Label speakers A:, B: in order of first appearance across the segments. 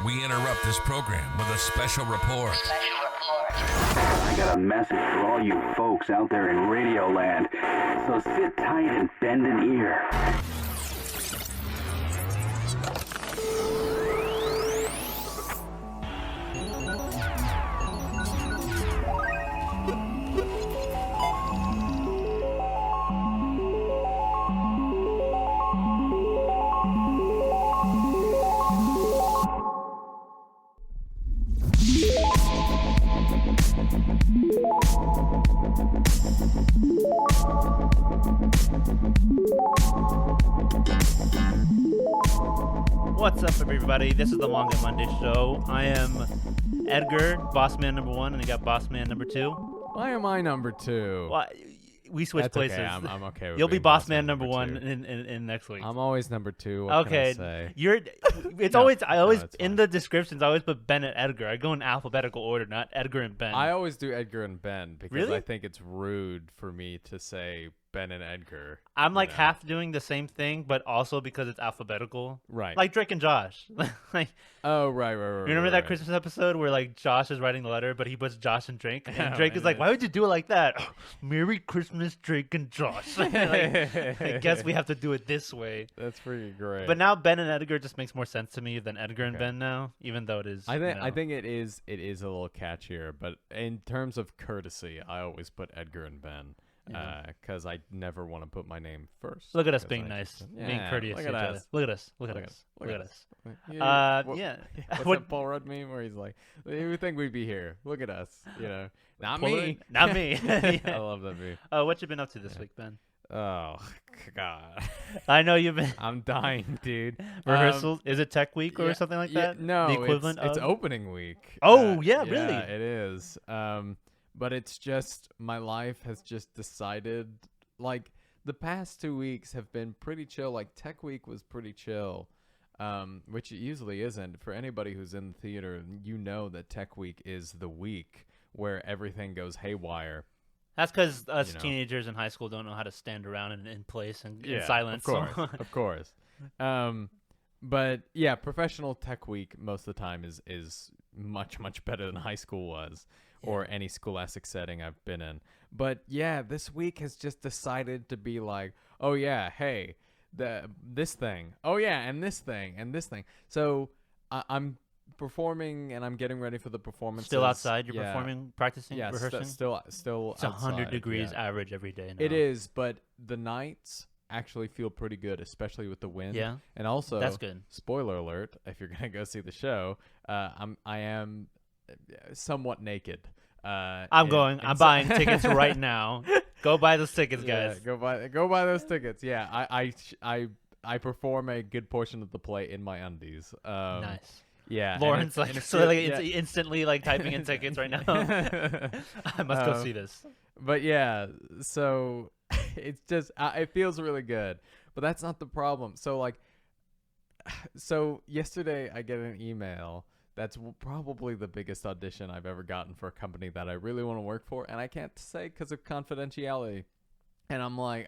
A: We interrupt this program with a special report.
B: I got a message for all you folks out there in Radio Land. So sit tight and bend an ear.
C: What's up, everybody? This is the Manga Monday show. I am Edgar, boss man number 1, and I got boss man number 2.
D: Why am I number 2?
C: Well, we switch
D: That's
C: places.
D: okay. I'm okay with
C: You'll be
D: being
C: boss man number 1
D: 2.
C: in next week.
D: I'm always number 2. What
C: Okay,
D: can I say?
C: you're. It's
D: No,
C: always. I always
D: it's
C: in
D: fine.
C: the descriptions. I always put Ben and Edgar. I go in alphabetical order, not Edgar and Ben.
D: I always do Edgar and Ben because
C: Really?
D: I think it's rude for me to say Ben and Edgar.
C: I'm like
D: you know?
C: half doing the same thing, but also because it's alphabetical.
D: Right.
C: Like Drake and Josh. Like,
D: Oh, right.
C: you remember that
D: right.
C: Christmas episode where like Josh is writing the letter, but he puts Josh and Drake, and
D: Oh,
C: Drake is
D: and
C: like,
D: it's-
C: "Why would you do it like that?" Merry Christmas, Drake and Josh. Like, I guess we have to do it this way.
D: That's pretty great.
C: But now Ben and Edgar just makes more sense to me than Edgar and
D: Okay.
C: Ben now, even though it is.
D: I think
C: you know.
D: I think it is a little catchier, but in terms of courtesy, I always put Edgar and Ben.
C: Yeah.
D: Because I never want to put my name first.
C: Look at us
D: 'cause
C: being
D: I
C: nice,
D: just-
C: being
D: Yeah,
C: courteous
D: look
C: to
D: at
C: each other.
D: us.
C: Look at us. Look at
D: Look
C: us. Look at us.
D: Yeah,
C: Yeah.
D: What's
C: What-
D: that Paul Rudd meme where he's like, "You would think we'd be here? Look at us, you know, not
C: Pull
D: me,
C: it- Not me.
D: I
C: Yeah.
D: love that meme.
C: What you been up to this
D: Yeah.
C: week, Ben?
D: Oh God,
C: I know you've been
D: I'm dying, dude.
C: rehearsal. Is it Tech Week or
D: yeah,
C: something like
D: yeah,
C: that?
D: No,
C: the equivalent
D: it's
C: of.
D: opening week.
C: Oh, yeah, really?
D: Yeah, it is. But it's just my life has just decided like. The past 2 weeks have been pretty chill. Like Tech Week was pretty chill, which it usually isn't. For anybody who's in the theater, you know that Tech Week is the week where everything goes haywire.
C: That's because us
D: You know.
C: teenagers in high school don't know how to stand around in place and in
D: Yeah,
C: silence.
D: Of course, of course. But yeah, professional Tech Week most of the time is much better than high school was, or any scholastic setting I've been in. But yeah, this week has just decided to be like, oh yeah, hey, this thing, oh yeah, and this thing, and this thing. So I'm performing and I'm getting ready for the performances.
C: Still outside, you're
D: Yeah.
C: performing, practicing,
D: Yeah,
C: rehearsing.
D: still
C: It's
D: outside,
C: 100 degrees
D: yeah.
C: average every day now.
D: It is, but the nights actually feel pretty good, especially with the wind.
C: Yeah,
D: And also,
C: that's good.
D: spoiler alert, if you're gonna go see the show, I am somewhat naked.
C: I'm going. I'm buying tickets right now. Go buy those tickets, guys.
D: Yeah, go buy those tickets. Yeah, I perform a good portion of the play in my undies.
C: Nice.
D: Yeah,
C: Lauren's
D: and
C: like,
D: it's
C: so
D: good-
C: like
D: yeah.
C: it's instantly like typing in tickets right now. I must go see this.
D: But yeah, so it's just it feels really good. But that's not the problem. So like, so yesterday I get an email that's probably the biggest audition I've ever gotten for a company that I really want to work for, and I can't say because of confidentiality. And I'm like,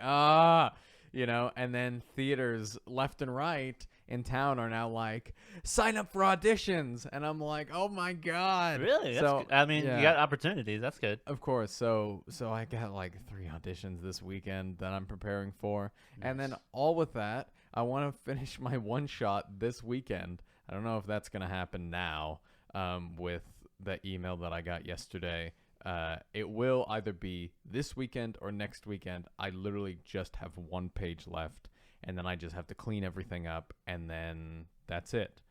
D: you know, and then theaters left and right in town are now like, sign up for auditions. And I'm like, oh my God.
C: Really? That's
D: So,
C: good. I mean,
D: yeah.
C: you got opportunities. That's good.
D: Of course. So I got like 3 auditions this weekend that I'm preparing for. And then all with that, I want to finish my one shot this weekend. I don't know if that's going to happen now with the email that I got yesterday. It will either be this weekend or next weekend. I literally just have 1 page left, and then I just have to clean everything up, and then that's it.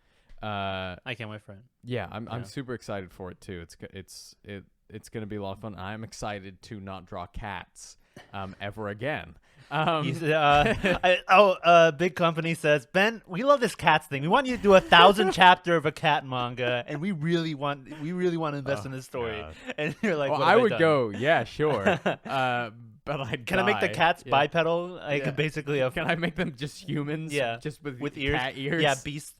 C: I can't wait for it.
D: Yeah, I'm
C: Yeah.
D: super excited for it too. It's gonna be a lot of fun. I'm excited to not draw cats ever again.
C: Big company says, Ben, we love this cats thing. We want you to do 1,000 chapter of a cat manga, and we really want to invest in this story.
D: God.
C: And you're like,
D: Well,
C: what
D: I
C: have
D: would
C: done?
D: go, yeah, sure. But I'd
C: Can I make the
D: die.
C: cats
D: Yeah.
C: bipedal? I
D: Yeah.
C: could basically have
D: Can I make them just humans?
C: Yeah,
D: just with
C: ears.
D: cat ears.
C: Yeah, beast,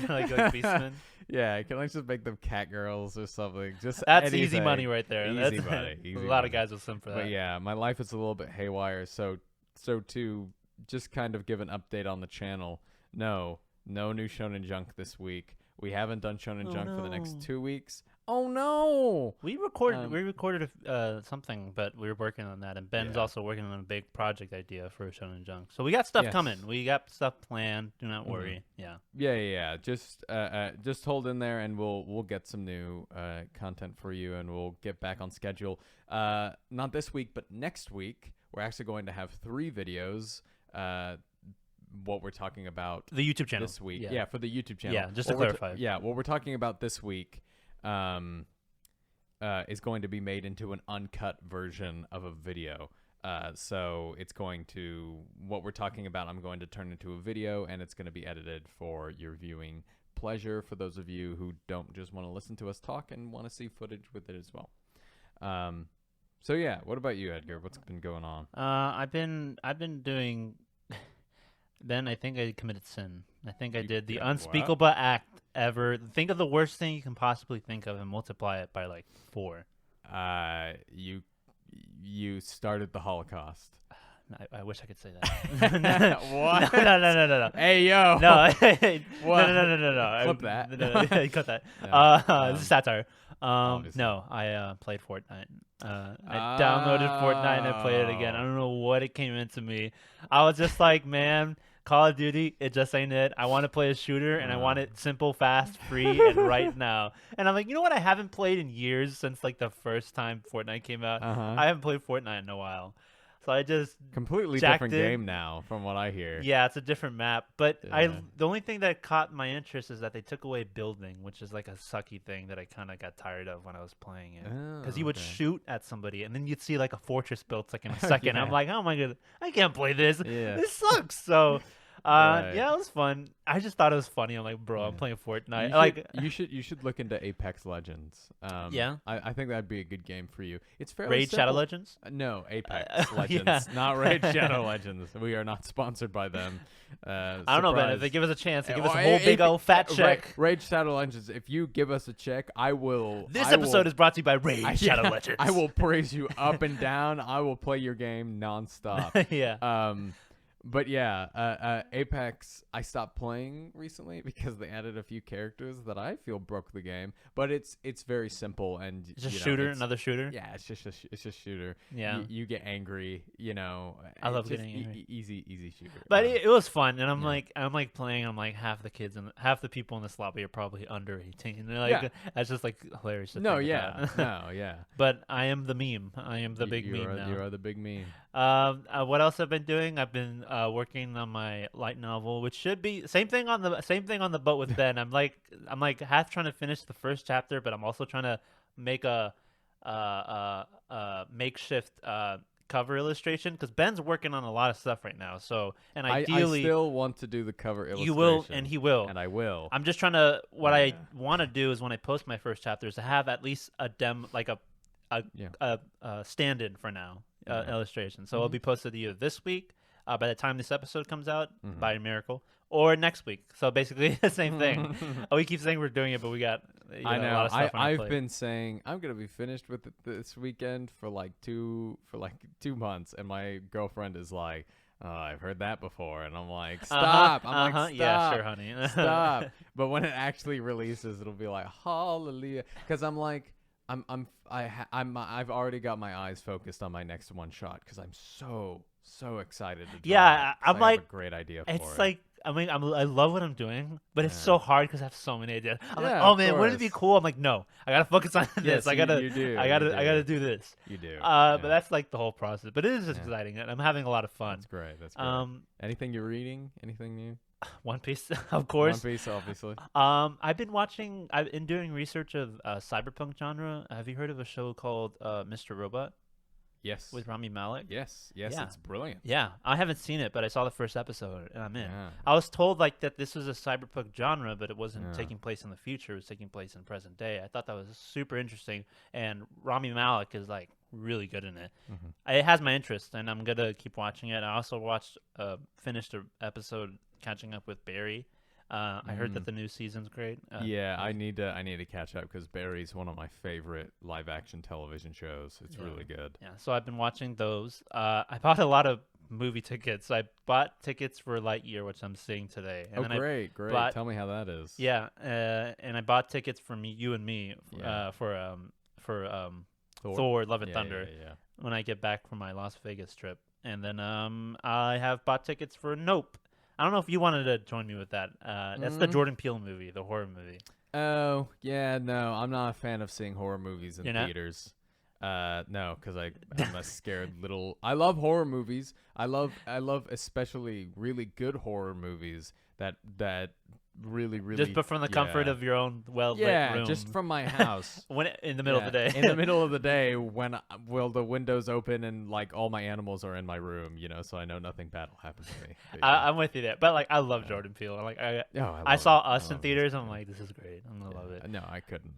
C: like beastmen.
D: Yeah, can I just make them cat girls or something? Just
C: That's easy
D: anything.
C: money right there.
D: Easy
C: That's,
D: money.
C: a
D: Easy
C: lot
D: money.
C: of guys will swim for that.
D: But yeah, my life is a little bit haywire. So to just kind of give an update on the channel. No new Shonen Junk this week. We haven't done Shonen Junk for the
C: no.
D: next 2 weeks. Oh no!
C: We recorded something, but we were working on that, and Ben's also working on a big project idea for Shonen Junk. So we got stuff coming. We got stuff planned. Do not worry.
D: Yeah. Just hold in there, and we'll get some new content for you, and we'll get back on schedule. Not this week, but next week. We're actually going to have 3 videos. What we're talking about
C: The YouTube channel
D: this week. Yeah, for the YouTube channel.
C: Yeah, just to clarify.
D: What we're talking about this week is going to be made into an uncut version of a video. So it's going to, what we're talking about, I'm going to turn into a video, and it's going to be edited for your viewing pleasure for those of you who don't just want to listen to us talk and want to see footage with it as well. So yeah, what about you, Edgar? What's been going on?
C: I've been doing. Ben, I think I committed sin. I think I did the unspeakable act ever. Think of the worst thing you can possibly think of and multiply it by like 4.
D: You started the Holocaust.
C: I wish I could say that.
D: What?
C: No.
D: Hey, yo.
C: No.
D: What?
C: No.
D: Flip that.
C: No, cut that.
D: No.
C: This is satire.
D: Obviously.
C: No, I played Fortnite. I downloaded Fortnite and I played it again. I don't know what it came into me. I was just like, man, Call of Duty, it just ain't it. I want to play a shooter, and I want it simple, fast, free, and right now. And I'm like, you know what? I haven't played in years since like the first time Fortnite came out. I haven't played Fortnite in a while. So I just
D: completely different game now, from what I hear.
C: Yeah, it's a different map. But the only thing that caught my interest is that they took away building, which is like a sucky thing that I kind of got tired of when I was playing it. Because you would shoot at somebody, and then you'd see like a fortress built like in a second. I'm like, oh my god, I can't play this. This sucks. So. Yeah, it was fun. I just thought it was funny. I'm like, bro, I'm playing Fortnite.
D: You should look into Apex Legends. I think that'd be a good game for you. It's fairly
C: Raid
D: simple.
C: Shadow Legends?
D: No, Apex Legends, not Raid Shadow Legends. We are not sponsored by them.
C: I don't know, Ben. If they give us a chance, they give us a whole big old fat check.
D: Raid Shadow Legends. If you give us a check, I will.
C: This episode is brought to you by Raid Shadow Legends.
D: I will praise you up and down. I will play your game nonstop.
C: Yeah.
D: But yeah, Apex, I stopped playing recently because they added a few characters that I feel broke the game. But it's very simple and
C: it's a shooter, another shooter.
D: Yeah, it's just shooter.
C: Yeah,
D: you get angry,
C: I love getting angry.
D: Easy shooter.
C: But it was fun, and I'm like playing. I'm like half the people in this lobby are probably under 18. Like that's just like hilarious. To think about. But I am the meme. I am the big meme now.
D: You are the big meme.
C: What else I've been doing? I've been working on my light novel, which should be same thing on the boat with Ben. I'm like half trying to finish the first chapter, but I'm also trying to make a makeshift cover illustration because Ben's working on a lot of stuff right now. So and ideally,
D: I still want to do the cover illustration.
C: You will, and he will,
D: and I will.
C: I'm just trying to. What I want to do is when I post my first chapter is to have at least a stand-in for now. Illustration. So it'll be posted either this week, by the time this episode comes out, by a miracle, or next week. So basically the same thing. We keep saying we're doing it, but we got a lot of stuff on our plate.
D: I've been saying I'm gonna be finished with it this weekend for like 2 months, and my girlfriend is like, "Oh, I've heard that before," and I'm like, "Stop!" I'm like, "Stop,
C: yeah, sure, honey,
D: stop." But when it actually releases, it'll be like, "Hallelujah!" Because I'm like. I've already got my eyes focused on my next one shot because I'm so excited to draw it.
C: I'm like,
D: I have a great idea for it.
C: It's like I love what I'm doing, but it's so hard because I have so many ideas. I'm like,
D: of
C: man, wouldn't it be cool? I'm like, no, I gotta focus on this.
D: Yes,
C: I gotta do this.
D: You do.
C: But that's like the whole process. But it is exciting. I'm having a lot of fun.
D: That's great. That's great. Anything you're reading? Anything new?
C: One Piece, of course.
D: One Piece, obviously.
C: I've been doing research of Cyberpunk genre. Have you heard of a show called Mr. Robot?
D: Yes.
C: With Rami Malek?
D: Yes, it's brilliant.
C: Yeah, I haven't seen it, but I saw the first episode, and I'm in.
D: Yeah.
C: I was told like that this was a cyberpunk genre, but it wasn't taking place in the future. It was taking place in present day. I thought that was super interesting, and Rami Malek is like really good in it. It has my interest, and I'm gonna keep watching it. I also finished an episode catching up with Barry. I heard that the new season's great.
D: I need to catch up because Barry's one of my favorite live action television shows. It's really good.
C: Yeah, so I've been watching those. I bought a lot of movie tickets. I bought tickets for Lightyear, which I'm seeing today. And
D: Oh,
C: then I
D: great.
C: bought-
D: Tell me how that is.
C: Yeah, and I bought tickets for you and me
D: Yeah.
C: for Thor: Love and
D: Yeah,
C: Thunder
D: Yeah.
C: when I get back from my Las Vegas trip. And then I have bought tickets for Nope. I don't know if you wanted to join me with that. That's the Jordan Peele movie, the horror movie.
D: Oh, yeah, no, I'm not a fan of seeing horror movies in
C: You're not?
D: theaters. No, because I'm a scared little. I love horror movies. I love especially really good horror movies that really
C: Just but from the comfort
D: yeah.
C: of your own well-lit
D: yeah,
C: room.
D: just from my house.
C: when in the middle of the day.
D: in the middle of the day when the windows open and like all my animals are in my room, so I know nothing bad will happen to me. But,
C: I'm with you there. But like I love Jordan Peele. Like I
D: love
C: saw
D: it.
C: Us
D: I
C: in
D: love
C: theaters.
D: it.
C: I'm like, this is great. I'm gonna love it.
D: No, I couldn't.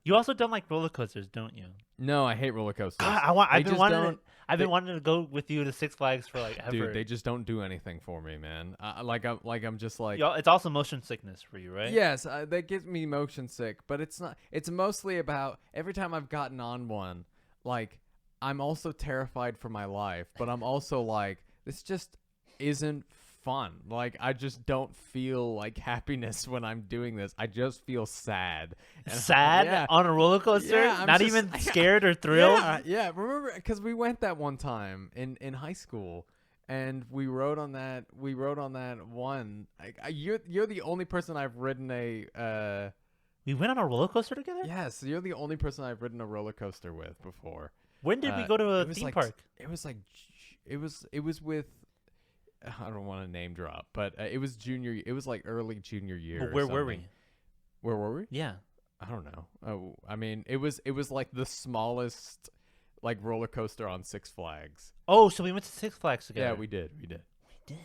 C: You also don't like roller coasters, don't you?
D: No, I hate roller coasters.
C: God, I've been wanting to go with you to Six Flags for like ever.
D: Dude, they just don't do anything for me, man. I'm just like.
C: It's also motion sickness for you, right?
D: Yes, that gets me motion sick, but it's not. It's mostly about every time I've gotten on one, like I'm also terrified for my life, but I'm also like this just isn't fun. Like I just don't feel like happiness when I'm doing this. I just feel sad. And
C: Sad
D: yeah.
C: on a roller coaster,
D: Yeah, I'm
C: not
D: just-
C: even scared or thrilled.
D: Yeah. Remember, because we went that one time in high school, and we rode on that. We rode on that one. You're the only person I've ridden a.
C: We went on a roller coaster together.
D: Yes, you're the only person I've ridden a roller coaster with before.
C: When did we go to a
D: it was
C: theme
D: like-
C: park?
D: It was like, it was with. I don't want to name drop, but it was junior. It was like early junior year.
C: But
D: or
C: where were
D: something.
C: we?
D: Where were we?
C: Yeah.
D: I don't know. Oh, I mean, it was like the smallest like roller coaster on Six Flags.
C: Oh, so we went to Six Flags together.
D: Yeah, we did. We did.
C: did.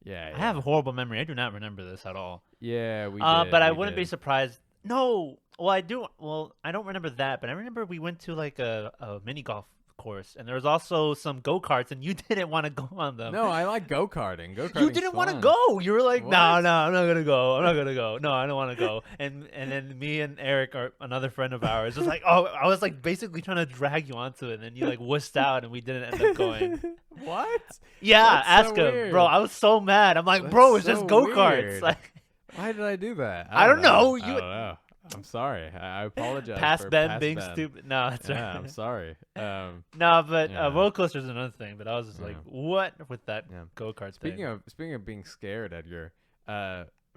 D: Yeah,
C: I have a horrible memory. I do not remember this at all.
D: Yeah, we did.
C: But I
D: we
C: wouldn't be
D: did.
C: surprised. No. Well, I do. Well, I don't remember that, but I remember we went to like a mini golf course, and there was also some go-karts, and you didn't want to go on them.
D: No, I like go-karting. Go-karting.
C: You didn't want to go. You were like, no,
D: What?
C: I'm not gonna go. I'm not gonna go. No, I don't want to go. And then me and Eric, or another friend of ours, was like, oh, I was like basically trying to drag you onto it, and then you like wussed out, and we didn't end up going.
D: What?
C: Yeah,
D: That's so
C: ask him,
D: weird.
C: bro. I was so mad. I'm like,
D: That's
C: bro, it's
D: so
C: just go-karts.
D: weird.
C: Like,
D: Why did I do that?
C: I don't know.
D: I
C: You-
D: don't know. I'm sorry. I apologize.
C: past
D: for
C: Ben
D: past
C: being
D: Ben.
C: stupid. No, it's
D: Yeah,
C: alright.
D: I'm sorry.
C: No, but
D: Yeah.
C: roller coasters is another thing. But I was just like,
D: Yeah.
C: what with that
D: Yeah.
C: go-kart
D: Speaking
C: thing?
D: of being scared, Edgar,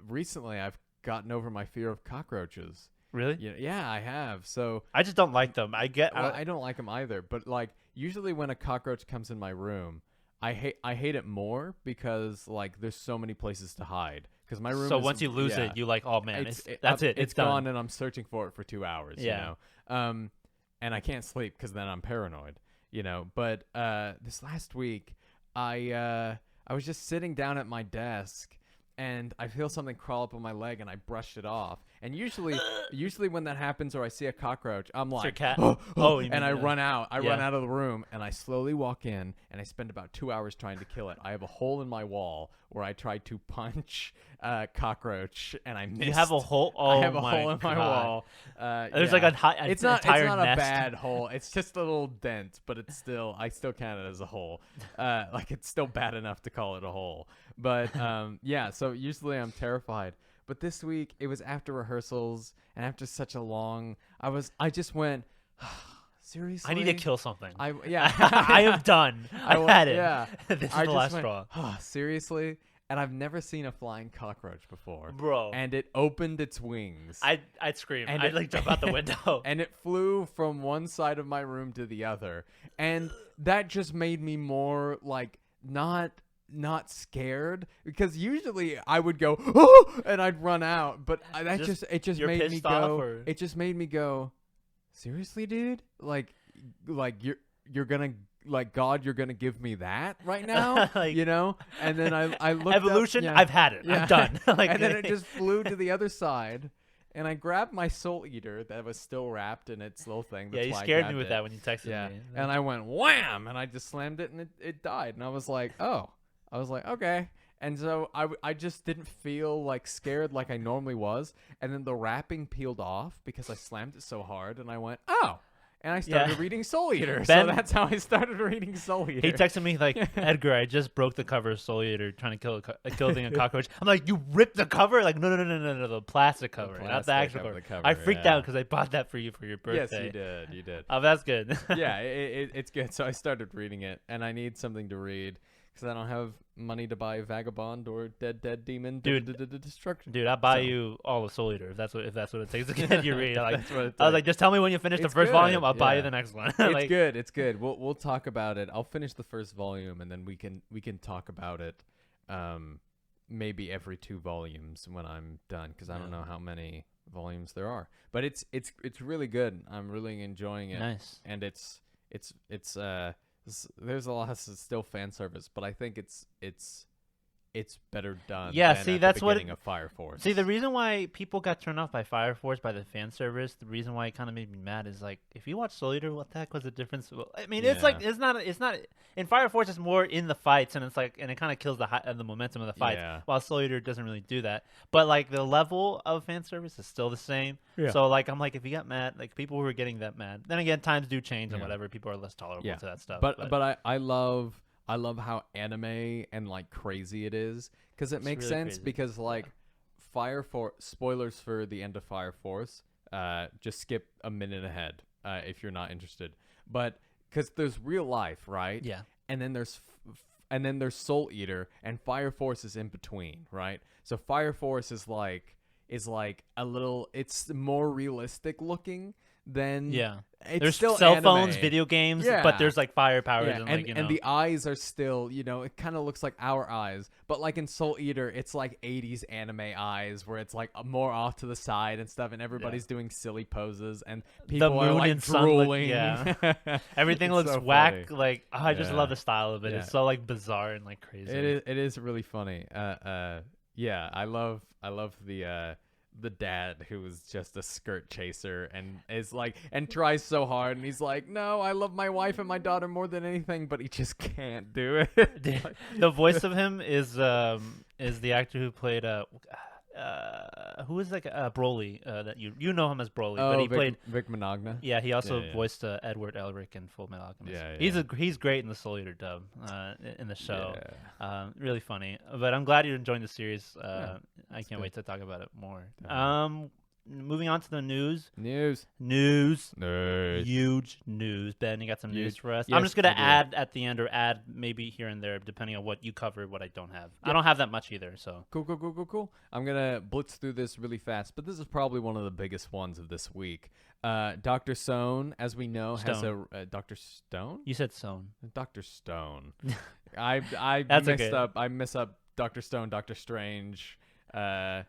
D: recently I've gotten over my fear of cockroaches.
C: Really?
D: Yeah, I have. So
C: I just don't like them. I get.
D: well, I don't like them either. But like usually when a cockroach comes in my room, I hate it more because like there's so many places to hide. Because my room.
C: so
D: is,
C: once you lose
D: yeah,
C: it, you like, oh man,
D: that's
C: it. It's done.
D: gone, and I'm searching for it for 2 hours.
C: Yeah.
D: You know? And I can't sleep because then I'm paranoid. You know. But this last week, I was just sitting down at my desk, and I feel something crawl up on my leg, and I brush it off. And usually when that happens, or I see a cockroach, I'm
C: It's your
D: like,
C: cat.
D: oh,
C: Oh, you
D: and
C: mean,
D: I run out. I run
C: yeah.
D: out of the room, and I slowly walk in, and I spend about 2 hours trying to kill it. I have a hole in my wall where I tried to punch a cockroach, and I missed.
C: You have a hole. Oh
D: I have a
C: my
D: hole in my
C: God.
D: wall.
C: There's
D: yeah.
C: like
D: It's
C: an
D: not.
C: entire
D: It's not
C: nest.
D: a bad hole. It's just a little dent, but it's still. I still count it as a hole. Like it's still bad enough to call it a hole. But yeah. So usually I'm terrified. But this week it was after rehearsals and after such a long. I just went. Seriously.
C: I need to kill something.
D: Yeah.
C: I am done. I've had it.
D: Yeah.
C: This is
D: I
C: the
D: just
C: last
D: went,
C: straw.
D: seriously. And I've never seen a flying cockroach before.
C: Bro.
D: And it opened its wings.
C: I'd scream.
D: And
C: I'd
D: it-
C: like jump out the window.
D: And it flew from one side of my room to the other. And that just made me more like not scared, because usually I would go, oh, and I'd run out. But it just
C: you're
D: made me
C: pissed off,
D: go.
C: or-
D: It just made me go, seriously, dude? Like you're gonna, like, God, you're gonna give me that right now,
C: Like-
D: you know? And then I looked
C: Evolution.
D: up, yeah.
C: I've had it.
D: Yeah.
C: I'm done. Like,
D: And then it just flew to the other side, and I grabbed my Soul Eater that was still wrapped in its little thing.
C: Yeah,
D: That's
C: you
D: why I
C: scared me
D: grabbed
C: with
D: it.
C: that when you texted
D: Yeah,
C: me.
D: and I went wham, and I just slammed it, and it died. And I was like, oh. I was like, okay. And so I just didn't feel like scared like I normally was. And then the wrapping peeled off because I slammed it so hard, and I went, oh. and I started
C: Yeah.
D: reading Soul Eater.
C: Ben-
D: So that's how I started reading Soul Eater.
C: He texted me like, Edgar, I just broke the cover of Soul Eater trying to kill a cockroach. I'm like, you ripped the cover? Like, no, the plastic cover, not the
D: plastic
C: actual
D: of
C: cover.
D: the
C: I
D: cover,
C: freaked
D: yeah.
C: out because I bought that for you for your
D: Yes,
C: birthday.
D: you did.
C: Oh, that's good.
D: Yeah, it's good. So I started reading it, and I need something to read because I don't have money to buy Vagabond or Dead Demon Destruction.
C: Dude, I'll buy
D: So-
C: you all of Soul Eater if that's what it takes to get you read. Like,
D: That's what it
C: I was
D: takes.
C: like, just tell me when you finish the
D: It's
C: first volume,
D: good,
C: I'll buy you
D: yeah.
C: the next one.
D: It's
C: Like,
D: good. It's good. We'll talk about it. I'll finish the first volume, and then we can talk about it. Maybe every 2 volumes when I'm done, because I don't know how many volumes there are. But it's really good. I'm really enjoying it.
C: Nice.
D: And it's there's a lot of still fan service, but I think it's better done.
C: Yeah,
D: than
C: see,
D: at
C: that's
D: the
C: what-
D: beginning of Fire Force.
C: See, the reason why people got turned off by Fire Force by the fan service, the reason why it kind of made me mad is like, if you watch Soul Eater, what the heck was the difference? Well, I mean, it's like it's not in Fire Force. It's more in the fights, and it's like, and it kind of kills the momentum of the fights.
D: Yeah.
C: While Soul Eater doesn't really do that, but like the level of fan service is still the same.
D: Yeah.
C: So like, I'm like, if you got mad, like people who are getting that mad, then again, times do change and
D: Yeah.
C: whatever. People are less tolerable
D: Yeah.
C: to that stuff.
D: But I love how anime and like crazy it is, because it makes
C: really
D: sense
C: crazy.
D: because like Fire Force, spoilers for the end of Fire Force, just skip a minute ahead if you're not interested, but because there's real life, right?
C: Yeah.
D: And then there's Soul Eater, and Fire Force is in between, right? So Fire Force is like a little, it's more realistic looking than
C: yeah.
D: It's
C: There's
D: still
C: cell
D: anime.
C: phones, video games,
D: Yeah.
C: but there's like fire powers
D: Yeah,
C: and
D: and,
C: like, you
D: and
C: know.
D: the eyes are still, it kind of looks like our eyes, but like in Soul Eater, it's like 80s anime eyes where it's like more off to the side and stuff, and everybody's doing silly poses, and people are
C: moon
D: like
C: and sun look-
D: drooling.
C: yeah. Everything
D: It's
C: looks
D: so
C: whack.
D: funny.
C: Like, oh, I just
D: Yeah.
C: love the style of it.
D: Yeah.
C: It's so like bizarre and like crazy.
D: It is really funny. Yeah, I love the dad who is just a skirt chaser and is like and tries so hard, and he's like, no, I love my wife and my daughter more than anything, but he just can't do it.
C: The voice of him is the actor who played who is like Broly that you know him as Broly, but he played.
D: Vic Monogna.
C: Yeah, he also
D: Yeah.
C: voiced Edward Elric in Full Metal Alchemist.
D: Yeah,
C: He's great in the Soul Eater dub in the show.
D: Yeah.
C: Really funny. But I'm glad you're enjoying the series. I can't wait to talk about it more. Moving on to the news.
D: News.
C: Huge news. Ben, you got some news
D: Huge.
C: for us?
D: Yes,
C: I'm just gonna
D: I do.
C: add at the end, or add maybe here and there, depending on what you covered, what I don't have. I don't have that much either. So
D: Cool. I'm gonna blitz through this really fast, but this is probably one of the biggest ones of this week. Dr. Stone, as we know, has a Dr. Stone.
C: you said Sown.
D: Dr. Stone. I
C: That's
D: messed
C: okay.
D: up. I mess up Dr. Stone, Doctor Strange.
C: Yeah,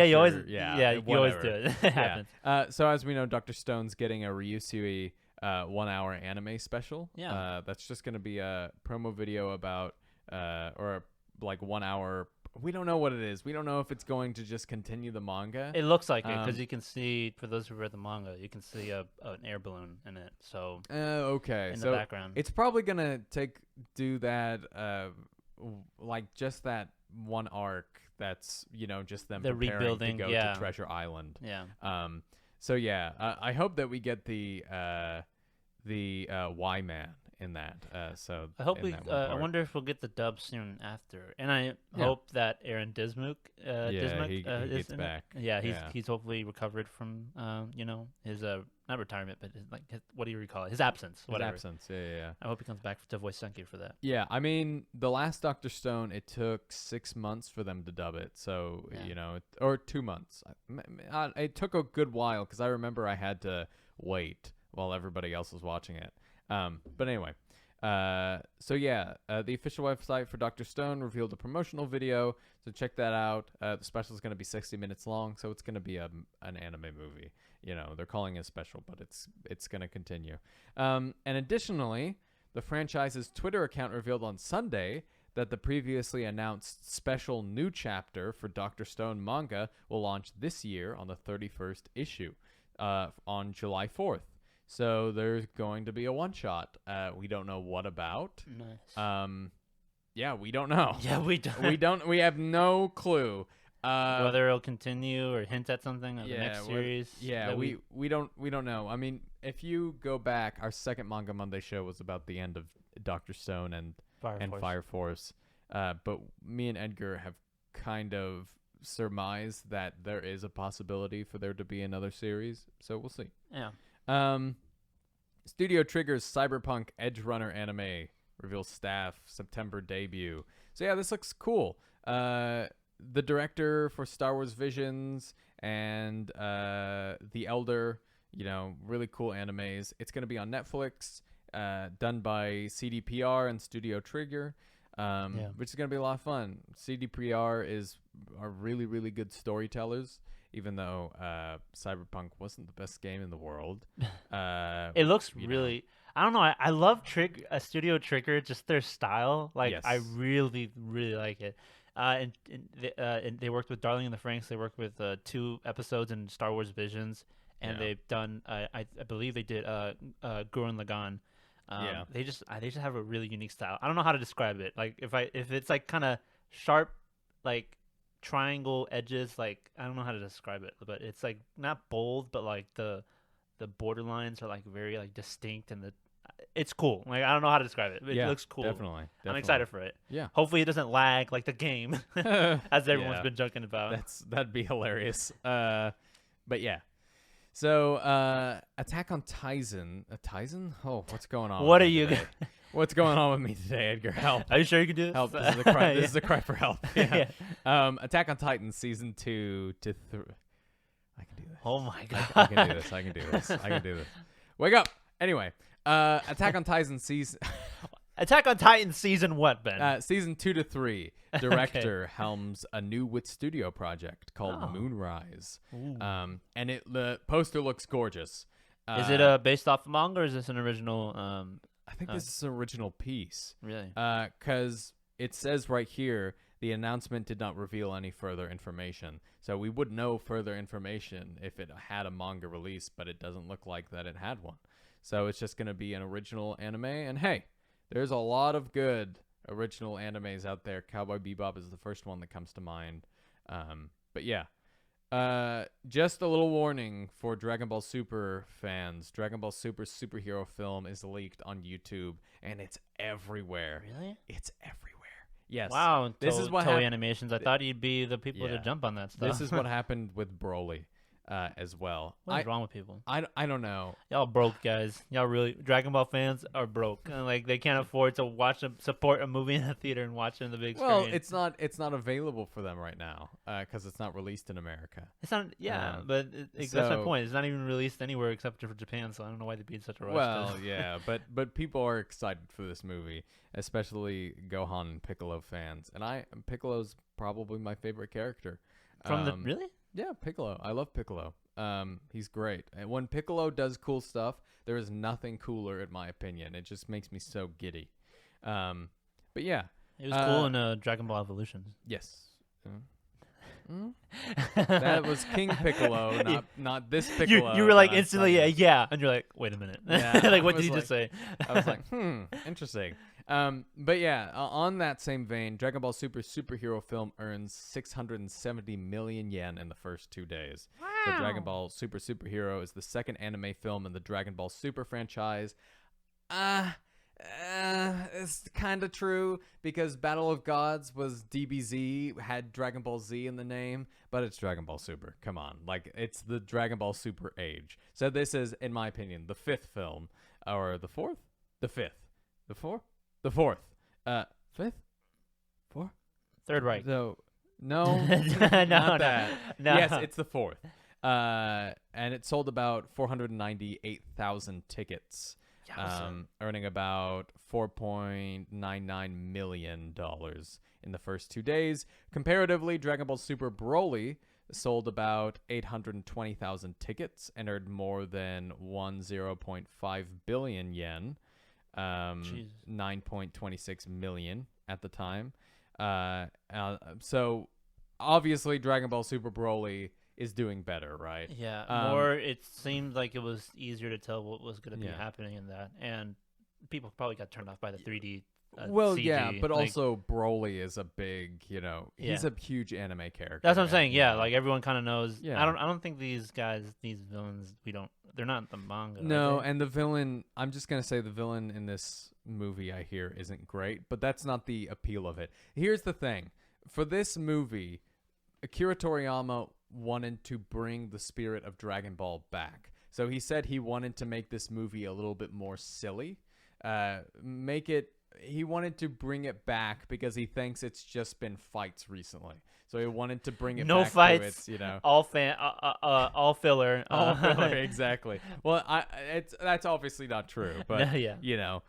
C: you always
D: Doctor-
C: you always
D: whatever.
C: do it. It happens.
D: So as we know, Dr. Stone's getting a Ryusui 1-hour anime special.
C: Yeah.
D: That's just gonna be a promo video about or like 1 hour. We don't know what it is. We don't know if it's going to just continue the manga.
C: It looks like it because
D: Um,
C: you can see, for those who read the manga, you can see an air balloon in it. So
D: Okay.
C: in
D: So
C: the background,
D: it's probably gonna do that like just that one arc that's just them
C: The
D: preparing
C: rebuilding,
D: to go
C: yeah.
D: to Treasure Island.
C: yeah.
D: So yeah, I hope that we get the Y Man in that. So
C: I hope
D: in
C: we.
D: that one
C: I
D: part.
C: wonder if we'll get the dub soon after, and I hope that Aaron Dismuke.
D: He
C: is
D: gets
C: in it.
D: back.
C: Yeah,
D: Yeah.
C: he's hopefully recovered from his not retirement, but what do you recall it? His absence.
D: His
C: Whatever.
D: absence. Yeah.
C: I hope he comes back to voice Senki for that.
D: Yeah, I mean, the last Doctor Stone, it took 6 months for them to dub it. So,
C: Yeah.
D: or 2 months. It took a good while because I remember I had to wait while everybody else was watching it. But anyway, so yeah, the official website for Doctor Stone revealed a promotional video. So check that out. The special is going to be 60 minutes long, so it's going to be an anime movie. They're calling it special, but it's going to continue. And additionally, the franchise's Twitter account revealed on Sunday that the previously announced special new chapter for Dr. Stone manga will launch this year on the 31st issue on July 4th. So there's going to be a one-shot. We don't know what about.
C: Nice.
D: Yeah, we don't know.
C: Yeah, we don't.
D: We have no clue.
C: Whether it'll continue or hint at something of the next series.
D: We don't know. I mean, if you go back, our second Manga Monday show was about the end of Dr. Stone and Fire Force. But me and Edgar have kind of surmised that there is a possibility for there to be another series. So we'll see.
C: Yeah.
D: Studio Trigger's Cyberpunk Edgerunner anime reveals staff September debut. So yeah, this looks cool. The director for Star Wars Visions and The Elder, really cool animes. It's going to be on Netflix, done by CDPR and Studio Trigger, which is going to be a lot of fun. CDPR are really, really good storytellers, even though Cyberpunk wasn't the best game in the world.
C: It looks really... I don't know. I love Studio Trigger, just their style. Yes. I really, really like it. And they worked with Darling in the Franxx. They worked with 2 episodes in Star Wars Visions, and they've done. I believe they did Gurren Lagann. They just have a really unique style. I don't know how to describe it. Like if it's like kind of sharp, like triangle edges. Like I don't know how to describe it, but it's like not bold, but like the borderlines are like very like distinct, and it's cool. Like I don't know how to describe it. It looks cool.
D: Definitely.
C: I'm excited for it.
D: Yeah.
C: Hopefully it doesn't lag like the game, as everyone's been joking about.
D: That'd be hilarious. But yeah. So Attack on Titan. Titan? Oh, what's going on?
C: What are you?
D: What's going on with me today, Edgar? Help.
C: Are you sure you can do this?
D: Help. This is a cry. This is a cry for help. Yeah. Attack on Titan season 2 to 3. I can do this.
C: Oh my god.
D: I can do this. I can do this. I can do this. Wake up. Anyway, Attack on Titan season.
C: Attack on Titan season what, Ben?
D: Season 2 to 3. Director helms a new Wit Studio project called Moonrise. And the poster looks gorgeous.
C: Is it based off of manga, or is this an original?
D: I think this is an original piece.
C: Really?
D: Because it says right here, the announcement did not reveal any further information. So we would know further information if it had a manga release, but it doesn't look like that it had one. So it's just going to be an original anime. And hey, there's a lot of good original animes out there. Cowboy Bebop is the first one that comes to mind. But yeah. Just a little warning for Dragon Ball Super fans. Dragon Ball Super superhero film is leaked on YouTube, and it's everywhere.
C: Really?
D: It's everywhere. Yes.
C: Wow.
D: This is what
C: Toei Animations. I thought you'd be the people to jump on that stuff.
D: This is what happened with Broly, as well.
C: What's wrong with people?
D: I don't know.
C: Y'all broke, guys. Y'all really Dragon Ball fans are broke. And, like they can't afford to support a movie in a theater and watch it in the big screen.
D: Well, it's not available for them right now because it's not released in America.
C: It's not. Yeah, but that's my point. It's not even released anywhere except for Japan. So I don't know why they'd be in such a rush.
D: Well, yeah, but people are excited for this movie, especially Gohan and Piccolo fans. And Piccolo's probably my favorite character.
C: Really?
D: Yeah, Piccolo. I love Piccolo. He's great. And when Piccolo does cool stuff, there is nothing cooler, in my opinion. It just makes me so giddy. But yeah.
C: It was cool in Dragon Ball Evolution.
D: Yes. That was King Piccolo, not this Piccolo.
C: You were like instantly, yeah. And you're like, wait a minute.
D: Yeah,
C: like, what did you just say?
D: I was like, interesting. But yeah, on that same vein, Dragon Ball Super superhero film earns 670 million yen in the first 2 days. Wow. So Dragon Ball Super superhero is the second anime film in the Dragon Ball Super franchise. It's kind of true because Battle of Gods was DBZ, had Dragon Ball Z in the name, but it's Dragon Ball Super. Come on. Like, it's the Dragon Ball Super age. So this is, in my opinion, the 5th film. Or the 4th? The 5th. The 4th? The 4th. 5th? 4th?
C: Third Reich.
D: So, no. Not that. No. Yes, it's the 4th. And it sold about 498,000 tickets. Earning about $4.99 million in the first 2 days. Comparatively, Dragon Ball Super Broly sold about 820,000 tickets and earned more than 0.5 billion yen, 9.26 million at the time. So obviously, Dragon Ball Super Broly is doing better, right?
C: Yeah, more. It seemed like it was easier to tell what was going to be happening in that, and people probably got turned off by the 3D
D: Well,
C: CG.
D: yeah, but
C: Like,
D: also Broly is a big, he's
C: Yeah.
D: a huge anime character.
C: that's what I'm
D: and,
C: saying. Yeah, like everyone kind of knows.
D: Yeah.
C: I don't think these villains, they're not the manga.
D: No,
C: are they?
D: and the villain, I'm just going to say the villain in this movie I hear isn't great, but that's not the appeal of it. Here's the thing. For this movie, Akira Toriyama wanted to bring the spirit of Dragon Ball back. So he said he wanted to make this movie a little bit more silly. He wanted to bring it back because he thinks it's just been fights recently. So he wanted to bring it
C: No
D: back
C: fights.
D: to its,
C: All all filler.
D: all filler, exactly. Well, that's obviously not true, but
C: Yeah.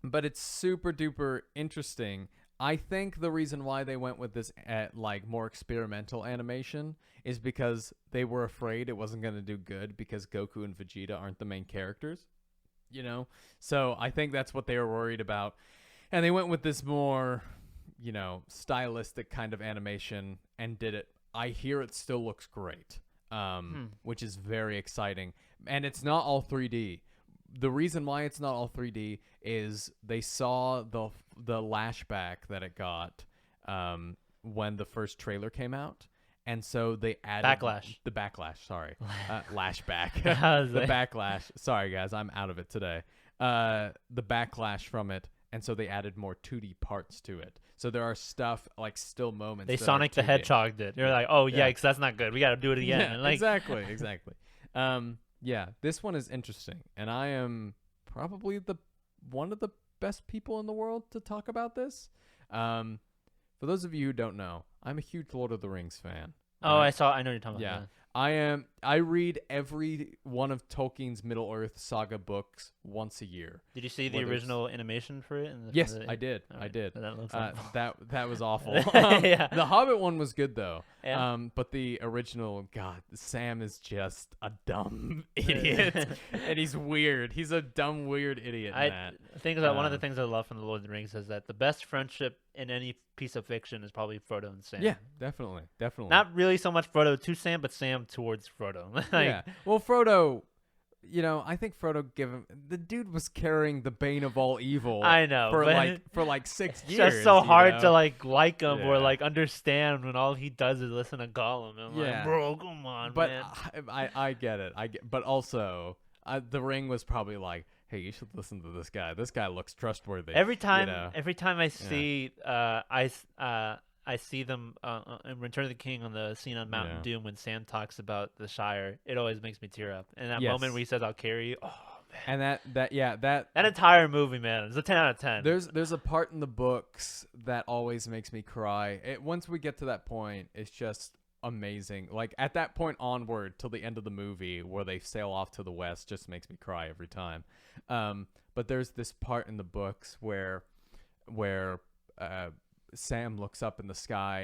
D: but it's super duper interesting. I think the reason why they went with this more experimental animation is because they were afraid it wasn't going to do good because Goku and Vegeta aren't the main characters, So I think that's what they were worried about. And they went with this more, stylistic kind of animation and did it. I hear it still looks great, which is very exciting. And it's not all 3D. The reason why it's not all 3D is they saw the lashback that it got when the first trailer came out, and so they added the backlash. Sorry, lashback. The backlash. Sorry guys, I'm out of it today. The backlash from it, and so they added more 2D parts to it. So there are stuff like still moments.
C: They Sonic the Hedgehog did. They're like, oh yeah, because that's not good. We got to do it again.
D: Yeah,
C: And, like,
D: exactly. Yeah, this one is interesting, and I am probably one of the best people in the world to talk about this. For those of you who don't know, I'm a huge Lord of the Rings fan.
C: Oh,
D: right?
C: I know you're talking
D: Yeah,
C: about.
D: I am. I read every one of Tolkien's Middle Earth saga books once a year.
C: Did you see the
D: Whether it's-
C: original animation for it?
D: Yes, I did.
C: All
D: I
C: right,
D: did.
C: so that looks like
D: That was awful.
C: Yeah.
D: The Hobbit one was good though.
C: Yeah.
D: But the original, God, Sam is just a dumb idiot, and he's weird. He's a dumb, weird idiot. In that.
C: I think that one of the things I love from the Lord of the Rings is that the best friendship in any piece of fiction is probably Frodo and Sam.
D: Yeah, definitely.
C: Not really so much Frodo to Sam, but Sam towards Frodo.
D: Yeah. Well, Frodo, I think Frodo the dude was carrying the bane of all evil.
C: I know,
D: for like 6
C: It's
D: years.
C: just so hard to like him or
D: Yeah.
C: like understand when all he does is listen to Gollum. I'm
D: Yeah.
C: like, bro, come on,
D: But
C: man.
D: I get it. But also, the Ring was probably like, hey, you should listen to this guy. This guy looks trustworthy.
C: Every time I see I see them in Return of the King on the scene on Mountain Doom when Sam talks about the Shire, it always makes me tear up. And that moment where he says, "I'll carry you," oh man.
D: And that
C: entire movie, man, is a 10 out of 10.
D: There's a part in the books that always makes me cry. Once we get to that point, it's just amazing. Like at that point onward till the end of the movie where they sail off to the west just makes me cry every time. But there's this part in the books where Sam looks up in the sky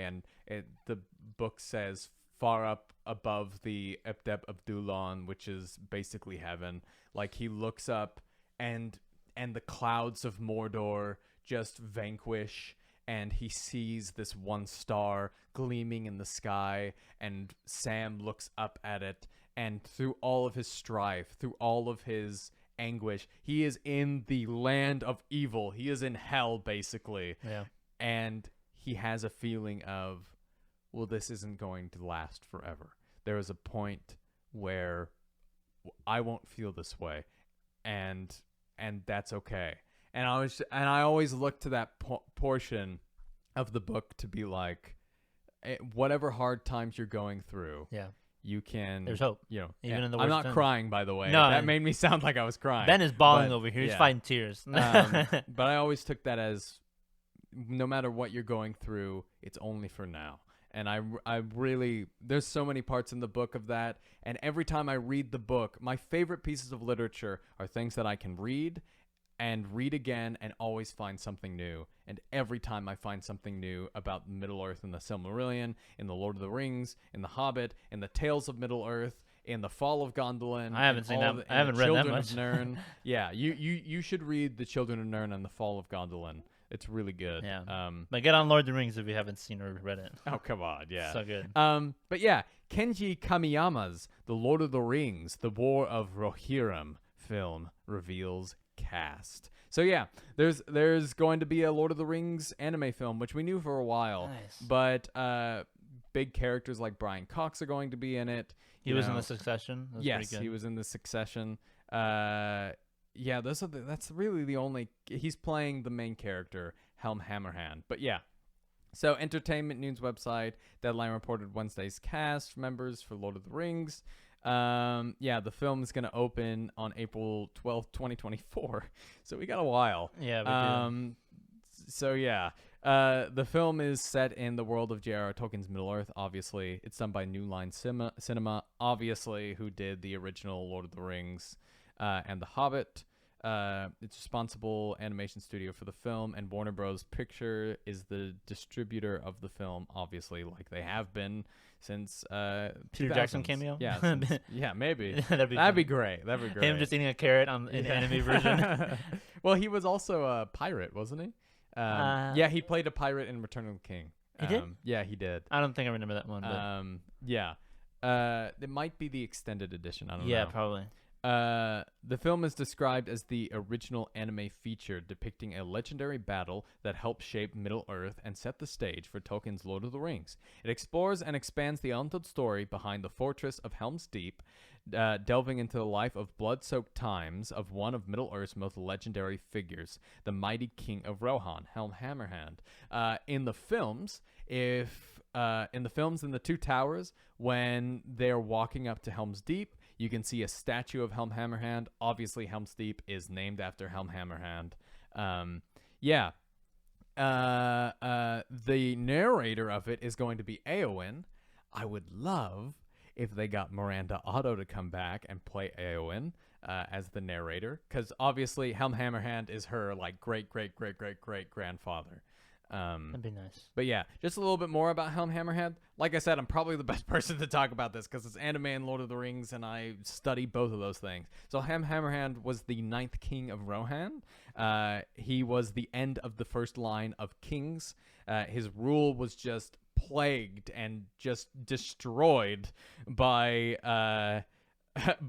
D: and the book says far up above the Epdeb of Dulon, which is basically heaven. Like he looks up and the clouds of Mordor just vanquish, and he sees this one star gleaming in the sky, and Sam looks up at it, and through all of his strife, through all of his anguish, he is in the land of evil. He is in hell, basically.
C: Yeah.
D: And he has a feeling of, well, this isn't going to last forever. There is a point where I won't feel this way, and that's okay. And I always look to that portion of the book to be like, whatever hard times you're going through, you can.
C: There's hope. Even in the worst
D: I'm not
C: times.
D: crying, by the way.
C: No,
D: that made me sound like I was crying.
C: Ben is bawling
D: But,
C: over here. He's
D: yeah.
C: fighting tears.
D: But I always took that as, no matter what you're going through, it's only for now. And I really, there's so many parts in the book of that. And every time I read the book, my favorite pieces of literature are things that I can read and read again and always find something new. And every time I find something new about Middle-earth in the Silmarillion, in the Lord of the Rings, in the Hobbit, in the Tales of Middle-earth, in the Fall of Gondolin.
C: I haven't seen that. I haven't read that
D: Children
C: much.
D: of Nirn. Yeah, you should read the Children of Nirn and the Fall of Gondolin. It's really good.
C: Yeah. But get on Lord of the Rings if you haven't seen or read it.
D: Oh, come on. Yeah.
C: So good.
D: But yeah, Kenji Kamiyama's The Lord of the Rings, The War of Rohirrim film reveals cast. So yeah, there's going to be a Lord of the Rings anime film, which we knew for a while.
C: Nice.
D: But big characters like Brian Cox are going to be in it.
C: He was in the Succession. That was
D: Yes,
C: pretty good.
D: he was in the Succession. Yeah, that's really the only. He's playing the main character, Helm Hammerhand. But yeah. So, entertainment news website Deadline reported Wednesday's cast members for Lord of the Rings. Yeah, the film is going to open on April 12th, 2024. So we got a while.
C: Yeah, we do.
D: So yeah, the film is set in the world of J.R.R. Tolkien's Middle-earth, obviously. It's done by New Line Cinema, obviously, who did the original Lord of the Rings and The Hobbit. It's responsible animation studio for the film, and Warner Bros. Picture is the distributor of the film, obviously, like they have been since
C: Peter Jackson
D: 2000s.
C: cameo?
D: Yeah, yeah, maybe.
C: That'd be
D: great. That'd be great.
C: him just eating a carrot in the anime version.
D: Well, he was also a pirate, wasn't he? Yeah, he played a pirate in Return of the King.
C: He did?
D: Yeah, he did.
C: I don't think I remember that one. But
D: Yeah. It might be the extended edition. I don't know.
C: yeah, probably.
D: The film is described as the original anime feature depicting a legendary battle that helped shape Middle-earth and set the stage for Tolkien's Lord of the Rings. It explores and expands the untold story behind the fortress of Helm's Deep, delving into the life of blood-soaked times of one of Middle-earth's most legendary figures, the mighty king of Rohan, Helm Hammerhand. In the films, in the Two Towers, when they're walking up to Helm's Deep, you can see a statue of Helm Hammerhand. Obviously, Helm's Deep is named after Helm Hammerhand. Yeah. The narrator of it is going to be Éowyn. I would love if they got Miranda Otto to come back and play Éowyn as the narrator, because obviously Helm Hammerhand is her like great grandfather.
C: That'd be nice.
D: But yeah, just a little bit more about Helm Hammerhand. Like I said, I'm probably the best person to talk about this because it's anime and Lord of the Rings, and I study both of those things. So Helm Hammerhand was the 9th king of Rohan. He was the end of the first line of kings. His rule was just plagued and just destroyed by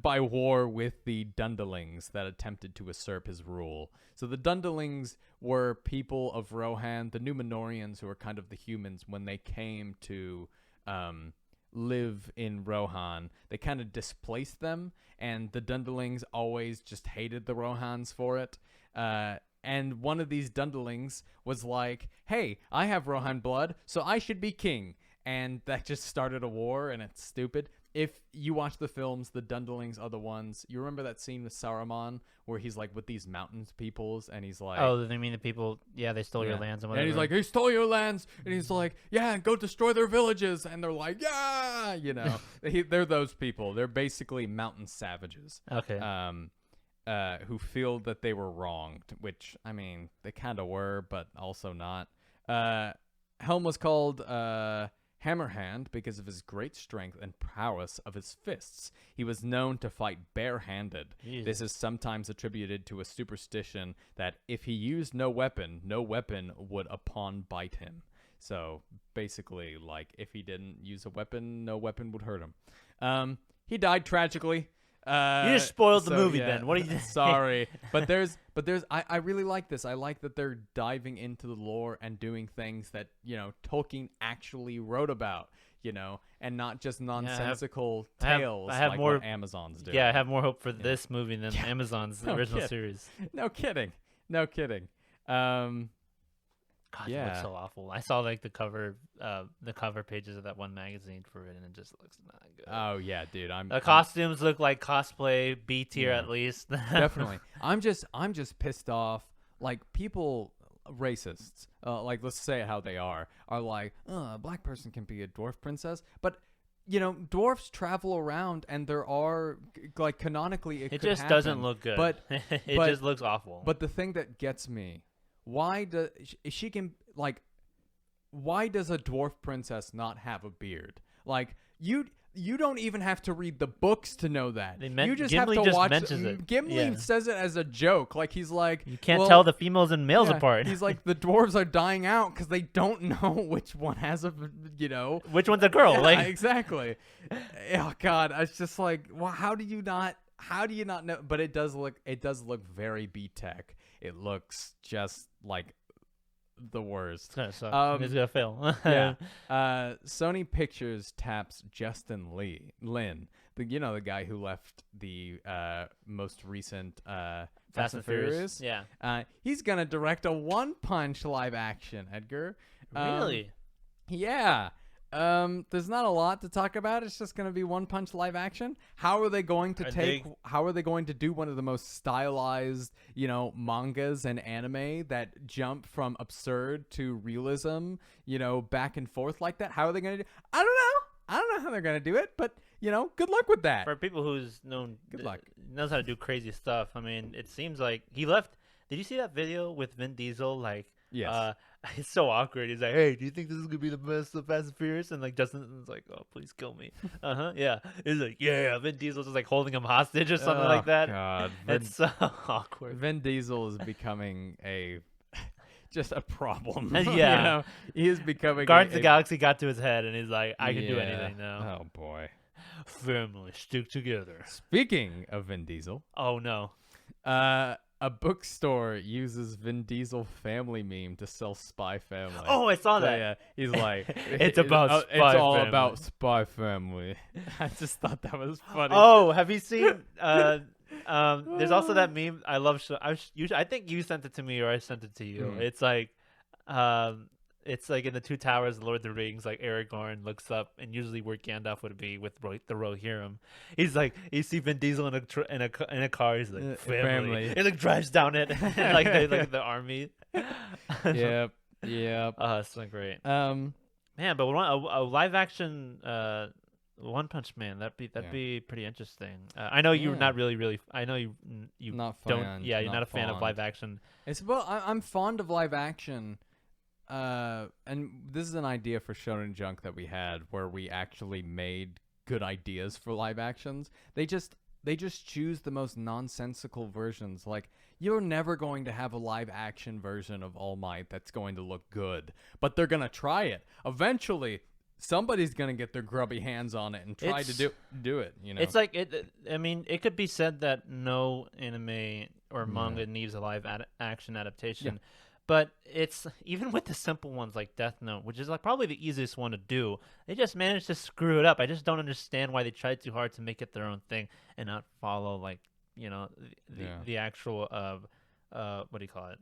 D: war with the Dundalings that attempted to usurp his rule. So the Dundalings were people of Rohan, the Numenorians, who were kind of the humans when they came to live in Rohan. They kind of displaced them, and the Dundalings always just hated the Rohans for it. And one of these Dundalings was like, hey, I have Rohan blood, so I should be king. And that just started a war, and it's stupid. If you watch the films, the Dundalings are the ones. You remember that scene with Saruman where he's like with these mountains peoples, and he's like,
C: oh, they mean the people? Yeah, they stole your lands and whatever.
D: And he's like, he stole your lands, and he's like, yeah, go destroy their villages, and they're like, yeah, you know, they're those people. They're basically mountain savages.
C: Okay.
D: Who feel that they were wronged, which I mean, they kind of were, but also not. Helm was called Hammerhand because of his great strength and prowess of his fists. He was known to fight barehanded.
C: Jesus.
D: This is sometimes attributed to a superstition that if he used no weapon would upon bite him. So basically, like, if he didn't use a weapon, no weapon would hurt him. He died tragically.
C: You just spoiled the movie, Ben. What are you
D: Sorry. But I really like this. I like that they're diving into the lore and doing things that, you know, Tolkien actually wrote about, you know, and not just nonsensical tales like what Amazon's do.
C: Yeah, I have more hope for this movie than Amazon's original series.
D: No kidding.
C: God, it looks so awful. I saw like the cover pages of that one magazine for it, and it just looks not good.
D: Oh yeah, dude.
C: The costumes look like cosplay B tier at least.
D: Definitely. I'm just pissed off. Like, people, racists, like, let's say it how they are like, a black person can be a dwarf princess, but you know, dwarfs travel around, and there are, like, canonically it just happen,
C: doesn't look good.
D: But
C: it just looks awful.
D: But the thing that gets me, why does a dwarf princess not have a beard? Like, you don't even have to read the books to know that. You just
C: Gimli
D: have to watch.
C: mentions it.
D: Gimli says it as a joke. Like, he's like,
C: you can't tell the females and males apart.
D: He's like, the dwarves are dying out because they don't know which one has a, you know,
C: which one's a girl.
D: Yeah,
C: like,
D: exactly. Oh God, it's just like, well, how do you not know? But it does look very B-Tech. It looks just like the worst.
C: It's gonna suck. It's gonna fail.
D: Yeah. Sony Pictures taps Justin Lin, the guy who left the most recent Fast and Furious.
C: Yeah.
D: He's gonna direct a One Punch live action. Edgar.
C: Really?
D: Yeah. There's not a lot to talk about. It's just going to be One Punch live action. How are they going to how are they going to do one of the most stylized, mangas and anime that jump from absurd to realism, back and forth like that? How are they going to do? I don't know how they're going to do it, but good luck with that.
C: For people who's
D: Good luck.
C: knows how to do crazy stuff. I mean, it seems like he left. Did you see that video with Vin Diesel? Like,
D: yes.
C: It's so awkward. He's like, "Hey, do you think this is gonna be the best of Fast and Furious?" And like Justin's like, "Oh, please kill me." Yeah. He's like, "Yeah." Vin Diesel's just like holding him hostage or something like that.
D: God,
C: It's so awkward.
D: Vin Diesel is becoming just a problem.
C: Yeah.
D: He is becoming.
C: Guardians of the Galaxy got to his head, and he's like, "I can do anything now."
D: Oh boy.
C: Family stick together.
D: Speaking of Vin Diesel,
C: Oh no.
D: a bookstore uses Vin Diesel family meme to sell Spy Family.
C: Oh, I saw
D: So,
C: that.
D: yeah, he's like,
C: It's about
D: it's
C: Spy
D: all
C: Family."
D: about Spy Family. I just thought that was funny.
C: Oh, have you seen? There's also that meme. I love. I think you sent it to me, or I sent it to you. It's like, it's like in the Two Towers, Lord of the Rings. Like Aragorn looks up, and usually where Gandalf would be with the Rohirrim. He's like, you see Vin Diesel in a car. He's like, family. It like drives down it, like the army.
D: Yep.
C: Oh, it's so great.
D: Um.
C: Man, but a live action One Punch Man, that'd be pretty interesting. I know you're not really. I know you
D: Not
C: don't.
D: fan,
C: Yeah, you're not a fan of
D: fond.
C: live action.
D: I'm fond of live action. And this is an idea for Shonen Junk that we had, where we actually made good ideas for live actions. They just choose the most nonsensical versions. Like, you're never going to have a live action version of All Might that's going to look good, but they're gonna try it. Eventually, somebody's gonna get their grubby hands on it and try to do it.
C: It's like it. I mean, it could be said that no anime or manga needs a live action adaptation.
D: Yeah.
C: But it's even with the simple ones like Death Note, which is like probably the easiest one to do. They just managed to screw it up. I just don't understand why they tried too hard to make it their own thing and not follow the actual what do you call it?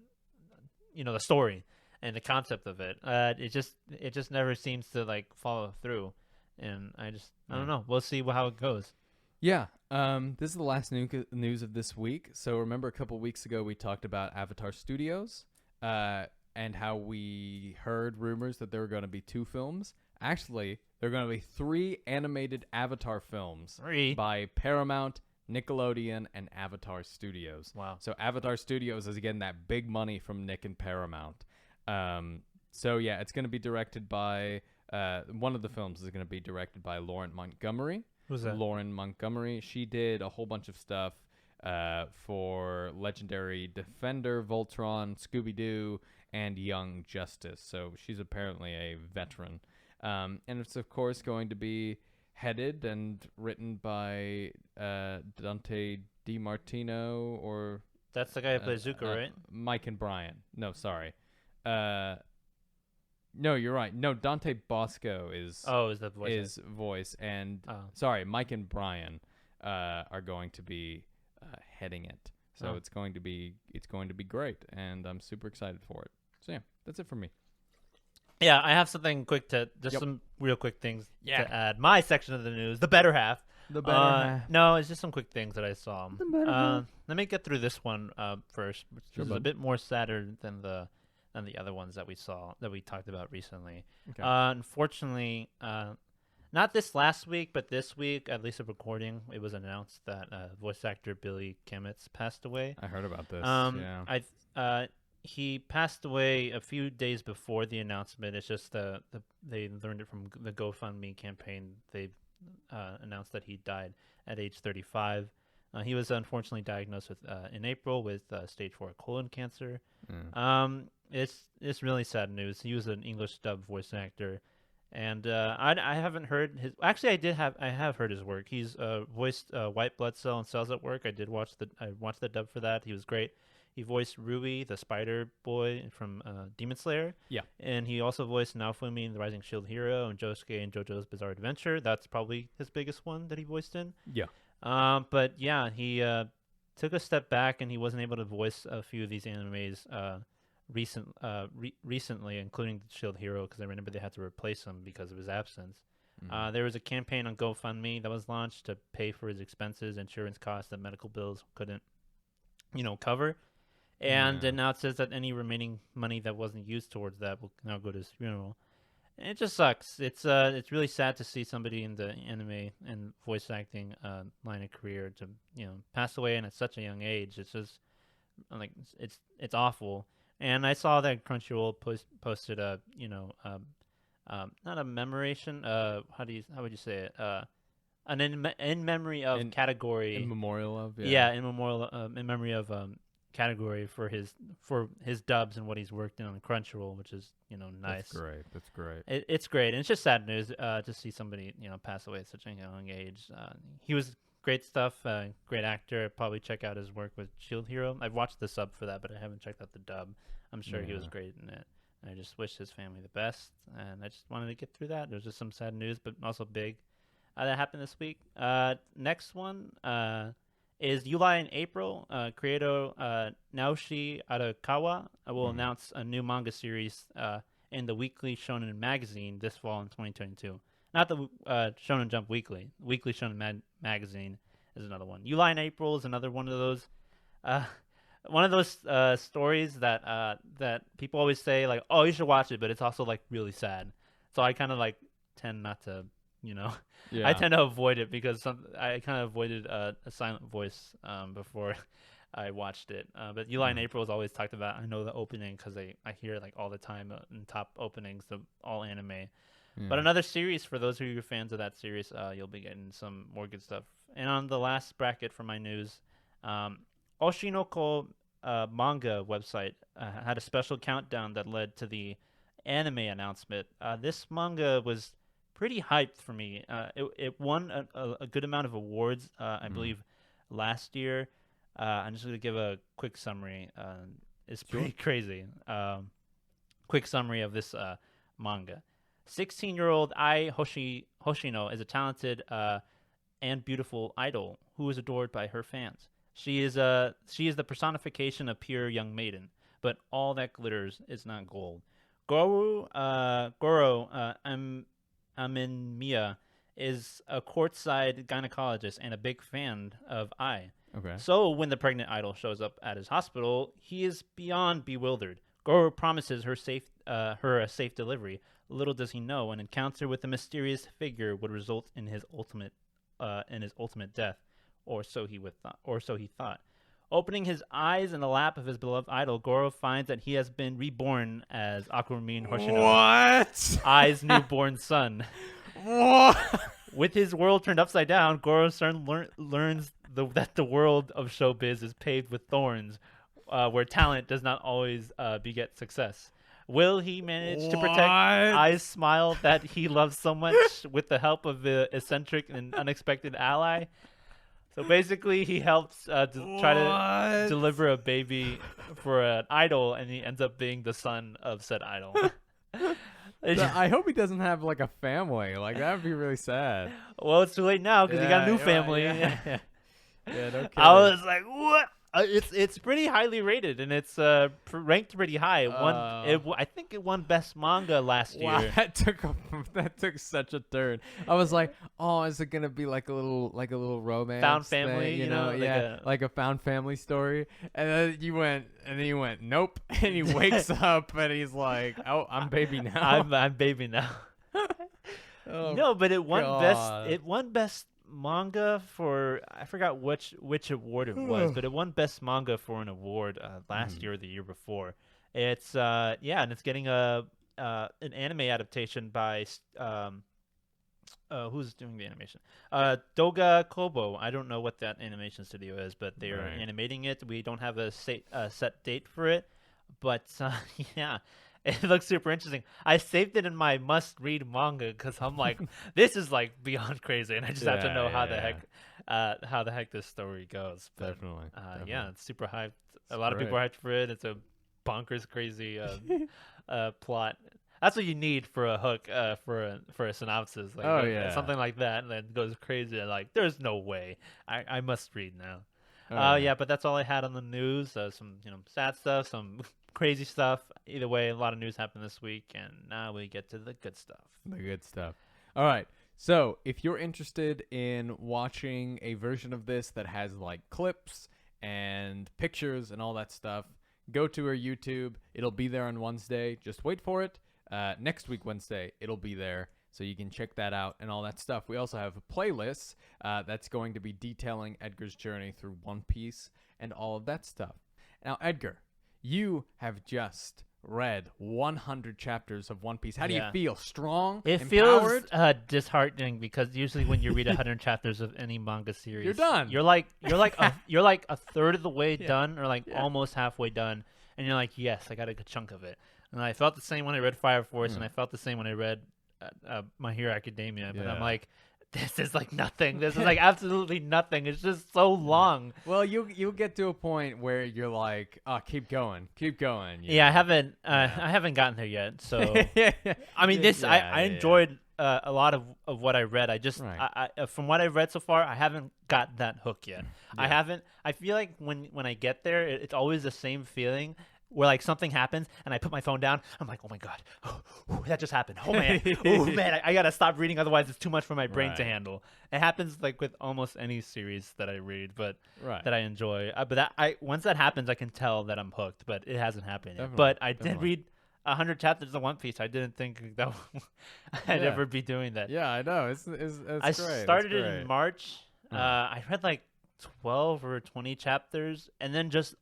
C: The story and the concept of it. It just never seems to like follow through, and I don't know. We'll see how it goes.
D: Yeah. This is the last news of this week. So remember a couple weeks ago we talked about Avatar Studios. And how we heard rumors that there were going to be 2 films. Actually, there are going to be 3 animated Avatar films
C: 3
D: by Paramount, Nickelodeon, and Avatar Studios.
C: Wow.
D: So Avatar Studios is getting that big money from Nick and Paramount. So yeah, it's going to be directed by one of the films is going to be directed by Lauren Montgomery.
C: Who's that?
D: Lauren Montgomery. She did a whole bunch of stuff for Legendary Defender, Voltron, Scooby-Doo, and Young Justice. So she's apparently a veteran. And it's, of course, going to be headed and written by Dante DiMartino or...
C: That's the guy who plays Zuko, right?
D: Mike and Brian. No, sorry. No, you're right. No, Dante Bosco is
C: the voice.
D: Is voice. And, sorry, Mike and Brian are going to be... heading it, so it's going to be great, and I'm super excited for it. So yeah, that's it for me.
C: Yeah, I have something quick some real quick things to add. My section of the news, the better half.
D: The better half.
C: No, it's just some quick things that I saw. Let me get through this one first, which is a bit more sadder than the other ones that we talked about recently.
D: Okay.
C: Unfortunately, not this last week, but this week, at least of recording, it was announced that voice actor Billy Kametz passed away.
D: I heard about this.
C: He passed away a few days before the announcement. It's just they learned it from the GoFundMe campaign. They announced that he died at age 35. He was unfortunately diagnosed with in April with stage 4 colon cancer. It's really sad news. He was an English dub voice actor. And I haven't heard his. Actually, I have heard his work. He's voiced White Blood Cell and Cells at Work. I watched the dub for that. He was great. He voiced Rui, the spider boy from Demon Slayer.
D: Yeah.
C: And he also voiced Naofumi in The Rising Shield Hero and Josuke in JoJo's Bizarre Adventure. That's probably his biggest one that he voiced in.
D: Yeah.
C: But yeah, he took a step back and he wasn't able to voice a few of these animes recently, including Shield Hero, because I remember they had to replace him because of his absence. There was a campaign on GoFundMe that was launched to pay for his expenses, insurance costs that medical bills couldn't, cover. And now it says that any remaining money that wasn't used towards that will now go to his funeral. And it just sucks. It's really sad to see somebody in the anime and voice acting line of career to pass away and at such a young age. It's just like it's awful. And I saw that Crunchyroll posted a not a memoration. How would you say it? An in memory of category.
D: In memorial of.
C: In memorial in memory of category for his dubs and what he's worked in on Crunchyroll, which is nice.
D: That's great.
C: It's great, and it's just sad news to see somebody pass away at such a young age. He was great stuff, great actor. I'd probably check out his work with Shield Hero. I've watched the sub for that, but I haven't checked out the dub. I'm sure he was great in it. I just wish his family the best, and I just wanted to get through that. There's just some sad news, but also big that happened this week. Next one is July and April. Creator Naoshi Arakawa will announce a new manga series in the Weekly Shonen magazine this fall in 2022. Not the Shonen Jump Weekly. Weekly Shonen magazine is another one. July and April is another one of those. One of those stories that people always say like, oh, you should watch it, but it's also like really sad. So I kind of like tend not to, I tend to avoid it because I kind of avoided a silent voice before I watched it. But July and April is always talked about. I know the opening because I hear it like all the time in top openings of all anime. But another series, for those of you who are fans of that series, you'll be getting some more good stuff. And on the last bracket for my news, Oshinoko Manga website had a special countdown that led to the anime announcement. This manga was pretty hyped for me. It won a good amount of awards, I believe, last year. I'm just going to give a quick summary. It's pretty crazy. Quick summary of this manga. 16-year-old Ai Hoshino is a talented and beautiful idol who is adored by her fans. She is the personification of pure young maiden, but all that glitters is not gold. Goro Aminmiya is a courtside gynecologist and a big fan of Ai.
D: Okay.
C: So when the pregnant idol shows up at his hospital, he is beyond bewildered. Goro promises her a safe delivery. Little does he know, an encounter with a mysterious figure would result in his ultimate death, or so he thought. Opening his eyes in the lap of his beloved idol, Goro finds that he has been reborn as Akumin Hoshino,
D: What?
C: Ai's newborn son.
D: What?
C: With his world turned upside down, Goro learns that the world of showbiz is paved with thorns, where talent does not always beget success. Will he manage to protect Ai's smile that he loves so much with the help of the eccentric and unexpected ally? So basically, he helps try to deliver a baby for an idol, and he ends up being the son of said idol.
D: I hope he doesn't have like a family. Like that would be really sad.
C: Well, it's too late now because he got a new family.
D: Yeah, no kidding.
C: I was like, what? It's pretty highly rated, and it's ranked pretty high. I think it won Best Manga last year.
D: Wow, that took such a turn. I was like, oh, is it gonna be like a little romance
C: found family,
D: thing, like a found family story? And then you went, nope. And he wakes up and he's like, oh, I'm baby now.
C: I'm baby now.
D: Oh,
C: no, but it won
D: God.
C: best manga for, I forgot which award it was, but it won best manga for an award last year or the year before. It's and it's getting an anime adaptation by who's doing the animation? Doga Kobo. I don't know what that animation studio is, but they are animating it. We don't have a set date for it, but yeah. It looks super interesting. I saved it in my must-read manga because I'm like, this is like beyond crazy, and I just have to know how the heck how the heck this story goes. But,
D: Definitely.
C: yeah, it's super hyped. A lot of people are hyped for it. It's a bonkers crazy plot. That's what you need for a hook, for a synopsis. Like, something like that, and then goes crazy. And like, there's no way. I must read now. Yeah, but that's all I had on the news. Some sad stuff, some crazy stuff. Either way, a lot of news happened this week, and now we get to the good stuff.
D: The good stuff. All right. So if you're interested in watching a version of this that has like clips and pictures and all that stuff, go to our YouTube. It'll be there on Wednesday. Just wait for it. Next week, Wednesday, it'll be there. So you can check that out and all that stuff. We also have a playlist that's going to be detailing Edgar's journey through One Piece and all of that stuff. Now, Edgar, you have just read 100 chapters of One Piece. How do you feel? Strong?
C: It
D: empowered?
C: feels disheartening because usually when you read 100 chapters of any manga series,
D: You're done.
C: You're like a third of the way done, or like almost halfway done, and you're like, yes, I got a good chunk of it. And I felt the same when I read Fire Force, and I felt the same when I read My Hero Academia. But I'm like, this is like nothing. This is like absolutely nothing. It's just so long.
D: Well, you'll get to a point where you're like, oh, keep going.
C: Yeah, I haven't gotten there yet. So I mean, I enjoyed a lot of what I read. I just I from what I've read so far, I haven't got that hook yet. I feel like when I get there, it's always the same feeling. Where like something happens and I put my phone down, I'm like, oh my god, that just happened. Oh man, I gotta stop reading, otherwise it's too much for my brain to handle. It happens like with almost any series that I read, but that I enjoy. But once that happens, I can tell that I'm hooked. But it hasn't happened yet. But I did read 100 chapters of One Piece. I didn't think that I'd ever be doing that.
D: Yeah, I know. It's
C: I
D: great.
C: started it in March. I read like 12 or 20 chapters, and then just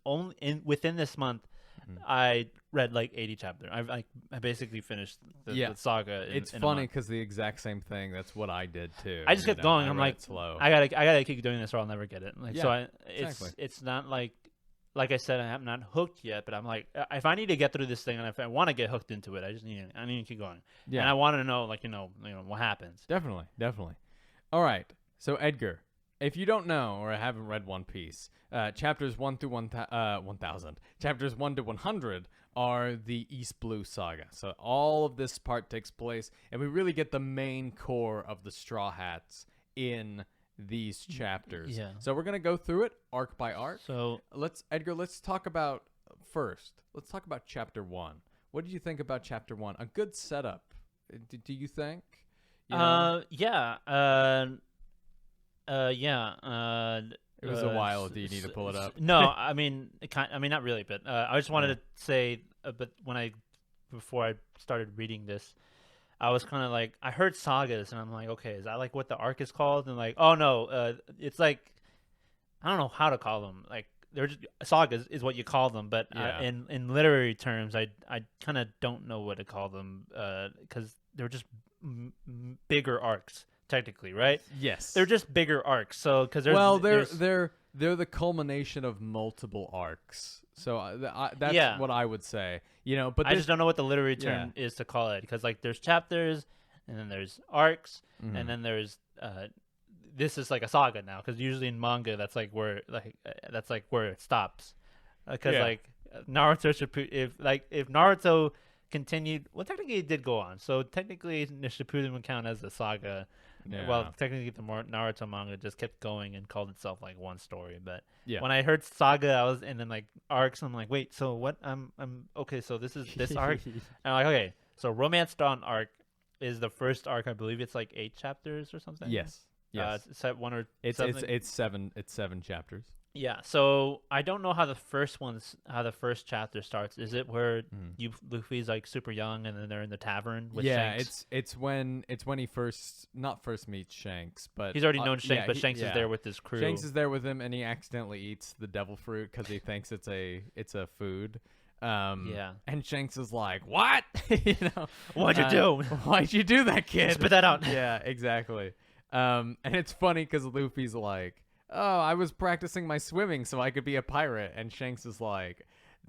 C: within this month. I read like 80 chapters. I basically finished the saga.
D: It's funny because the exact same thing. That's what I did too.
C: I just kept going. I'm like,
D: slow.
C: I gotta keep doing this or I'll never get it. Like,
D: exactly.
C: It's not like I said, I'm not hooked yet. But I'm like, if I need to get through this thing and if I want to get hooked into it, I need to keep going. Yeah. And I want to know like what happens.
D: Definitely. All right. So Edgar, if you don't know or haven't read One Piece, chapters 1 through 1,000, chapters 1 to 100 are the East Blue Saga. So all of this part takes place, and we really get the main core of the Straw Hats in these chapters. Yeah. So we're gonna go through it arc by arc.
C: So
D: let's talk about chapter 1. What did you think about chapter 1? A good setup, do you think? It was a while. Do you need to pull it up?
C: No, I mean, not really. But I just wanted to say, but before I started reading this, I was kind of like, I heard sagas, and I'm like, okay, is that like what the arc is called? And like, oh no, it's like, I don't know how to call them. Like, they're just sagas is what you call them, but in literary terms, I kind of don't know what to call them because they're just bigger arcs. Technically, right?
D: Yes,
C: they're just bigger arcs. So because
D: they're the culmination of multiple arcs. So that's what I would say. But
C: I just don't know what the literary term is to call it because like there's chapters and then there's arcs and then there's this is like a saga now because usually in manga that's like where it stops because like Naruto if Naruto continued, well, technically it did go on. So technically Shippuden would count as a saga. Yeah. Well, technically the Naruto manga just kept going and called itself like one story. But when I heard saga, and then like arcs, I'm like, wait, so what? I'm okay. So this is this arc. And I'm like, okay, so Romance Dawn arc is the first arc. I believe it's like 8 chapters or something.
D: Yes.
C: It's
D: 7 chapters.
C: Yeah, so I don't know how the first chapter starts. Is it where Luffy's like super young and then they're in the tavern with Shanks?
D: it's when he not first meets Shanks, but
C: he's already known Shanks, but Shanks is there with his crew.
D: Shanks is there with him, and he accidentally eats the devil fruit because he thinks it's a food. And Shanks is like, "What?
C: What'd you do?
D: Why'd you do that, kid?
C: Spit that out."
D: Yeah, exactly. And it's funny because Luffy's like, "Oh, I was practicing my swimming so I could be a pirate," and Shanks is like,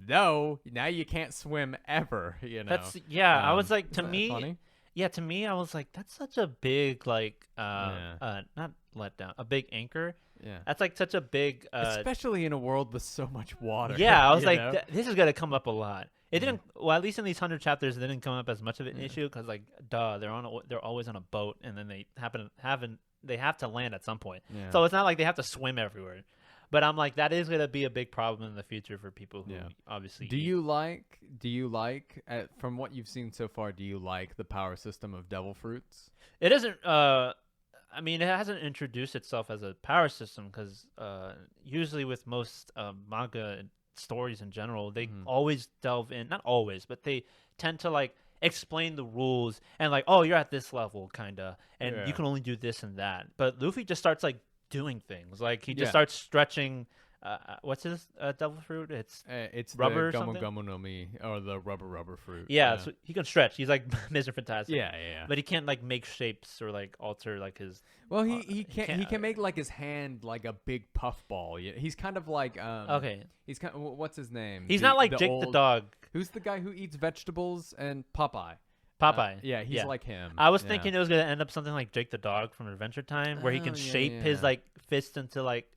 D: "No, now you can't swim ever."
C: That's I was like, to me,
D: funny?
C: I was like, that's such a big like not letdown, a big anchor.
D: Yeah.
C: That's like such a big.
D: Especially in a world with so much water.
C: Yeah, I was
D: you
C: like,
D: know?
C: this is gonna come up a lot. It didn't. Well, at least in these 100 chapters, it didn't come up as much of an issue because, like, they're always on a boat, and then they have to land at some point.
D: Yeah.
C: So it's not like they have to swim everywhere. But I'm like, that is gonna be a big problem in the future for people who obviously.
D: Do you like? From what you've seen so far, do you like the power system of devil fruits?
C: It isn't. I mean, it hasn't introduced itself as a power system because usually with most manga stories in general, they always delve in. Not always, but they tend to like explain the rules and like, oh, you're at this level, kinda, and you can only do this and that. But Luffy just starts like doing things. Like he just starts stretching. What's his devil fruit? It's rubber
D: the
C: or something?
D: Gomu no Mi, or the rubber fruit.
C: Yeah, so he can stretch. He's like Mr. Fantastic.
D: Yeah.
C: But he can't like make shapes or like alter like his.
D: Well, he can make like his hand like a big puff ball. Yeah, he's kind of like
C: Okay.
D: He's kind of, what's his name?
C: He's not like Jake the dog.
D: Who's the guy who eats vegetables and Popeye?
C: Popeye.
D: Yeah, he's like him.
C: I was thinking it was gonna end up something like Jake the dog from Adventure Time, where he can shape his like fist into like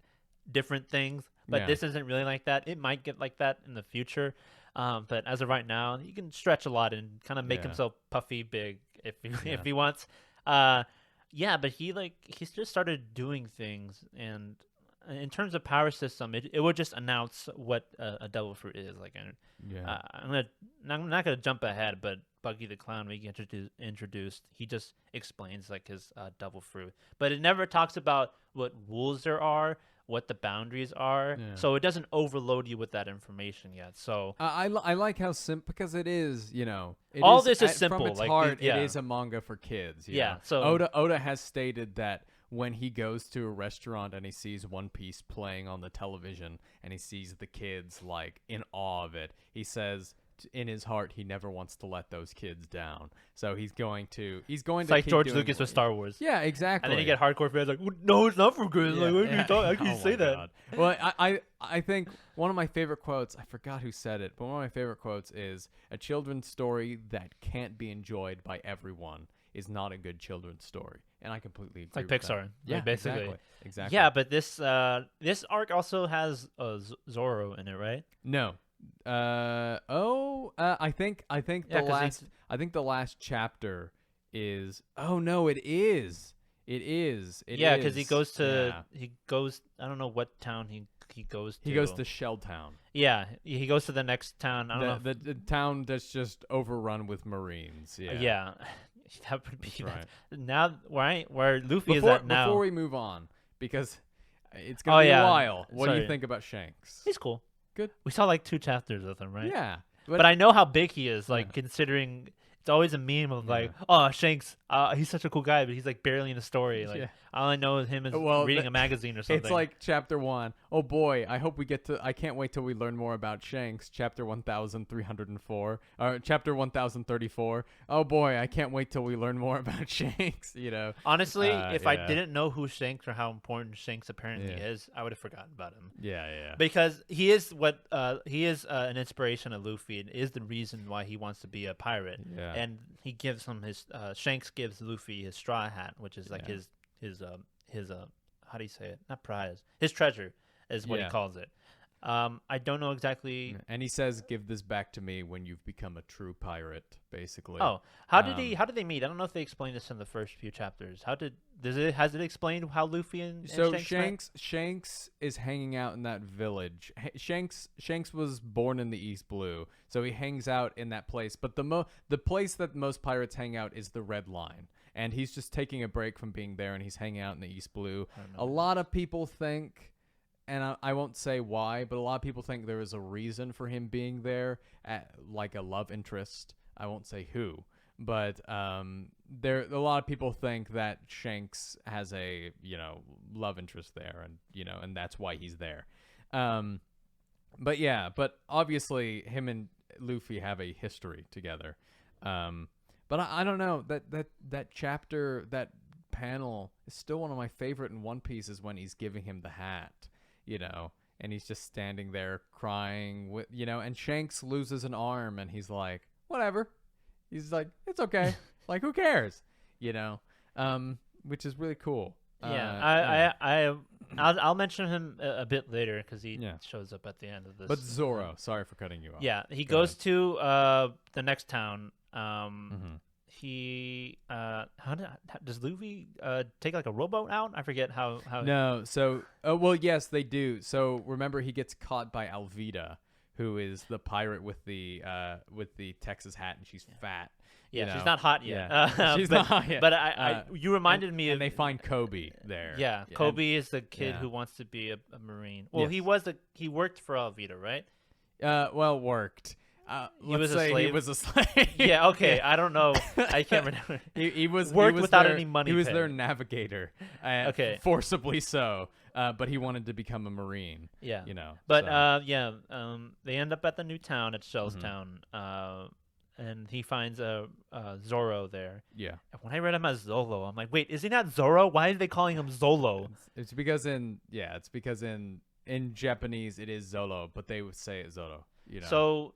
C: different things. But this isn't really like that. It might get like that in the future. But as of right now, he can stretch a lot and kind of make himself puffy big if he wants. But he's just started doing things, and in terms of power system, it would just announce what a devil fruit is. Like, I'm not gonna jump ahead, but Buggy the Clown, we get introduced, he just explains like his devil fruit, but it never talks about what rules there are, what the boundaries are, so it doesn't overload you with that information yet. So
D: I like how simple, because it is,
C: all this is simple.
D: From its
C: like
D: heart, it is a manga for kids.
C: Yeah.
D: know?
C: So
D: Oda has stated that when he goes to a restaurant and he sees One Piece playing on the television and he sees the kids like in awe of it, he says in his heart he never wants to let those kids down. So he's going to
C: it's like
D: keep
C: George
D: doing
C: Lucas with Star Wars.
D: Yeah, exactly.
C: And then you get hardcore fans like, no, it's not for good. Like, what are you talking? How can you say that?
D: God. Well, I think one of my favorite quotes, I forgot who said it, but one of my favorite quotes is, a children's story that can't be enjoyed by everyone is not a good children's story. And I completely agree.
C: It's like Pixar.
D: That. Yeah,
C: basically.
D: Exactly.
C: Yeah, but this arc also has Zoro in it, right?
D: No. I think the last chapter is. Oh no, it is. It is.
C: Yeah, because he goes to I don't know what town he goes to.
D: He goes to Shell Town.
C: Yeah, he goes to the next town. I don't know.
D: The town that's just overrun with Marines. Yeah.
C: Yeah. That would be
D: right.
C: Now where Luffy is at now.
D: Before we move on, because it's gonna be a while. What do you think about Shanks?
C: He's cool.
D: Good.
C: We saw like 2 chapters with him, right?
D: Yeah.
C: But I know how big he is. Like considering it's always a meme of like, oh, Shanks, he's such a cool guy, but he's like barely in the story. Like all I know of him is reading a magazine or something.
D: It's like chapter 1. Oh boy, I can't wait till we learn more about Shanks. Chapter 1304, or chapter 1034. Oh boy, I can't wait till we learn more about Shanks.
C: Honestly, if I didn't know who Shanks or how important Shanks apparently is, I would have forgotten about him.
D: Yeah.
C: Because he is an inspiration of Luffy, and is the reason why he wants to be a pirate.
D: Yeah.
C: And he gives him his Shanks gives Luffy his straw hat, which is like his how do you say it? Not prize. His treasure is what he calls it. I don't know exactly.
D: And he says, "Give this back to me when you've become a true pirate." Basically.
C: Oh, how did they meet? I don't know if they explained this in the first few chapters. Has it explained how Luffy and
D: Shanks is hanging out in that village. Shanks was born in the East Blue, so he hangs out in that place. But the place that most pirates hang out is the Red Line. And he's just taking a break from being there, and he's hanging out in the East Blue. A lot of people think, and I won't say why, but a lot of people think there is a reason for him being there, like a love interest. I won't say who, but a lot of people think that Shanks has a love interest there, and that's why he's there. But obviously him and Luffy have a history together. But I don't know, that chapter, that panel is still one of my favorite in One Piece, is when he's giving him the hat, and he's just standing there crying, and Shanks loses an arm, and he's like, whatever. He's like, it's okay. Like, who cares? Which is really cool.
C: I'll mention him a bit later because he shows up at the end of this.
D: But Zoro, sorry for cutting you off.
C: Yeah, he
D: Go
C: goes to the next town. He does Luffy take like a rowboat out? I forget how.
D: No, so well, yes, they do. So remember, he gets caught by Alvida, who is the pirate with the Texas hat, and she's fat.
C: Yeah,
D: you
C: she's
D: know?
C: not hot yet.
D: She's not hot yet.
C: But you reminded me of.
D: And they find Kobe there.
C: Yeah, Kobe is the kid who wants to be a Marine. Well, he worked for Alvida, right?
D: Well, worked.
C: He was a
D: say
C: slave.
D: He was a slave.
C: Yeah. Okay. I don't know. I can't remember.
D: He was
C: worked without
D: their,
C: any money.
D: He was
C: pay.
D: their navigator.
C: Okay.
D: Forcibly so. But he wanted to become a Marine.
C: Yeah.
D: You know.
C: But
D: so.
C: they end up at the new town at Shellstown. And he finds Zoro there.
D: Yeah.
C: And when I read him as Zolo, I'm like, wait, is he not Zoro? Why are they calling him Zolo?
D: It's because in Japanese it is Zolo, but they would say it Zoro. You know.
C: So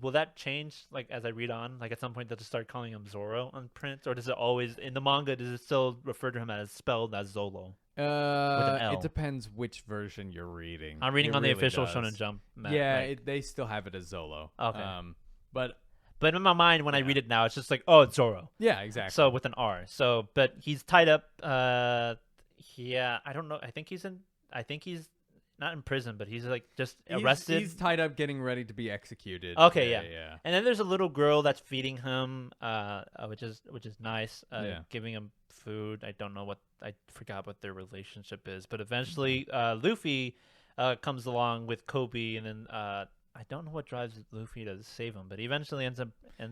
C: will that change like as I read on? Like at some point they'll just start calling him Zoro on print, or does it always in the manga? Does it still refer to him as spelled as Zolo? With an L.
D: It depends which version you're reading.
C: I'm reading
D: it
C: on the
D: really
C: official
D: does.
C: Shonen Jump.
D: Yeah, they still have it as Zolo.
C: Okay.
D: But
C: in my mind, when I read it now, it's just like, oh, it's Zoro.
D: Yeah, exactly.
C: So with an R. So, but he's tied up. Yeah, I don't know. I think he's not in prison, but he's like just arrested.
D: He's tied up, getting ready to be executed.
C: Okay, yeah. And then there's a little girl that's feeding him, which is nice. Giving him food. I don't know I forgot what their relationship is, but eventually, Luffy comes along with Kobe, and then I don't know what drives Luffy to save him, but he eventually ends up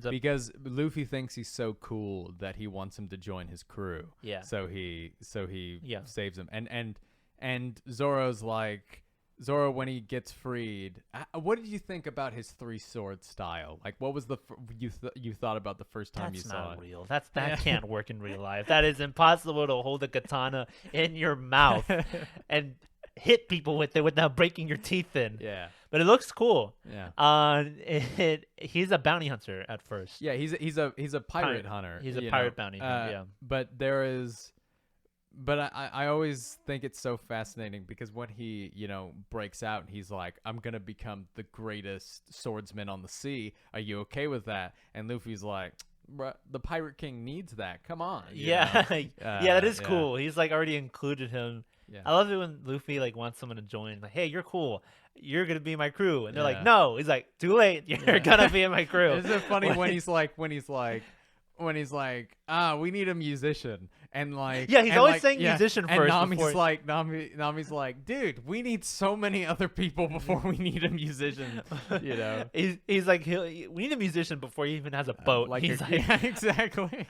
D: because Luffy thinks he's so cool that he wants him to join his crew.
C: Yeah.
D: So he saves him, and Zoro's like, Zoro, when he gets freed, what did you think about his three sword style? Like, what was you thought about the first time you saw it?
C: That's not real. That can't work in real life. That is impossible to hold a katana in your mouth and hit people with it without breaking your teeth in.
D: Yeah.
C: But it looks cool.
D: Yeah.
C: He's a bounty hunter at first.
D: Yeah, he's a pirate hunter.
C: He's a pirate bounty hunter. Yeah.
D: But there is. But I always think it's so fascinating because when he, breaks out and he's like, I'm going to become the greatest swordsman on the sea. Are you okay with that? And Luffy's like, bruh, the Pirate King needs that. Come on.
C: Yeah. That is cool. He's like already included him.
D: Yeah.
C: I love it when Luffy like wants someone to join. Like, hey, you're cool. You're going to be my crew. And they're like, no. He's like, too late. You're going to be in my crew.
D: Isn't it funny when he's like, we need a musician, and like,
C: he's always saying musician first.
D: And Nami's like, dude, we need so many other people before we need a musician.
C: He's like, we need a musician before he even has a boat.
D: Yeah, exactly.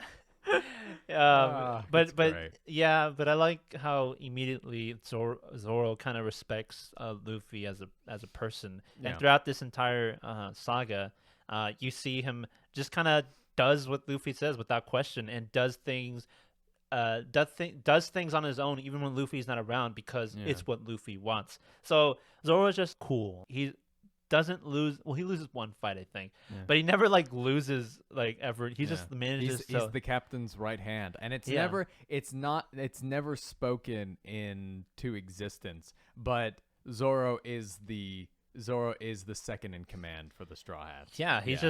C: But
D: great.
C: But I like how immediately Zoro kind of respects Luffy as a person, and throughout this entire saga, you see him just kind of does what Luffy says without question, and does things on his own even when Luffy's not around because it's what Luffy wants. So Zoro's just cool. He doesn't lose. Well, he loses one fight, I think, but he never like loses like ever. He just manages.
D: He's the captain's right hand, and it's never spoken into existence. But Zoro is the second in command for the Straw Hats.
C: Yeah, he's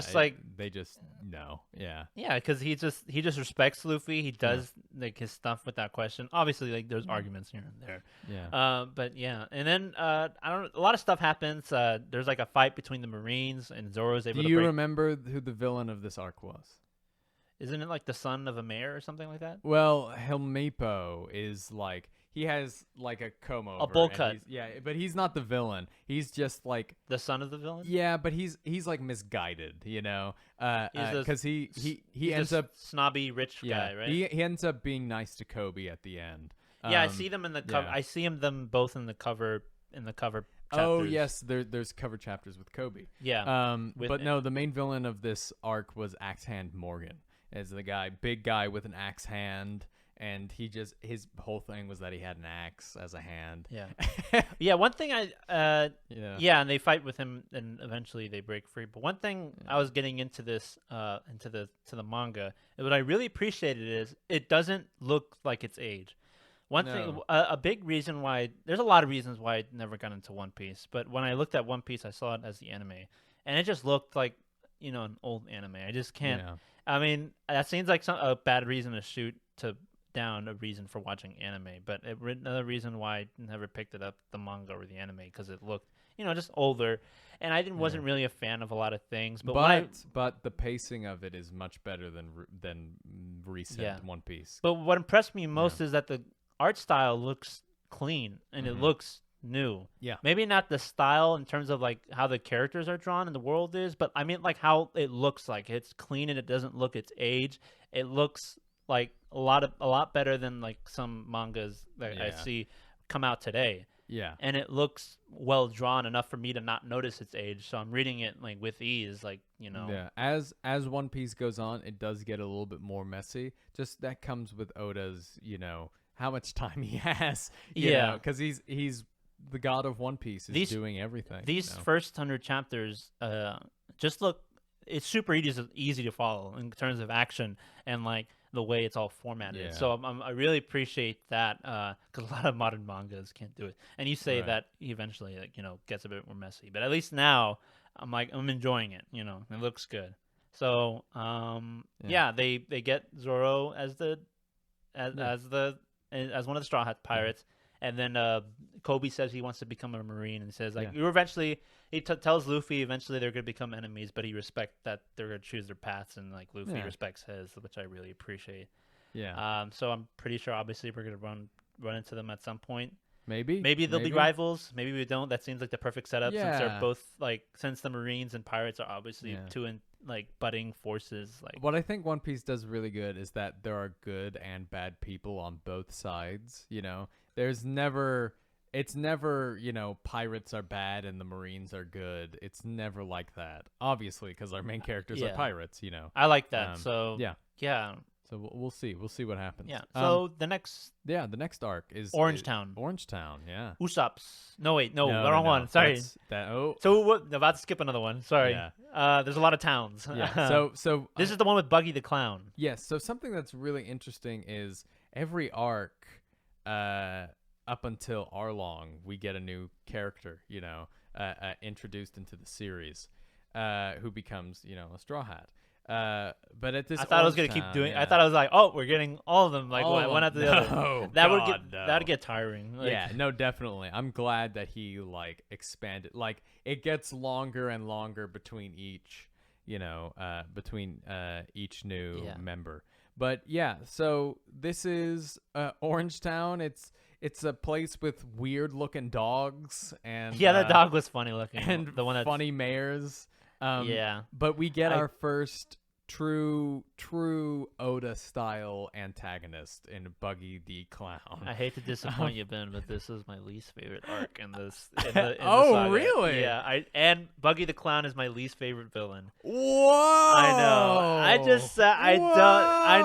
D: they just know. Yeah.
C: Yeah, because he just respects Luffy. He does like his stuff without question. Obviously, like there's arguments here and there.
D: Yeah.
C: But yeah, and then a lot of stuff happens. There's like a fight between the Marines, and Zoro's able.
D: Do you remember who the villain of this arc was?
C: Isn't it like the son of a mayor or something like that?
D: Well, Helmepo is like. He has like a comb over.
C: A bowl cut.
D: But he's not the villain. He's just like
C: the son of the villain.
D: Yeah, but he's like misguided, because he ends up
C: snobby rich guy, right?
D: He ends up being nice to Kobe at the end.
C: Yeah, I see them in the cover. I see them both in the cover. Chapters.
D: Oh yes, there's cover chapters with Kobe.
C: Yeah.
D: But no, the main villain of this arc was Axe Hand Morgan, as the big guy with an axe hand. And his whole thing was that he had an axe as a hand.
C: Yeah. Yeah. One thing and they fight with him, and eventually they break free. But one thing I was getting into this, to the manga, and what I really appreciated is it doesn't look like its age. One thing, a big reason why there's a lot of reasons why I never got into One Piece, but when I looked at One Piece, I saw it as the anime, and it just looked like an old anime. I just can't.
D: Yeah.
C: I mean, that seems like a bad reason to shoot down a reason for watching anime, but another reason why I never picked it up, the manga or the anime, because it looked just older, and I wasn't really a fan of a lot of things.
D: But the pacing of it is much better than recent One Piece.
C: But what impressed me most is that the art style looks clean and it looks new.
D: Yeah.
C: Maybe not the style in terms of like how the characters are drawn and the world is, but I mean like how it looks like. It's clean and it doesn't look its age. It looks like a lot better than like some mangas that I see come out today.
D: Yeah.
C: And it looks well drawn enough for me to not notice its age. So I'm reading it like with ease, like,
D: Yeah. As One Piece goes on, it does get a little bit more messy. Just that comes with Oda's, how much time he has. Because he's the god of One Piece, is doing everything.
C: These first 100 chapters just look, it's super easy to follow in terms of action and like the way it's all formatted.
D: Yeah.
C: So I really appreciate that because a lot of modern mangas can't do it. And you say that eventually gets a bit more messy, but at least now I'm enjoying it. It looks good. So they get Zoro as one of the Straw Hat pirates, and then Kobe says he wants to become a Marine, and says he tells Luffy eventually they're going to become enemies, but he respects that they're going to choose their paths, and like Luffy respects his, which I really appreciate.
D: Yeah.
C: So I'm pretty sure obviously we're going to run into them at some point.
D: Maybe
C: they'll be rivals. Maybe we don't. That seems like the perfect setup since they're
D: Yeah.
C: both since the Marines and pirates are obviously two budding forces. Like
D: what I think One Piece does really good is that there are good and bad people on both sides. It's never, pirates are bad and the Marines are good. It's never like that. Obviously, because our main characters are pirates,
C: I like that. So
D: yeah. So we'll see. We'll see what happens.
C: Yeah. So the next
D: the next arc is
C: Orangetown.
D: Orangetown, yeah.
C: Usopp's. No, wait, the wrong one. Sorry. So about to skip another one. Sorry.
D: Yeah.
C: There's a lot of towns.
D: Yeah. So
C: this is the one with Buggy the Clown.
D: Yes. So something that's really interesting is every arc, up until Arlong, we get a new character, introduced into the series, who becomes, a Straw Hat. But at this,
C: I thought I was gonna keep doing.
D: Yeah.
C: I thought I was like, oh, we're getting all of them, like
D: All of
C: one
D: them.
C: after the other. That'd get tiring.
D: Yeah, no, definitely. I'm glad that he expanded. Like it gets longer and longer between each, each new member. But yeah, so this is Orangetown. It's a place with weird looking dogs and
C: the dog was funny looking,
D: and
C: the one that's
D: funny mayors. But we get our first true Oda style antagonist in Buggy the Clown.
C: I hate to disappoint you, Ben, but this is my least favorite arc in this. In the
D: Oh,
C: saga.
D: really?
C: Yeah. And Buggy the Clown is my least favorite villain.
D: Whoa!
C: I know. I just I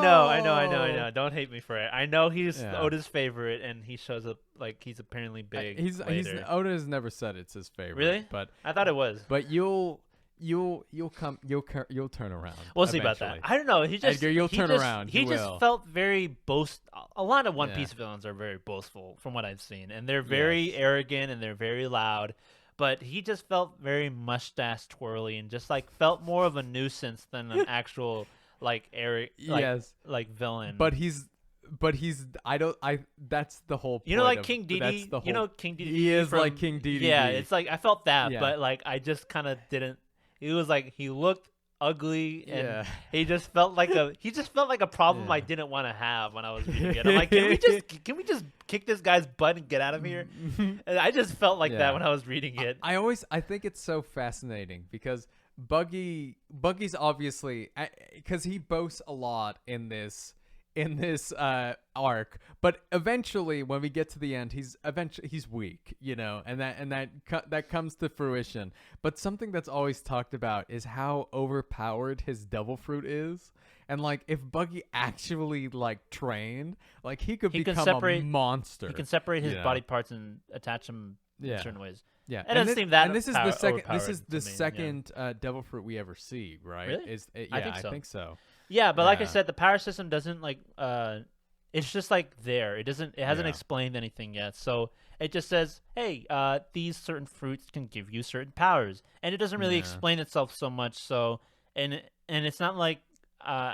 C: know. Don't hate me for it. I know he's Oda's favorite, and he shows up like he's apparently big.
D: Oda has never said it's his favorite.
C: Really?
D: But
C: I thought it was.
D: But you'll turn around.
C: We'll see about that. I don't know.
D: Edgar, you'll turn around.
C: He just felt very A lot of One Piece villains are very boastful, from what I've seen, and they're very arrogant and they're very loud. But he just felt very mustache twirly and just felt more of a nuisance than an actual villain.
D: But he's that's the whole point.
C: King Dedede. King Dedede.
D: He is like King Dedede.
C: Yeah, it's I felt that, but I just kind of didn't. It was he looked ugly, and he just felt like a problem I didn't want to have when I was reading it. I'm like, can we just kick this guy's butt and get out of here? And I just felt like that when I was reading it.
D: I think it's so fascinating because Buggy's obviously, because he boasts a lot in this arc, but eventually when we get to the end, he's weak, and that comes to fruition. But something that's always talked about is how overpowered his devil fruit is, and if Buggy actually trained, he could become a monster.
C: He can separate his body parts and attach them in certain ways.
D: Yeah,
C: it doesn't seem that.
D: And this is the second. This is the second devil fruit we ever see, right?
C: Really?
D: I think so.
C: Yeah, but like I said, the power system doesn't it's just like there. It hasn't
D: Yeah.
C: explained anything yet. So it just says, hey, these certain fruits can give you certain powers, and it doesn't really
D: Yeah.
C: explain itself so much. So and it's not like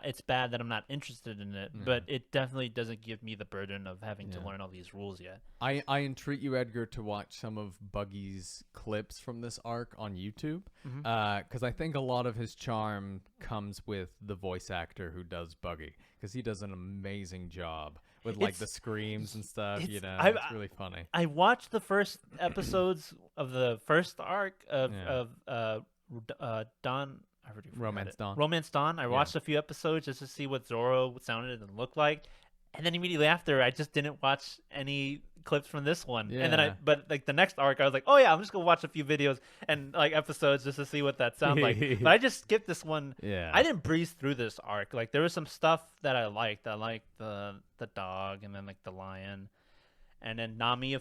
C: it's bad that I'm not interested in it, but it definitely doesn't give me the burden of having to learn all these rules yet.
D: I entreat you, Edgar, to watch some of Buggy's clips from this arc on YouTube, because I think a lot of his charm comes with the voice actor who does Buggy, because he does an amazing job with like the screams and stuff. You know, it's really funny.
C: I watched the first episodes of the first arc of Dawn. I already forgot
D: Romance
C: it.
D: Dawn.
C: Romance Dawn. I watched a few episodes just to see what Zoro sounded and looked like, and then immediately after, I just didn't watch any clips from this one. And then but like the next arc, I was like, oh yeah, I'm just gonna watch a few videos and like episodes just to see what that sounds like. But I just skipped this one.
D: Yeah.
C: I didn't breeze through this arc. Like there was some stuff that I liked. I liked the dog and then like the lion, and then Nami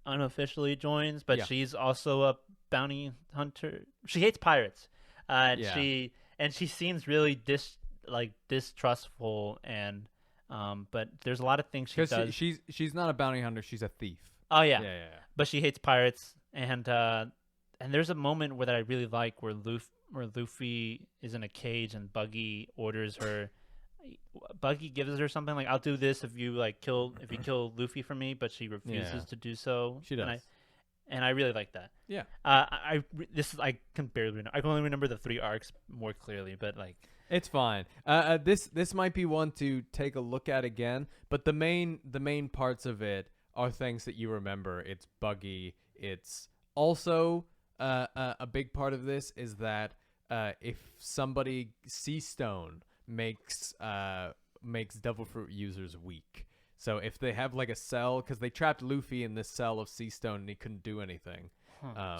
C: unofficially joins, but she's also a bounty hunter. She hates pirates. She seems really distrustful and but there's a lot of things she does.
D: She's not a bounty hunter, she's a thief.
C: Oh yeah. But she hates pirates, and there's a moment where that I really like where Luffy is in a cage and Buggy orders her. Buggy gives her something like, "I'll do this if you kill Luffy for me," but she refuses to do so.
D: She does.
C: And I really like that.
D: Yeah.
C: I can barely remember. I can only remember the 3 arcs more clearly, but like
D: it's fine. This might be one to take a look at again, but the main parts of it are things that you remember. It's Buggy. It's also a big part of this is that if somebody Seastone makes Devil Fruit users weak. So if they have like a cell, because they trapped Luffy in this cell of sea stone and he couldn't do anything.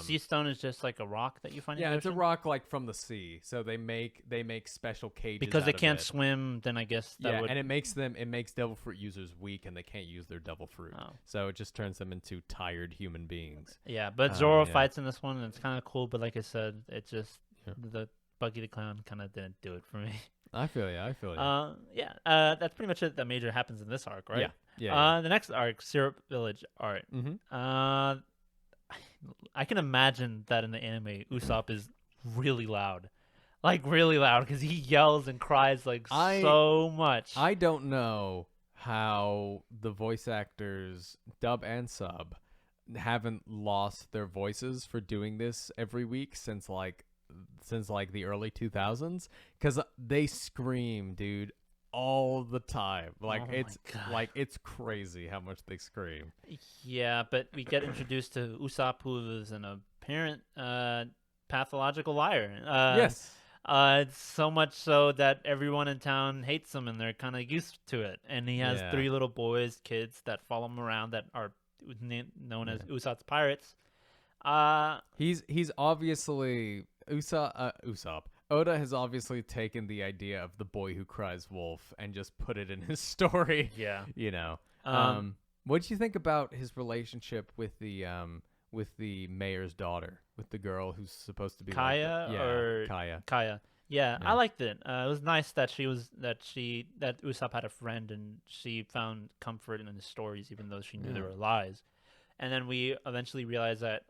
C: Sea stone is just like a rock that you find.
D: Yeah,
C: in the
D: it's a
C: ocean?
D: rock like from the sea. So they make special cages
C: because
D: out
C: they
D: of
C: can't
D: it.
C: swim. Then I guess that would.
D: And it makes Devil Fruit users weak and they can't use their Devil Fruit.
C: Oh.
D: So it just turns them into tired human beings.
C: Yeah, but Zoro fights in this one and it's kind of cool. But like I said, it just the Buggy the Clown kind of didn't do it for me.
D: I feel you.
C: That's pretty much it. That major happens in this arc, right?
D: Yeah.
C: The next arc, Syrup Village arc.
D: Mm-hmm.
C: I can imagine that in the anime, Usopp is really loud, like really loud, because he yells and cries so much.
D: I don't know how the voice actors, dub and sub, haven't lost their voices for doing this every week since the early 2000s, because they scream, dude, all the time. It's crazy how much they scream.
C: Yeah, but we get introduced to Usopp, who is an apparent pathological liar.
D: Yes.
C: So much so that everyone in town hates him, and they're kind of used to it. And he has 3 little kids that follow him around that are known as Usopp's pirates.
D: He's obviously Usopp. Oda has obviously taken the idea of the boy who cries wolf and just put it in his story.
C: Yeah.
D: You know. What did you think about his relationship with the mayor's daughter, with the girl who's supposed to be
C: Kaya? Kaya. Yeah, I liked it. It was nice that that Usopp had a friend and she found comfort in his stories, even though she knew they were lies. And then we eventually realized that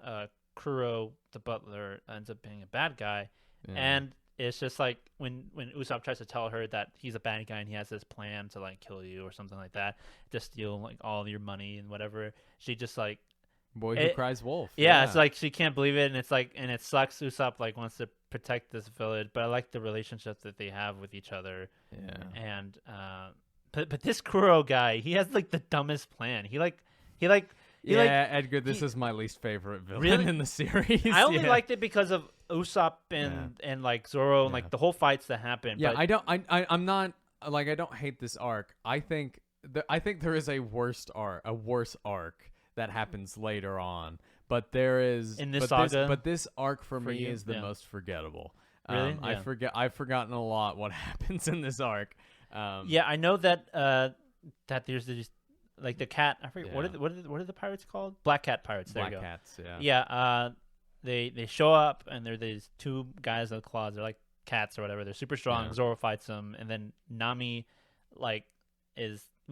C: Kuro, the butler, ends up being a bad guy, and it's just like when Usopp tries to tell her that he's a bad guy and he has this plan to kill you or something like that, to steal all of your money and whatever. She just
D: boy who cries wolf.
C: Yeah, it's like she can't believe it, and it sucks. Usopp wants to protect this village, but I like the relationship that they have with each other.
D: Yeah.
C: And but this Kuro guy, he has the dumbest plan.
D: Edgar, this is my least favorite villain in the series.
C: I only liked it because of Usopp and Zoro and the whole fights that happen.
D: Yeah,
C: but
D: I'm not I don't hate this arc. I think there is a worse arc that happens later on, but there is
C: in this saga.
D: But this arc for me
C: you?
D: is the most forgettable.
C: Really?
D: I've forgotten a lot what happens in this arc.
C: I know that that there's these the cat. I forget what are the pirates called? Black Cat pirates. There
D: Black
C: you go.
D: Cats. Yeah.
C: Yeah. They show up and they're these 2 guys with claws. They're like cats or whatever. They're super strong.
D: Yeah.
C: Zoro fights them, and then Nami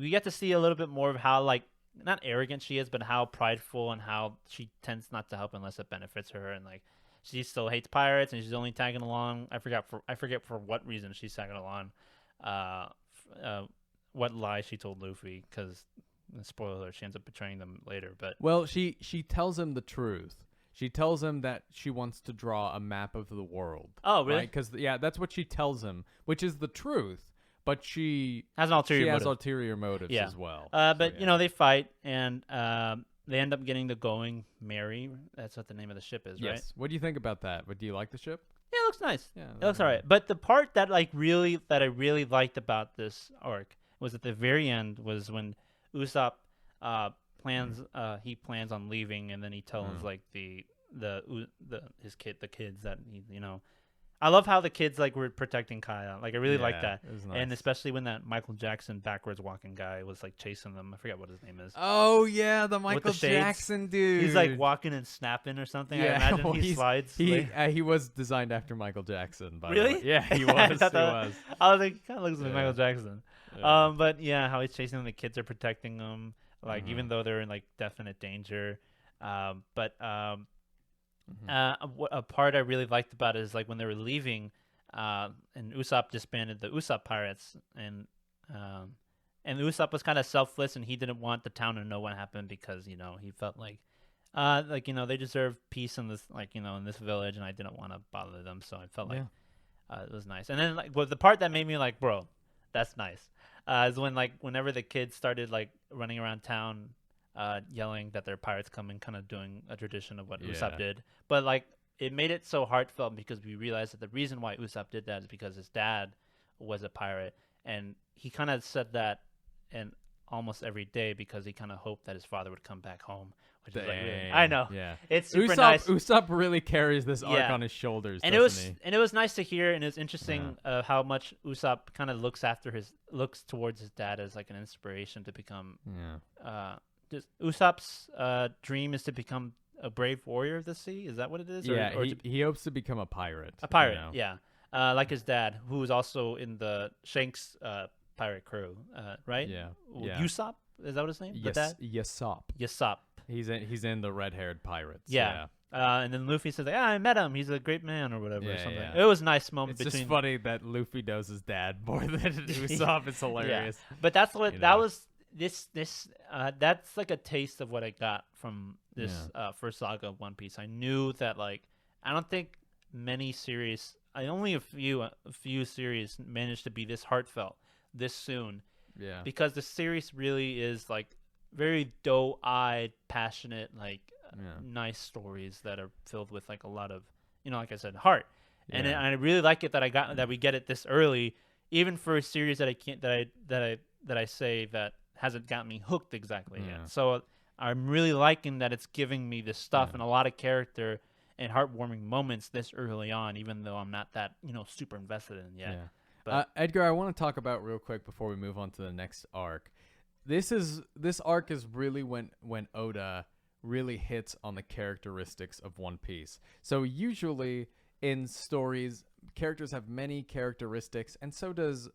C: we get to see a little bit more of how like not arrogant she is, but how prideful and how she tends not to help unless it benefits her, and like she still hates pirates and she's only tagging along. I forget for what reason she's tagging along. What lie she told Luffy, because spoiler, she ends up betraying them later. But
D: well, she tells him the truth. She tells him that she wants to draw a map of the world.
C: Oh, really?
D: Because that's what she tells him, which is the truth. But she
C: has an ulterior motive.
D: Ulterior motives as well.
C: But you know, they fight and they end up getting the Going Merry. That's what the name of the ship is, right?
D: Yes. What do you think about that? But do you like the ship?
C: Yeah, it looks nice.
D: Yeah,
C: it looks alright. But the part that I really liked about this arc was at the very end was when Usopp plans on leaving, and then he tells like the kids that I love how the kids like were protecting Kaya. Like I really like that.
D: It was nice.
C: And especially when that Michael Jackson backwards walking guy was like chasing them. I forget what his name is.
D: Oh yeah, the Michael
C: shades.
D: Jackson dude.
C: He's like walking and snapping or something.
D: Yeah,
C: I imagine
D: well,
C: he slides.
D: He was designed after Michael Jackson. By
C: Really?
D: the way. Yeah, he was.
C: I was like, he kind of looks like Michael Jackson.
D: Yeah.
C: But yeah, how he's chasing them. The kids are protecting them. Like even though they're in like definite danger. A part I really liked about it is like when they were leaving. And Usopp disbanded the Usopp pirates, and Usopp was kind of selfless, and he didn't want the town to know what happened because he felt like they deserve peace in this in this village, and I didn't want to bother them, so I felt like it was nice. And then like the part that made me like, bro, that's nice, is when like whenever the kids started like running around town, yelling that they're pirates coming, kind of doing a tradition of what Usopp did, but like. It made it so heartfelt because we realized that the reason why Usopp did that is because his dad was a pirate, and he kind of said that in almost every day because he kind of hoped that his father would come back home. Which is like, really, I know, it's super nice.
D: Usopp really carries this arc on his shoulders,
C: and it was nice to hear, and it was interesting how much Usopp kind of looks towards his dad as like an inspiration to become. Just Usopp's dream is to become a brave warrior of the sea. Is that what it is?
D: Yeah, he hopes to become a pirate.
C: A pirate, like his dad, who was also in the Shanks pirate crew, right?
D: Yeah.
C: Usopp, is that what his name?
D: Yes, Usopp.
C: Usopp.
D: He's in the red-haired pirates.
C: Yeah. And then Luffy says, like, I met him. He's a great man, or whatever.
D: Yeah,
C: or something.
D: yeah.
C: It was a nice moment.
D: It's just funny that Luffy knows his dad more than Usopp. It's hilarious.
C: Yeah. But that's what that was. That's like a taste of what I got from this first saga of One Piece. I knew that like I don't think many series, only a few series managed to be this heartfelt this soon.
D: Yeah.
C: Because the series really is like very doe-eyed, passionate, like nice stories that are filled with like a lot of like I said, heart. And I really like it that we get it this early, even for a series that I say that hasn't got me hooked exactly yet. So I'm really liking that it's giving me this stuff and a lot of character and heartwarming moments this early on, even though I'm not that super invested in yet.
D: Yeah.
C: But
D: Edgar, I want to talk about real quick before we move on to the next arc. This arc is really when Oda really hits on the characteristics of One Piece. So usually in stories, characters have many characteristics, and so does